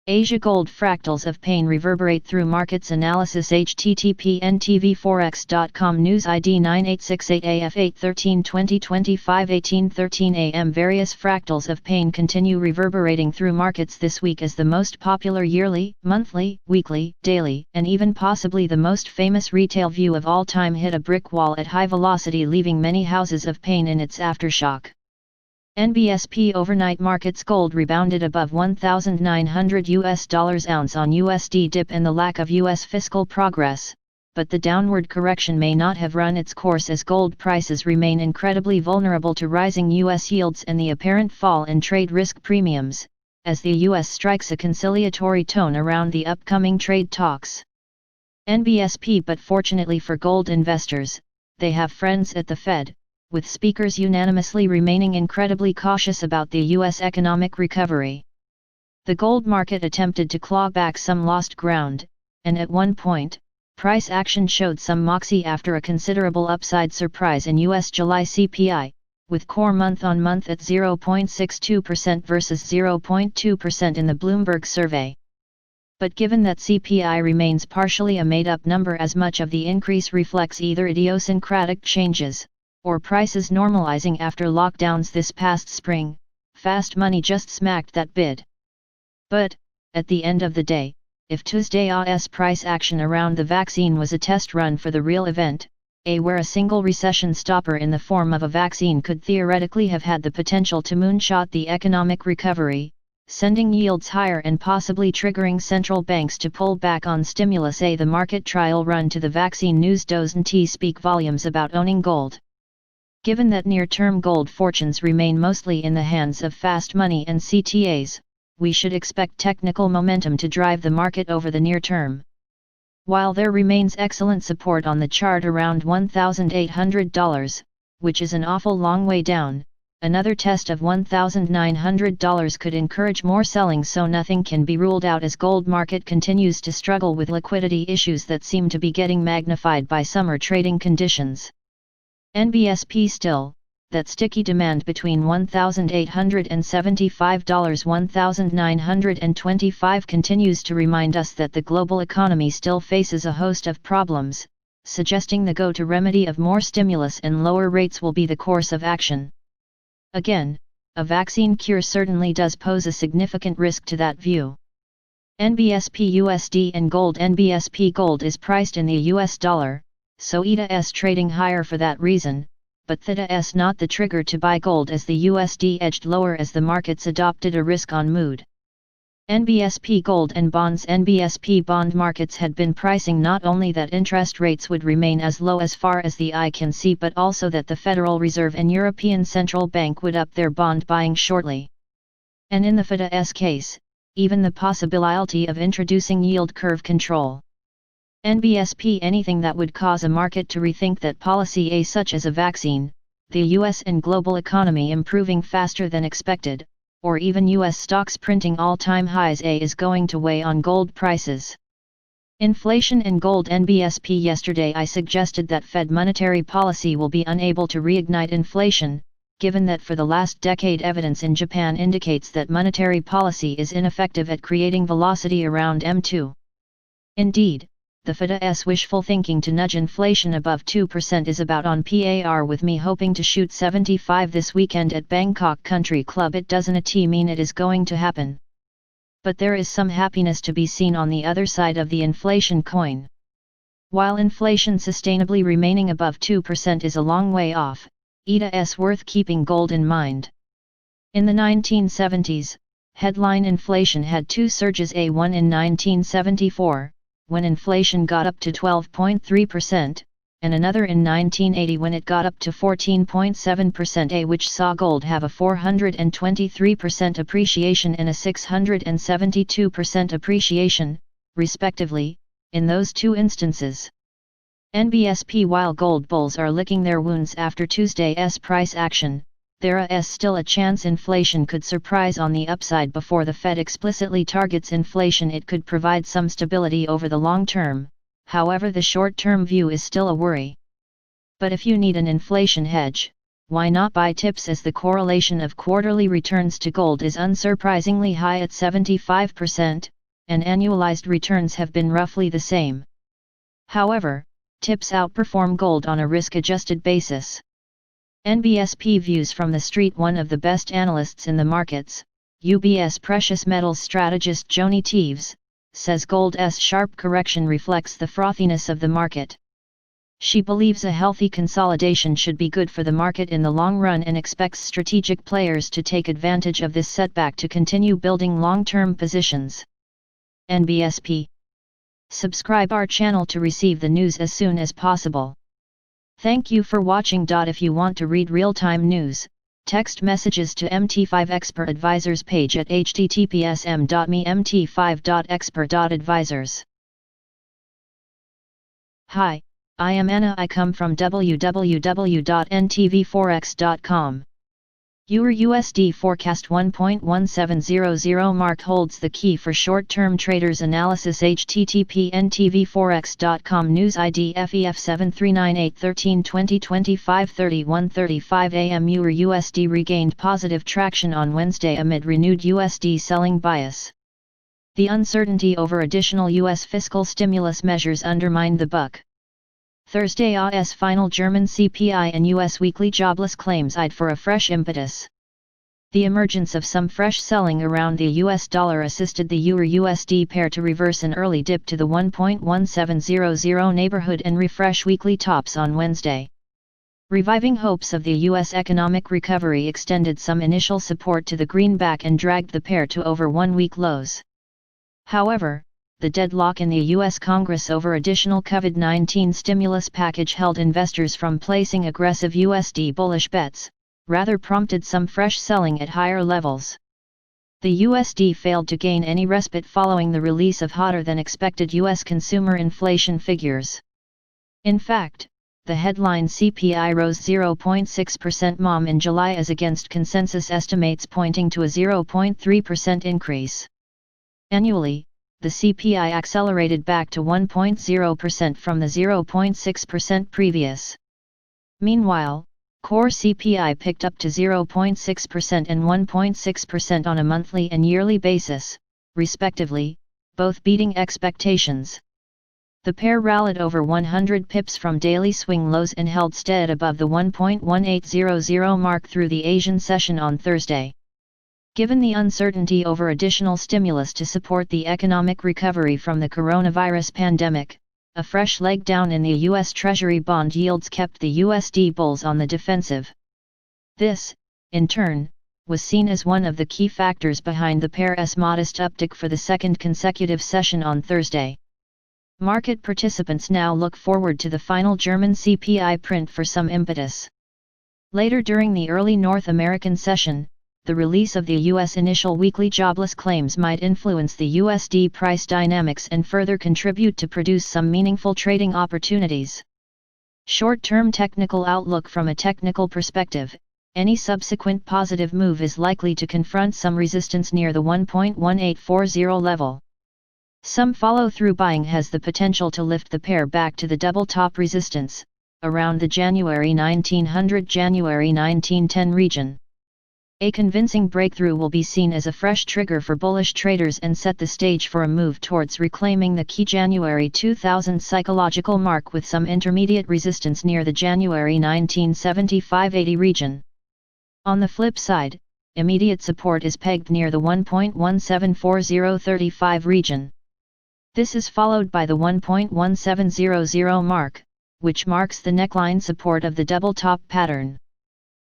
Asia Gold fractals of pain reverberate through markets analysis. http ntvforex.com News ID 9868AF 8/13/2025 18:13 AM. Various fractals of pain continue reverberating through markets this week as the most popular yearly, monthly, weekly, daily, and even possibly the most famous retail view of all time hit a brick wall at high velocity, leaving many houses of pain in its aftershock. NBSP overnight markets. Gold rebounded above $1,900 ounce on USD dip and the lack of US fiscal progress, but the downward correction may not have run its course as gold prices remain incredibly vulnerable to rising US yields and the apparent fall in trade risk premiums, as the US strikes a conciliatory tone around the upcoming trade talks. NBSP. But fortunately for gold investors, they have friends at the Fed, with speakers unanimously remaining incredibly cautious about the U.S. economic recovery. The gold market attempted to claw back some lost ground, and at one point, price action showed some moxie after a considerable upside surprise in U.S. July CPI, with core month-on-month at 0.62% versus 0.2% in the Bloomberg survey. But given that CPI remains partially a made-up number, as much of the increase reflects either idiosyncratic changes, or prices normalizing after lockdowns this past spring, fast money just smacked that bid. But, at the end of the day, if Tuesday's price action around the vaccine was a test run for the real event, where a single recession stopper in the form of a vaccine could theoretically have had the potential to moonshot the economic recovery, sending yields higher and possibly triggering central banks to pull back on stimulus. The market trial run to the vaccine news doesn't speak volumes about owning gold. Given that near-term gold fortunes remain mostly in the hands of fast money and CTAs, we should expect technical momentum to drive the market over the near term. While there remains excellent support on the chart around $1,800, which is an awful long way down, another test of $1,900 could encourage more selling, so nothing can be ruled out as gold market continues to struggle with liquidity issues that seem to be getting magnified by summer trading conditions. NBSP still, that sticky demand between $1,875–1,925 continues to remind us that the global economy still faces a host of problems, suggesting the go-to remedy of more stimulus and lower rates will be the course of action. Again, a vaccine cure certainly does pose a significant risk to that view. NBSP USD and gold. NBSP gold is priced in the US dollar, so ETA trading higher for that reason, but Theta is not the trigger to buy gold as the USD edged lower as the markets adopted a risk-on mood. NBSP gold and bonds. NBSP bond markets had been pricing not only that interest rates would remain as low as far as the eye can see, but also that the Federal Reserve and European Central Bank would up their bond buying shortly. And in the FED's case, even the possibility of introducing yield curve control. NBSP anything that would cause a market to rethink that policy, such as a vaccine, the US and global economy improving faster than expected, or even US stocks printing all-time highs, is going to weigh on gold prices. Inflation and gold. NBSP yesterday I suggested that Fed monetary policy will be unable to reignite inflation, given that for the last decade evidence in Japan indicates that monetary policy is ineffective at creating velocity around M2. Indeed, the Fed's wishful thinking to nudge inflation above 2% is about on par, with me hoping to shoot 75 this weekend at Bangkok Country Club. It doesn't mean it is going to happen. But there is some happiness to be seen on the other side of the inflation coin. While inflation sustainably remaining above 2% is a long way off, ETA worth keeping gold in mind. In the 1970s, headline inflation had two surges, one in 1974, when inflation got up to 12.3%, and another in 1980 when it got up to 14.7%, which saw gold have a 423% appreciation and a 672% appreciation, respectively, in those two instances. NBSP while gold bulls are licking their wounds after Tuesday's price action, there is still a chance inflation could surprise on the upside before the Fed explicitly targets inflation. It could provide some stability over the long term, however the short-term view is still a worry. But if you need an inflation hedge, why not buy TIPS, as the correlation of quarterly returns to gold is unsurprisingly high at 75%, and annualized returns have been roughly the same. However, TIPS outperform gold on a risk-adjusted basis. NBSP views from the street. One of the best analysts in the markets, UBS precious metals strategist Joni Teves, says gold's sharp correction reflects the frothiness of the market. She believes a healthy consolidation should be good for the market in the long run and expects strategic players to take advantage of this setback to continue building long-term positions. NBSP. Subscribe our channel to receive the news as soon as possible. Thank you for watching. If you want to read real-time news, text messages to MT5 Expert Advisors page at https://m.me/mt5.expert.advisors. Hi, I am Anna. I come from www.ntvforex.com. Euro USD forecast 1.1700 mark holds the key for short-term traders analysis. http ntvforex.com news ID FEF73981322025 AM. Euro USD regained positive traction on Wednesday amid renewed USD selling bias. The uncertainty over additional US fiscal stimulus measures undermined the buck. Thursday's final German CPI and US weekly jobless claims eyed for a fresh impetus. The emergence of some fresh selling around the US dollar assisted the Euro-USD pair to reverse an early dip to the 1.1700 neighborhood and refresh weekly tops on Wednesday. Reviving hopes of the U.S. economic recovery extended some initial support to the greenback and dragged the pair to over one-week lows. However, the deadlock in the U.S. Congress over additional COVID-19 stimulus package held investors from placing aggressive USD bullish bets, rather prompted some fresh selling at higher levels. The USD failed to gain any respite following the release of hotter-than-expected U.S. consumer inflation figures. In fact, the headline CPI rose 0.6% MOM in July as against consensus estimates pointing to a 0.3% increase. Annually, the CPI accelerated back to 1.0% from the 0.6% previous. Meanwhile, core CPI picked up to 0.6% and 1.6% on a monthly and yearly basis, respectively, both beating expectations. The pair rallied over 100 pips from daily swing lows and held stead above the 1.1800 mark through the Asian session on Thursday. Given the uncertainty over additional stimulus to support the economic recovery from the coronavirus pandemic, a fresh leg down in the U.S. Treasury bond yields kept the USD bulls on the defensive. This, in turn, was seen as one of the key factors behind the pair's modest uptick for the second consecutive session on Thursday. Market participants now look forward to the final German CPI print for some impetus. Later during the early North American session, the release of the U.S. initial weekly jobless claims might influence the USD price dynamics and further contribute to produce some meaningful trading opportunities. Short-term technical outlook: from a technical perspective, any subsequent positive move is likely to confront some resistance near the 1.1840 level. Some follow-through buying has the potential to lift the pair back to the double top resistance, around the January 1900–January 1910 region. A convincing breakthrough will be seen as a fresh trigger for bullish traders and set the stage for a move towards reclaiming the key January 2000 psychological mark with some intermediate resistance near the January 1975–80 region. On the flip side, immediate support is pegged near the 1.174035 region. This is followed by the 1.1700 mark, which marks the neckline support of the double top pattern.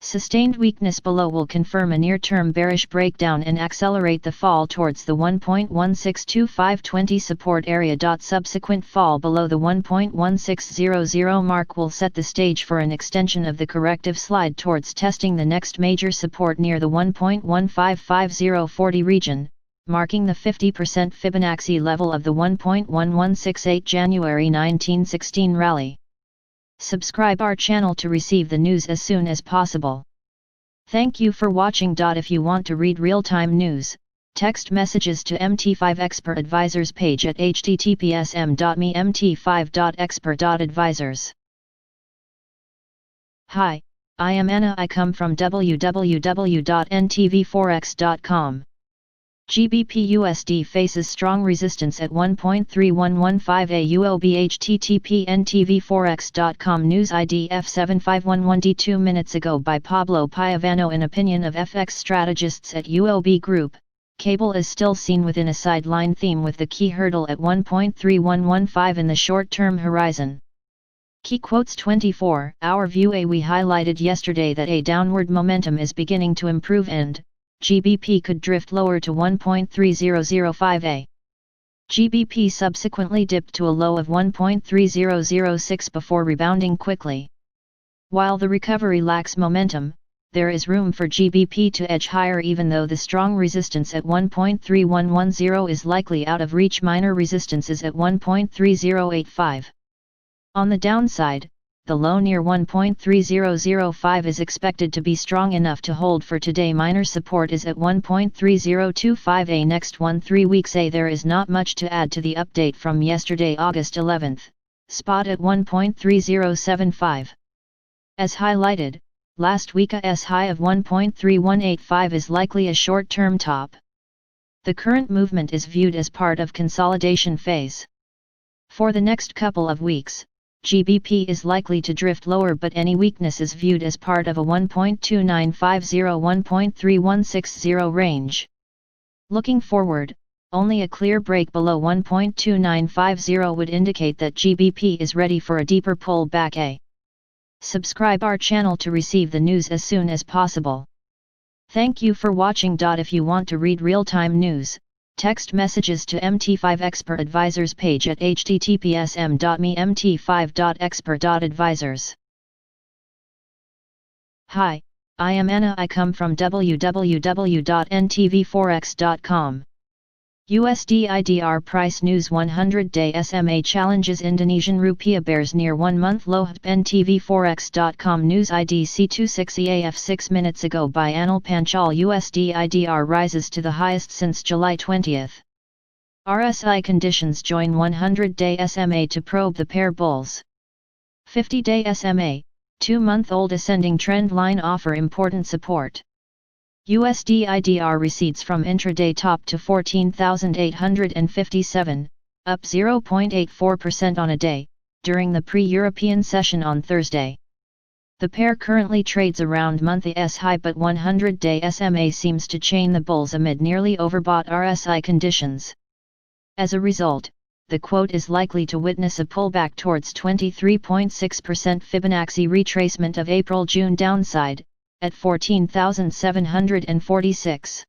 Sustained weakness below will confirm a near-term bearish breakdown and accelerate the fall towards the 1.162520 support area. Subsequent fall below the 1.1600 mark will set the stage for an extension of the corrective slide towards testing the next major support near the 1.155040 region, marking the 50% Fibonacci level of the 1.1168 January 1916 rally. Subscribe our channel to receive the news as soon as possible. Thank you for watching. If you want to read real-time news, text messages to MT5 Expert Advisors page at https://mt5.expert.advisors. Hi, I am Anna. I come from www.ntvforex.com. GBP USD faces strong resistance at 1.3115 AUOB. http ntvforex.com News ID F7511D 2 minutes ago by Pablo Piavano. In opinion of FX strategists at UOB Group, cable is still seen within a sideline theme with the key hurdle at 1.3115 in the short-term horizon. Key quotes 24 Our view: we highlighted yesterday that a downward momentum is beginning to improve and GBP could drift lower to 1.3005 GBP subsequently dipped to a low of 1.3006 before rebounding quickly. While the recovery lacks momentum, there is room for GBP to edge higher even though the strong resistance at 1.3110 is likely out of reach. Minor resistances at 1.3085. On the downside, the low near 1.3005 is expected to be strong enough to hold for today. Minor support is at 1.3025 next 3 weeks. There is not much to add to the update from yesterday, August 11th, spot at 1.3075. As highlighted, last week's high of 1.3185 is likely a short-term top. The current movement is viewed as part of consolidation phase. For the next couple of weeks, GBP is likely to drift lower, but any weakness is viewed as part of a 1.2950–1.3160 range. Looking forward, only a clear break below 1.2950 would indicate that GBP is ready for a deeper pull back. Subscribe our channel to receive the news as soon as possible. Thank you for watching. If you want to read real-time news, text messages to MT5 Expert Advisors page at https://m.me/mt5.expert.advisors. Hi, I am Anna. I come from www.ntvforex.com. USD IDR price news. 100-day SMA challenges Indonesian rupiah bears near 1-month low. ntvforex.com news ID C26EAF 6 minutes ago by Anil Panchal. USD IDR rises to the highest since July 20. RSI conditions join 100-day SMA to probe the pair bulls. 50-day SMA, 2-month-old ascending trend line offer important support. USD IDR recedes from intraday top to 14,857, up 0.84% on a day, during the pre-European session on Thursday. The pair currently trades around monthly's high, but 100-day SMA seems to chain the bulls amid nearly overbought RSI conditions. As a result, the quote is likely to witness a pullback towards 23.6% Fibonacci retracement of April-June downside, at 14,746.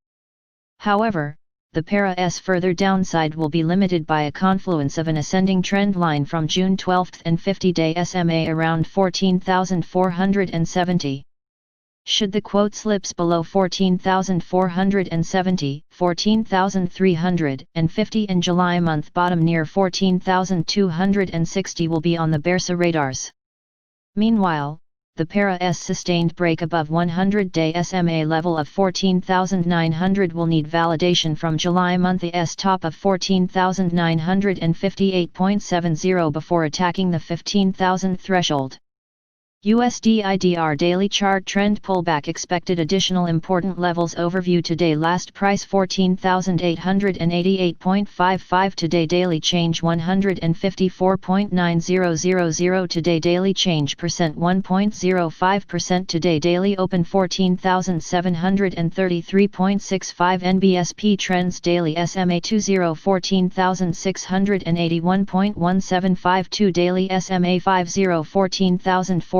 However, the pair's further downside will be limited by a confluence of an ascending trend line from June 12 and 50-day SMA around 14,470. Should the quote slips below 14,470, 14,350 in July month bottom near 14,260 will be on the Bursa radars. Meanwhile, the pair's sustained break above 100-day SMA level of 14,900 will need validation from July month's top of 14,958.70 before attacking the 15,000 threshold. USD IDR daily chart trend pullback expected. Additional important levels overview today. Last price 14,888.55 today. Daily change 154.9000 today. Daily change percent 1.05% today. Daily open 14,733.65 nbsp trends. Daily SMA 20 14,681.175 daily SMA 50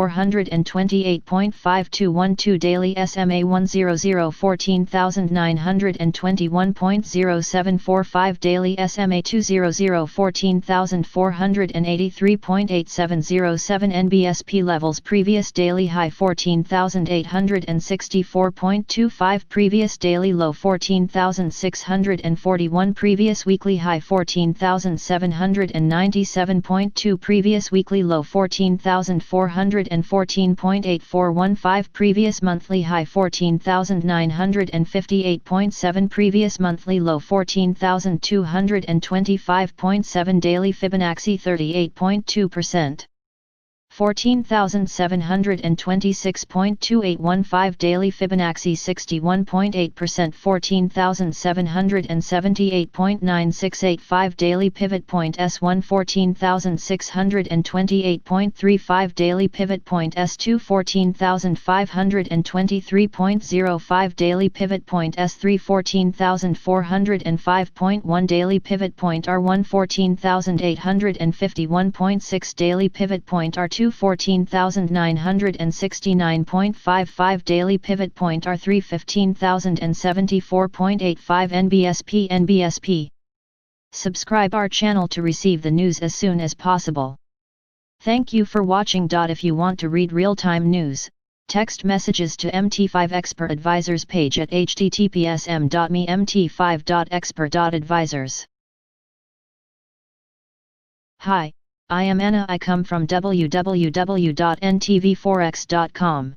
14,428.5212 daily SMA 100 14,921.0745 daily SMA 200 14,483.8707 nbsp levels. Previous daily high 14,864.25 previous daily low 14,641 previous weekly high 14,797.2 previous weekly low 14,414.8415 previous monthly high 14,958.7 previous monthly low 14,225.7 daily Fibonacci 38.2%. 14,726.2815 daily Fibonacci 61.8% 14,778.9685 daily pivot point S1 14,628.35 daily pivot point S2 14,523.05 daily pivot point S3 14,405.1 daily pivot point R1 14,851.6 daily pivot point R2 14,969.55 daily pivot point R3 15,074.85 nbsp. Subscribe our channel to receive the news as soon as possible. Thank you for watching. If you want to read real-time news, text messages to MT5 Expert Advisors page at https://m.me/mt5.expert.advisors. Hi, I am Anna. I come from www.ntvforex.com.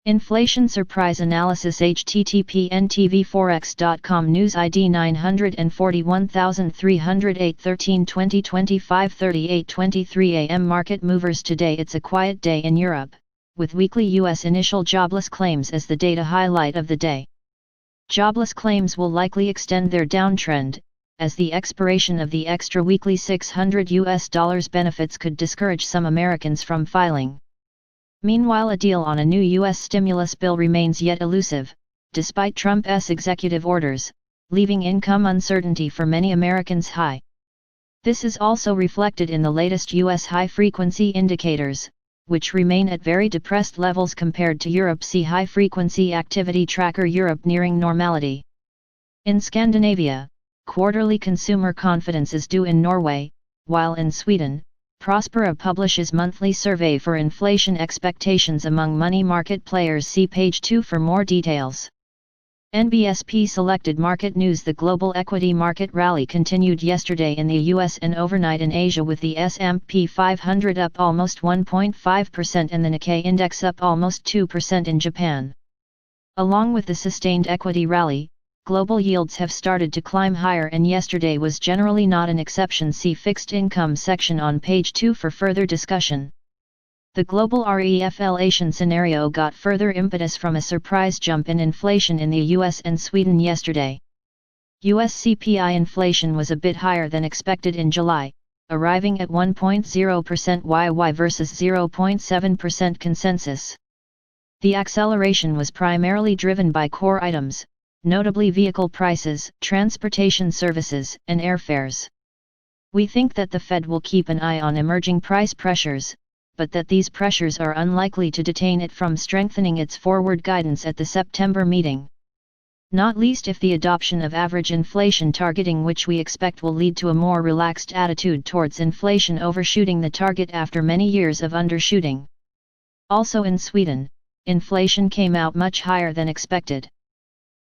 Inflation Surprise Analysis http ntvforex.com news ID 941,308 13/20/25 38:23 am Market movers. Today it's a quiet day in Europe, with weekly US initial jobless claims as the data highlight of the day. Jobless claims will likely extend their downtrend, as the expiration of the extra weekly $600 benefits could discourage some Americans from filing. Meanwhile, a deal on a new U.S. stimulus bill remains yet elusive, despite Trump's executive orders, leaving income uncertainty for many Americans high. This is also reflected in the latest U.S. high-frequency indicators, which remain at very depressed levels compared to Europe. See High Frequency Activity Tracker Europe nearing normality. In Scandinavia, quarterly consumer confidence is due in Norway, while in Sweden, Prospera publishes monthly survey for inflation expectations among money market players. See page 2 for more details. NBSP selected market news. The global equity market rally continued yesterday in the US and overnight in Asia, with the S&P 500 up almost 1.5% and the Nikkei index up almost 2% in Japan. Along with the sustained equity rally, global yields have started to climb higher, and yesterday was generally not an exception. See fixed income section on page 2 for further discussion. The global reflation scenario got further impetus from a surprise jump in inflation in the US and Sweden yesterday. US CPI inflation was a bit higher than expected in July, arriving at 1.0% YY versus 0.7% consensus. The acceleration was primarily driven by core items, notably vehicle prices, transportation services, and airfares. We think that the Fed will keep an eye on emerging price pressures, but that these pressures are unlikely to detain it from strengthening its forward guidance at the September meeting. Not least if the adoption of average inflation targeting, which we expect will lead to a more relaxed attitude towards inflation overshooting the target after many years of undershooting. Also in Sweden, inflation came out much higher than expected.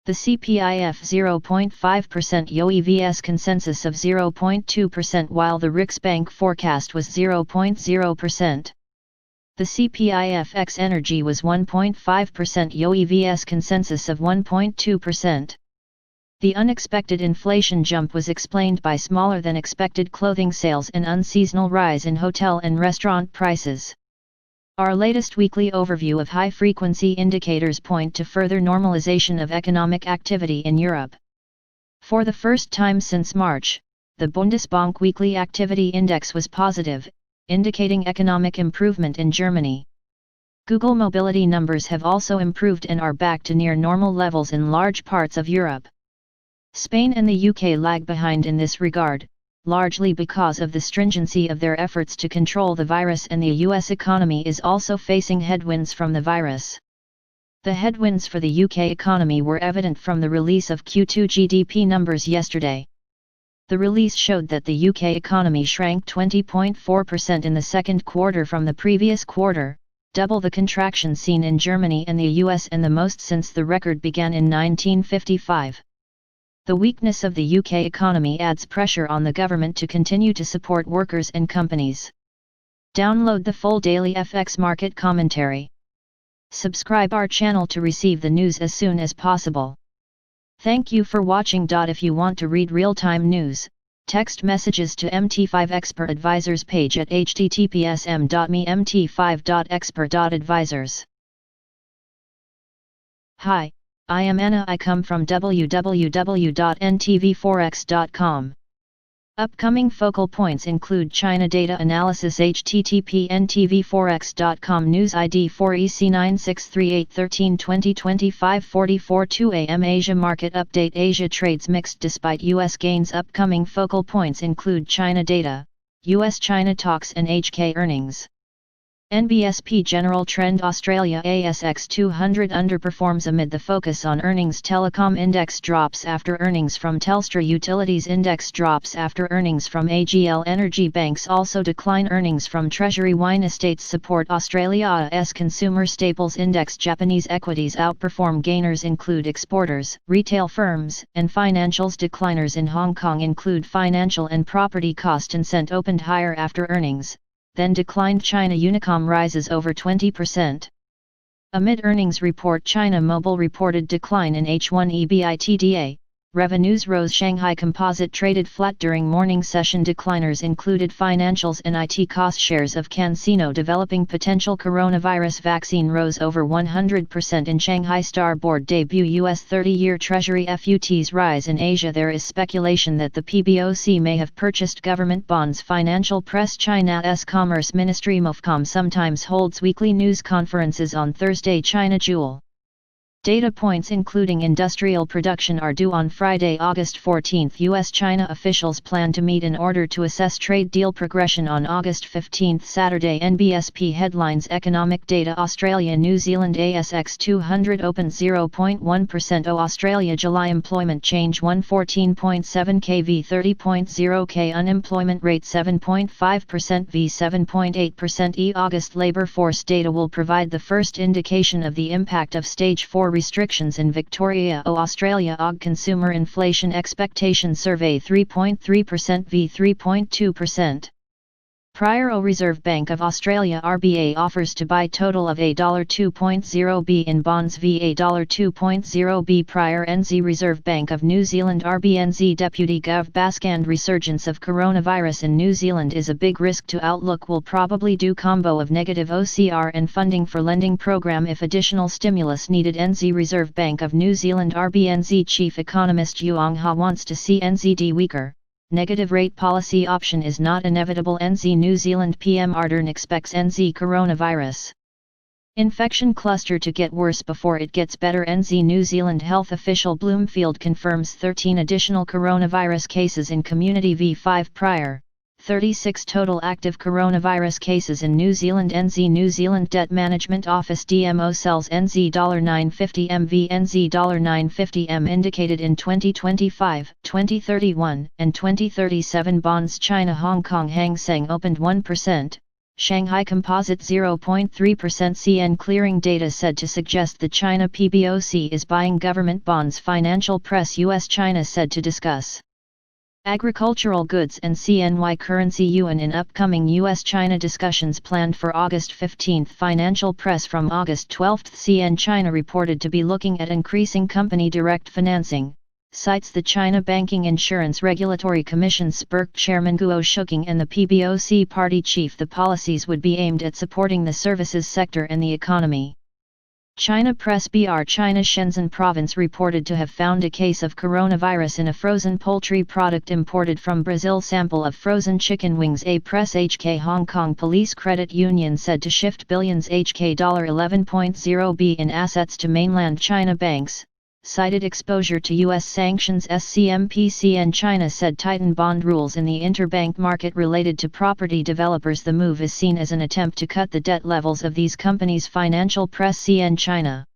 The CPIF 0.5% YoY consensus of 0.2%, while the Riksbank forecast was 0.0%. The CPIF X energy was 1.5% YoY consensus of 1.2%. The unexpected inflation jump was explained by smaller than expected clothing sales and unseasonal rise in hotel and restaurant prices. Our latest weekly overview of high-frequency indicators point to further normalization of economic activity in Europe. For the first time since March, the Bundesbank Weekly Activity Index was positive, indicating economic improvement in Germany. Google mobility numbers have also improved and are back to near normal levels in large parts of Europe. Spain and the UK lag behind in this regard, largely because of the stringency of their efforts to control the virus, and the US economy is also facing headwinds from the virus. The headwinds for the UK economy were evident from the release of Q2 GDP numbers yesterday. The release showed that the UK economy shrank 20.4% in the second quarter from the previous quarter, double the contraction seen in Germany and the US and the most since the record began in 1955. The weakness of the UK economy adds pressure on the government to continue to support workers and companies. Download the full daily FX market commentary. Subscribe our channel to receive the news as soon as possible. Thank you for watching. If you want to read real-time news, text messages to MT5 Expert Advisors page at https://m.me/mt5.expert.advisors. Hi, I am Anna. I come from www.ntvforex.com. Upcoming focal points include China data analysis. http ntvforex.com news ID 4EC963813 44 2 AM Asia market update. Asia trades mixed despite US gains. Upcoming focal points include China data, US-China talks and HK earnings. NBSP general trend. Australia ASX 200 underperforms amid the focus on earnings. Telecom index drops after earnings from Telstra. Utilities index drops after earnings from AGL. Energy banks also decline. Earnings from Treasury. Wine estates support Australia's consumer staples index. Japanese equities outperform. Gainers include exporters, retail firms, and financials. Decliners in Hong Kong include financial and property. Cost and cent opened higher after earnings, then declined. China Unicom rises over 20%. Amid earnings report, China Mobile reported decline in H1 EBITDA. Revenues rose. Shanghai Composite traded flat during morning session. Decliners included financials and IT cost. Shares of CanSino developing potential coronavirus vaccine rose over 100% in Shanghai. Star Board debut. US 30-year Treasury FUTs rise in Asia. There is speculation that the PBOC may have purchased government bonds. Financial press. China's Commerce Ministry MOFCOM sometimes holds weekly news conferences on Thursday. China Jewel Data points including industrial production are due on Friday, August 14. US-China officials plan to meet in order to assess trade deal progression on August 15. Saturday, nbsp headlines economic data. Australia New Zealand ASX 200 opened 0.1%. Australia July employment change 114.7 kv 30.0 k unemployment rate 7.5% v 7.8% August labour force data will provide the first indication of the impact of stage 4 restrictions in Victoria. Australia AUG consumer inflation expectation survey 3.3% v 3.2%. Prior Reserve Bank of Australia RBA offers to buy total of $2.0 in bonds v $2.0 prior. NZ Reserve Bank of New Zealand RBNZ Deputy Gov Baskand resurgence of coronavirus in New Zealand is a big risk to outlook will probably do combo of negative OCR and funding for lending program if additional stimulus needed. NZ Reserve Bank of New Zealand RBNZ Chief Economist Yuong Ha wants to see NZD weaker. Negative rate policy option is not inevitable. NZ New Zealand PM Ardern expects NZ coronavirus infection cluster to get worse before it gets better. NZ New Zealand health official Bloomfield confirms 13 additional coronavirus cases in community v5 prior. 36 total active coronavirus cases in New Zealand. NZ New Zealand Debt Management Office DMO sells NZ $950M v NZ $950M indicated in 2025, 2031, and 2037 bonds. China Hong Kong Hang Seng opened 1%. Shanghai Composite 0.3%. CN clearing data said to suggest the China PBOC is buying government bonds. Financial press US-China said to discuss agricultural goods and CNY currency yuan in upcoming US-China discussions planned for August 15. Financial press from August 12. CN China reported to be looking at increasing company direct financing, cites the China Banking Insurance Regulatory Commission's SPERC Chairman Guo Shuking and the PBOC party chief. The policies would be aimed at supporting the services sector and the economy. China Press BR China Shenzhen province reported to have found a case of coronavirus in a frozen poultry product imported from Brazil. Sample of frozen chicken wings. A press HK Hong Kong Police Credit Union said to shift billions HK $11.0 in assets to mainland China banks, cited exposure to U.S. sanctions. SCMPC and China said tighten bond rules in the interbank market related to property developers. The move is seen as an attempt to cut the debt levels of these companies. Financial press. CN China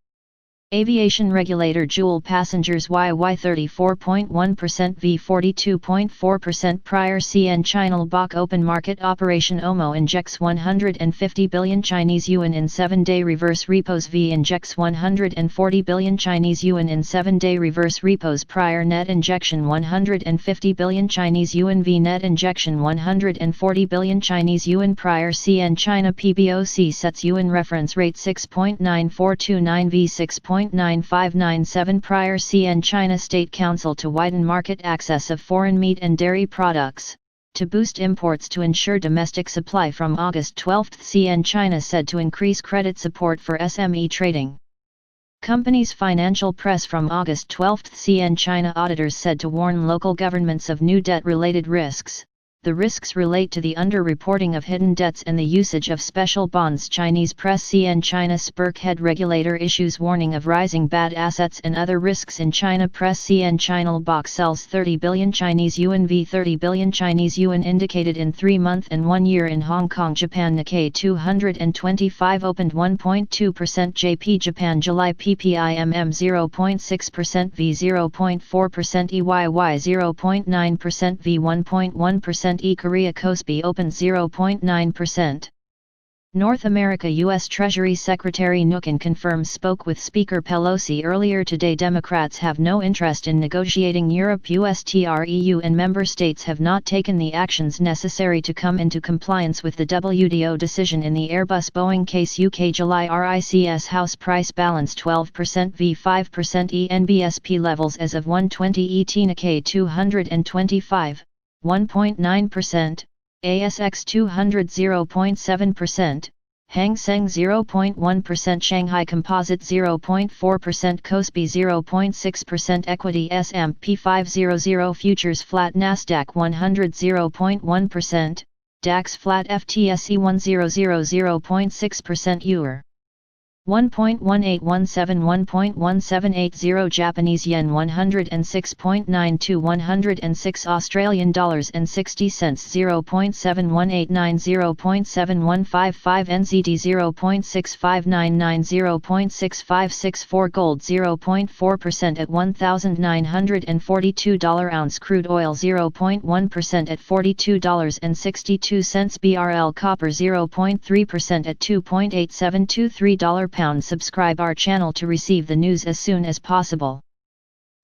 aviation regulator Joule passengers YY 34.1% v 42.4% prior. CN China Bach open market operation OMO injects 150 billion Chinese yuan in 7-day reverse repos v injects 140 billion Chinese yuan in 7-day reverse repos prior. Net injection 150 billion Chinese yuan v net injection 140 billion Chinese yuan prior. CN China PBOC sets yuan reference rate 6.9429 v 6.9597 prior. CN China State Council to widen market access of foreign meat and dairy products, to boost imports to ensure domestic supply. From August 12. CN China said to increase credit support for SME trading companies. Financial press from August 12. CN China auditors said to warn local governments of new debt-related risks. The risks relate to the underreporting of hidden debts and the usage of special bonds. Chinese press. CN China SPERC head regulator issues warning of rising bad assets and other risks in China press. CN China box sells 30 billion Chinese yuan v 30 billion Chinese yuan indicated in 3-month and 1 year in Hong Kong. Japan Nikkei 225 opened 1.2%. JP Japan July PPI 0.6% v 0.4% EYY 0.9% v 1.1%. Korea Kospi opened 0.9%. North America U.S. Treasury Secretary Mnuchin confirms spoke with Speaker Pelosi earlier today. Democrats have no interest in negotiating Europe. USTR EU and member states have not taken the actions necessary to come into compliance with the WTO decision in the Airbus-Boeing case. UK July RICS house price balance 12% v 5% nbsp levels as of 1:20 ET. Nikkei 225, 1.9%. ASX 200 0.7%, Hang Seng 0.1%, Shanghai Composite 0.4%, Kospi 0.6%, Equity S&P 500 Futures flat, Nasdaq 100 0.1%, DAX flat, FTSE 100 0.6%. EUR 1.1817 1.1780 Japanese yen 106.92 106 Australian dollars and 60 cents 0.7189 0.7155 NZD 0.6599 0.6564 Gold 0.4% at $1,942 ounce Crude oil 0.1% at $42.62 BRL Copper 0.3% at $2.8723 pound. Subscribe our channel to receive the news as soon as possible.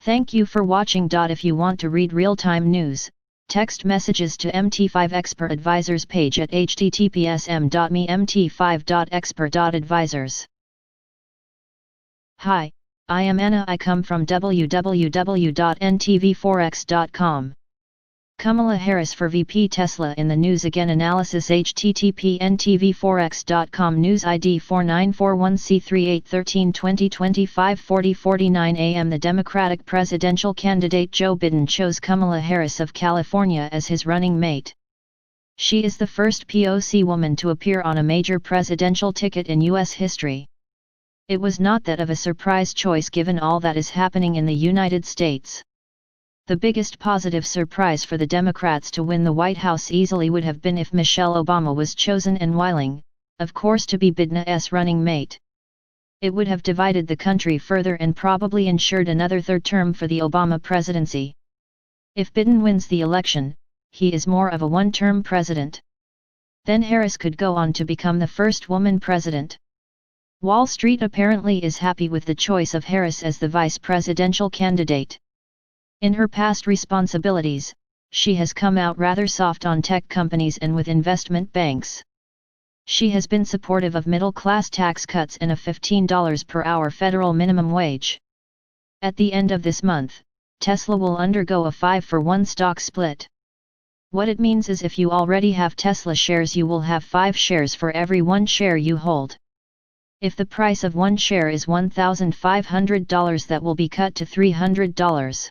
Thank you for watching. If you want to read real-time news, text messages to MT5 Expert Advisors page at https://m.me/mt5.expert.advisors. Hi, I am Anna. I come from www.ntvforex.com. Kamala Harris for VP Tesla in the news again. Analysis http ntvforex.com News ID 4941C3813 2025 40:49 AM. The Democratic presidential candidate Joe Biden chose Kamala Harris of California as his running mate. She is the first POC woman to appear on a major presidential ticket in U.S. history. It was not that of a surprise choice given all that is happening in the United States. The biggest positive surprise for the Democrats to win the White House easily would have been if Michelle Obama was chosen and willing, of course, to be Biden's running mate. It would have divided the country further and probably ensured another third term for the Obama presidency. If Biden wins the election, he is more of a one-term president. Then Harris could go on to become the first woman president. Wall Street apparently is happy with the choice of Harris as the vice presidential candidate. In her past responsibilities, she has come out rather soft on tech companies and with investment banks. She has been supportive of middle-class tax cuts and a $15 per hour federal minimum wage. At the end of this month, Tesla will undergo a 5-for-1 stock split. What it means is if you already have Tesla shares, you will have 5 shares for every 1 share you hold. If the price of 1 share is $1,500, that will be cut to $300.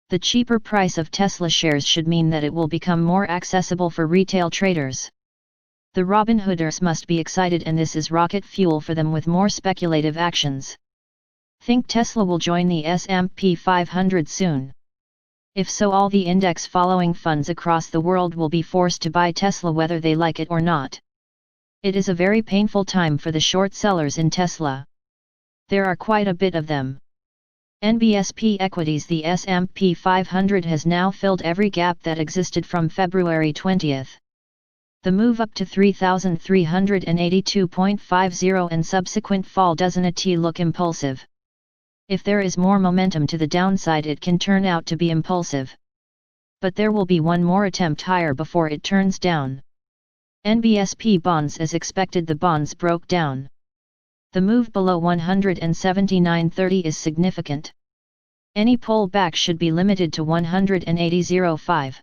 The cheaper price of Tesla shares should mean that it will become more accessible for retail traders. The Robin Hooders must be excited, and this is rocket fuel for them with more speculative actions. Think Tesla will join the S&P 500 soon? If so, all the index-following funds across the world will be forced to buy Tesla whether they like it or not. It is a very painful time for the short sellers in Tesla. There are quite a bit of them. nbsp equities. The S&P 500 has now filled every gap that existed from February 20. The move up to 3,382.50 and subsequent fall doesn't look impulsive. If there is more momentum to the downside, it can turn out to be impulsive. But there will be one more attempt higher before it turns down. nbsp bonds. As expected, the bonds broke down. The move below 179.30 is significant. Any pullback should be limited to 180.05.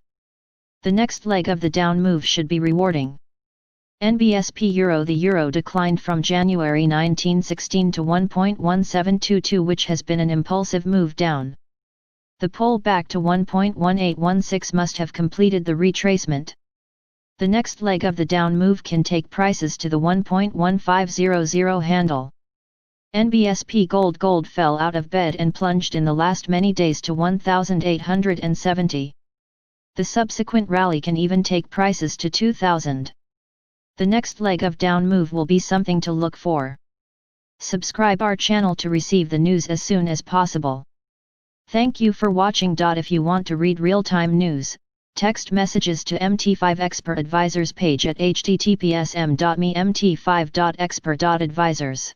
The next leg of the down move should be rewarding. nbsp Euro. The euro declined from January 1916 to 1.1722, which has been an impulsive move down. The pullback to 1.1816 must have completed the retracement. The next leg of the down move can take prices to the 1.1500 handle. nbsp Gold. Gold fell out of bed and plunged in the last many days to 1,870. The subsequent rally can even take prices to 2,000. The next leg of down move will be something to look for. Subscribe our channel to receive the news as soon as possible. Thank you for watching. If you want to read real-time news, text messages to MT5 Expert Advisors page at https://m.me/mt5.expert.advisors.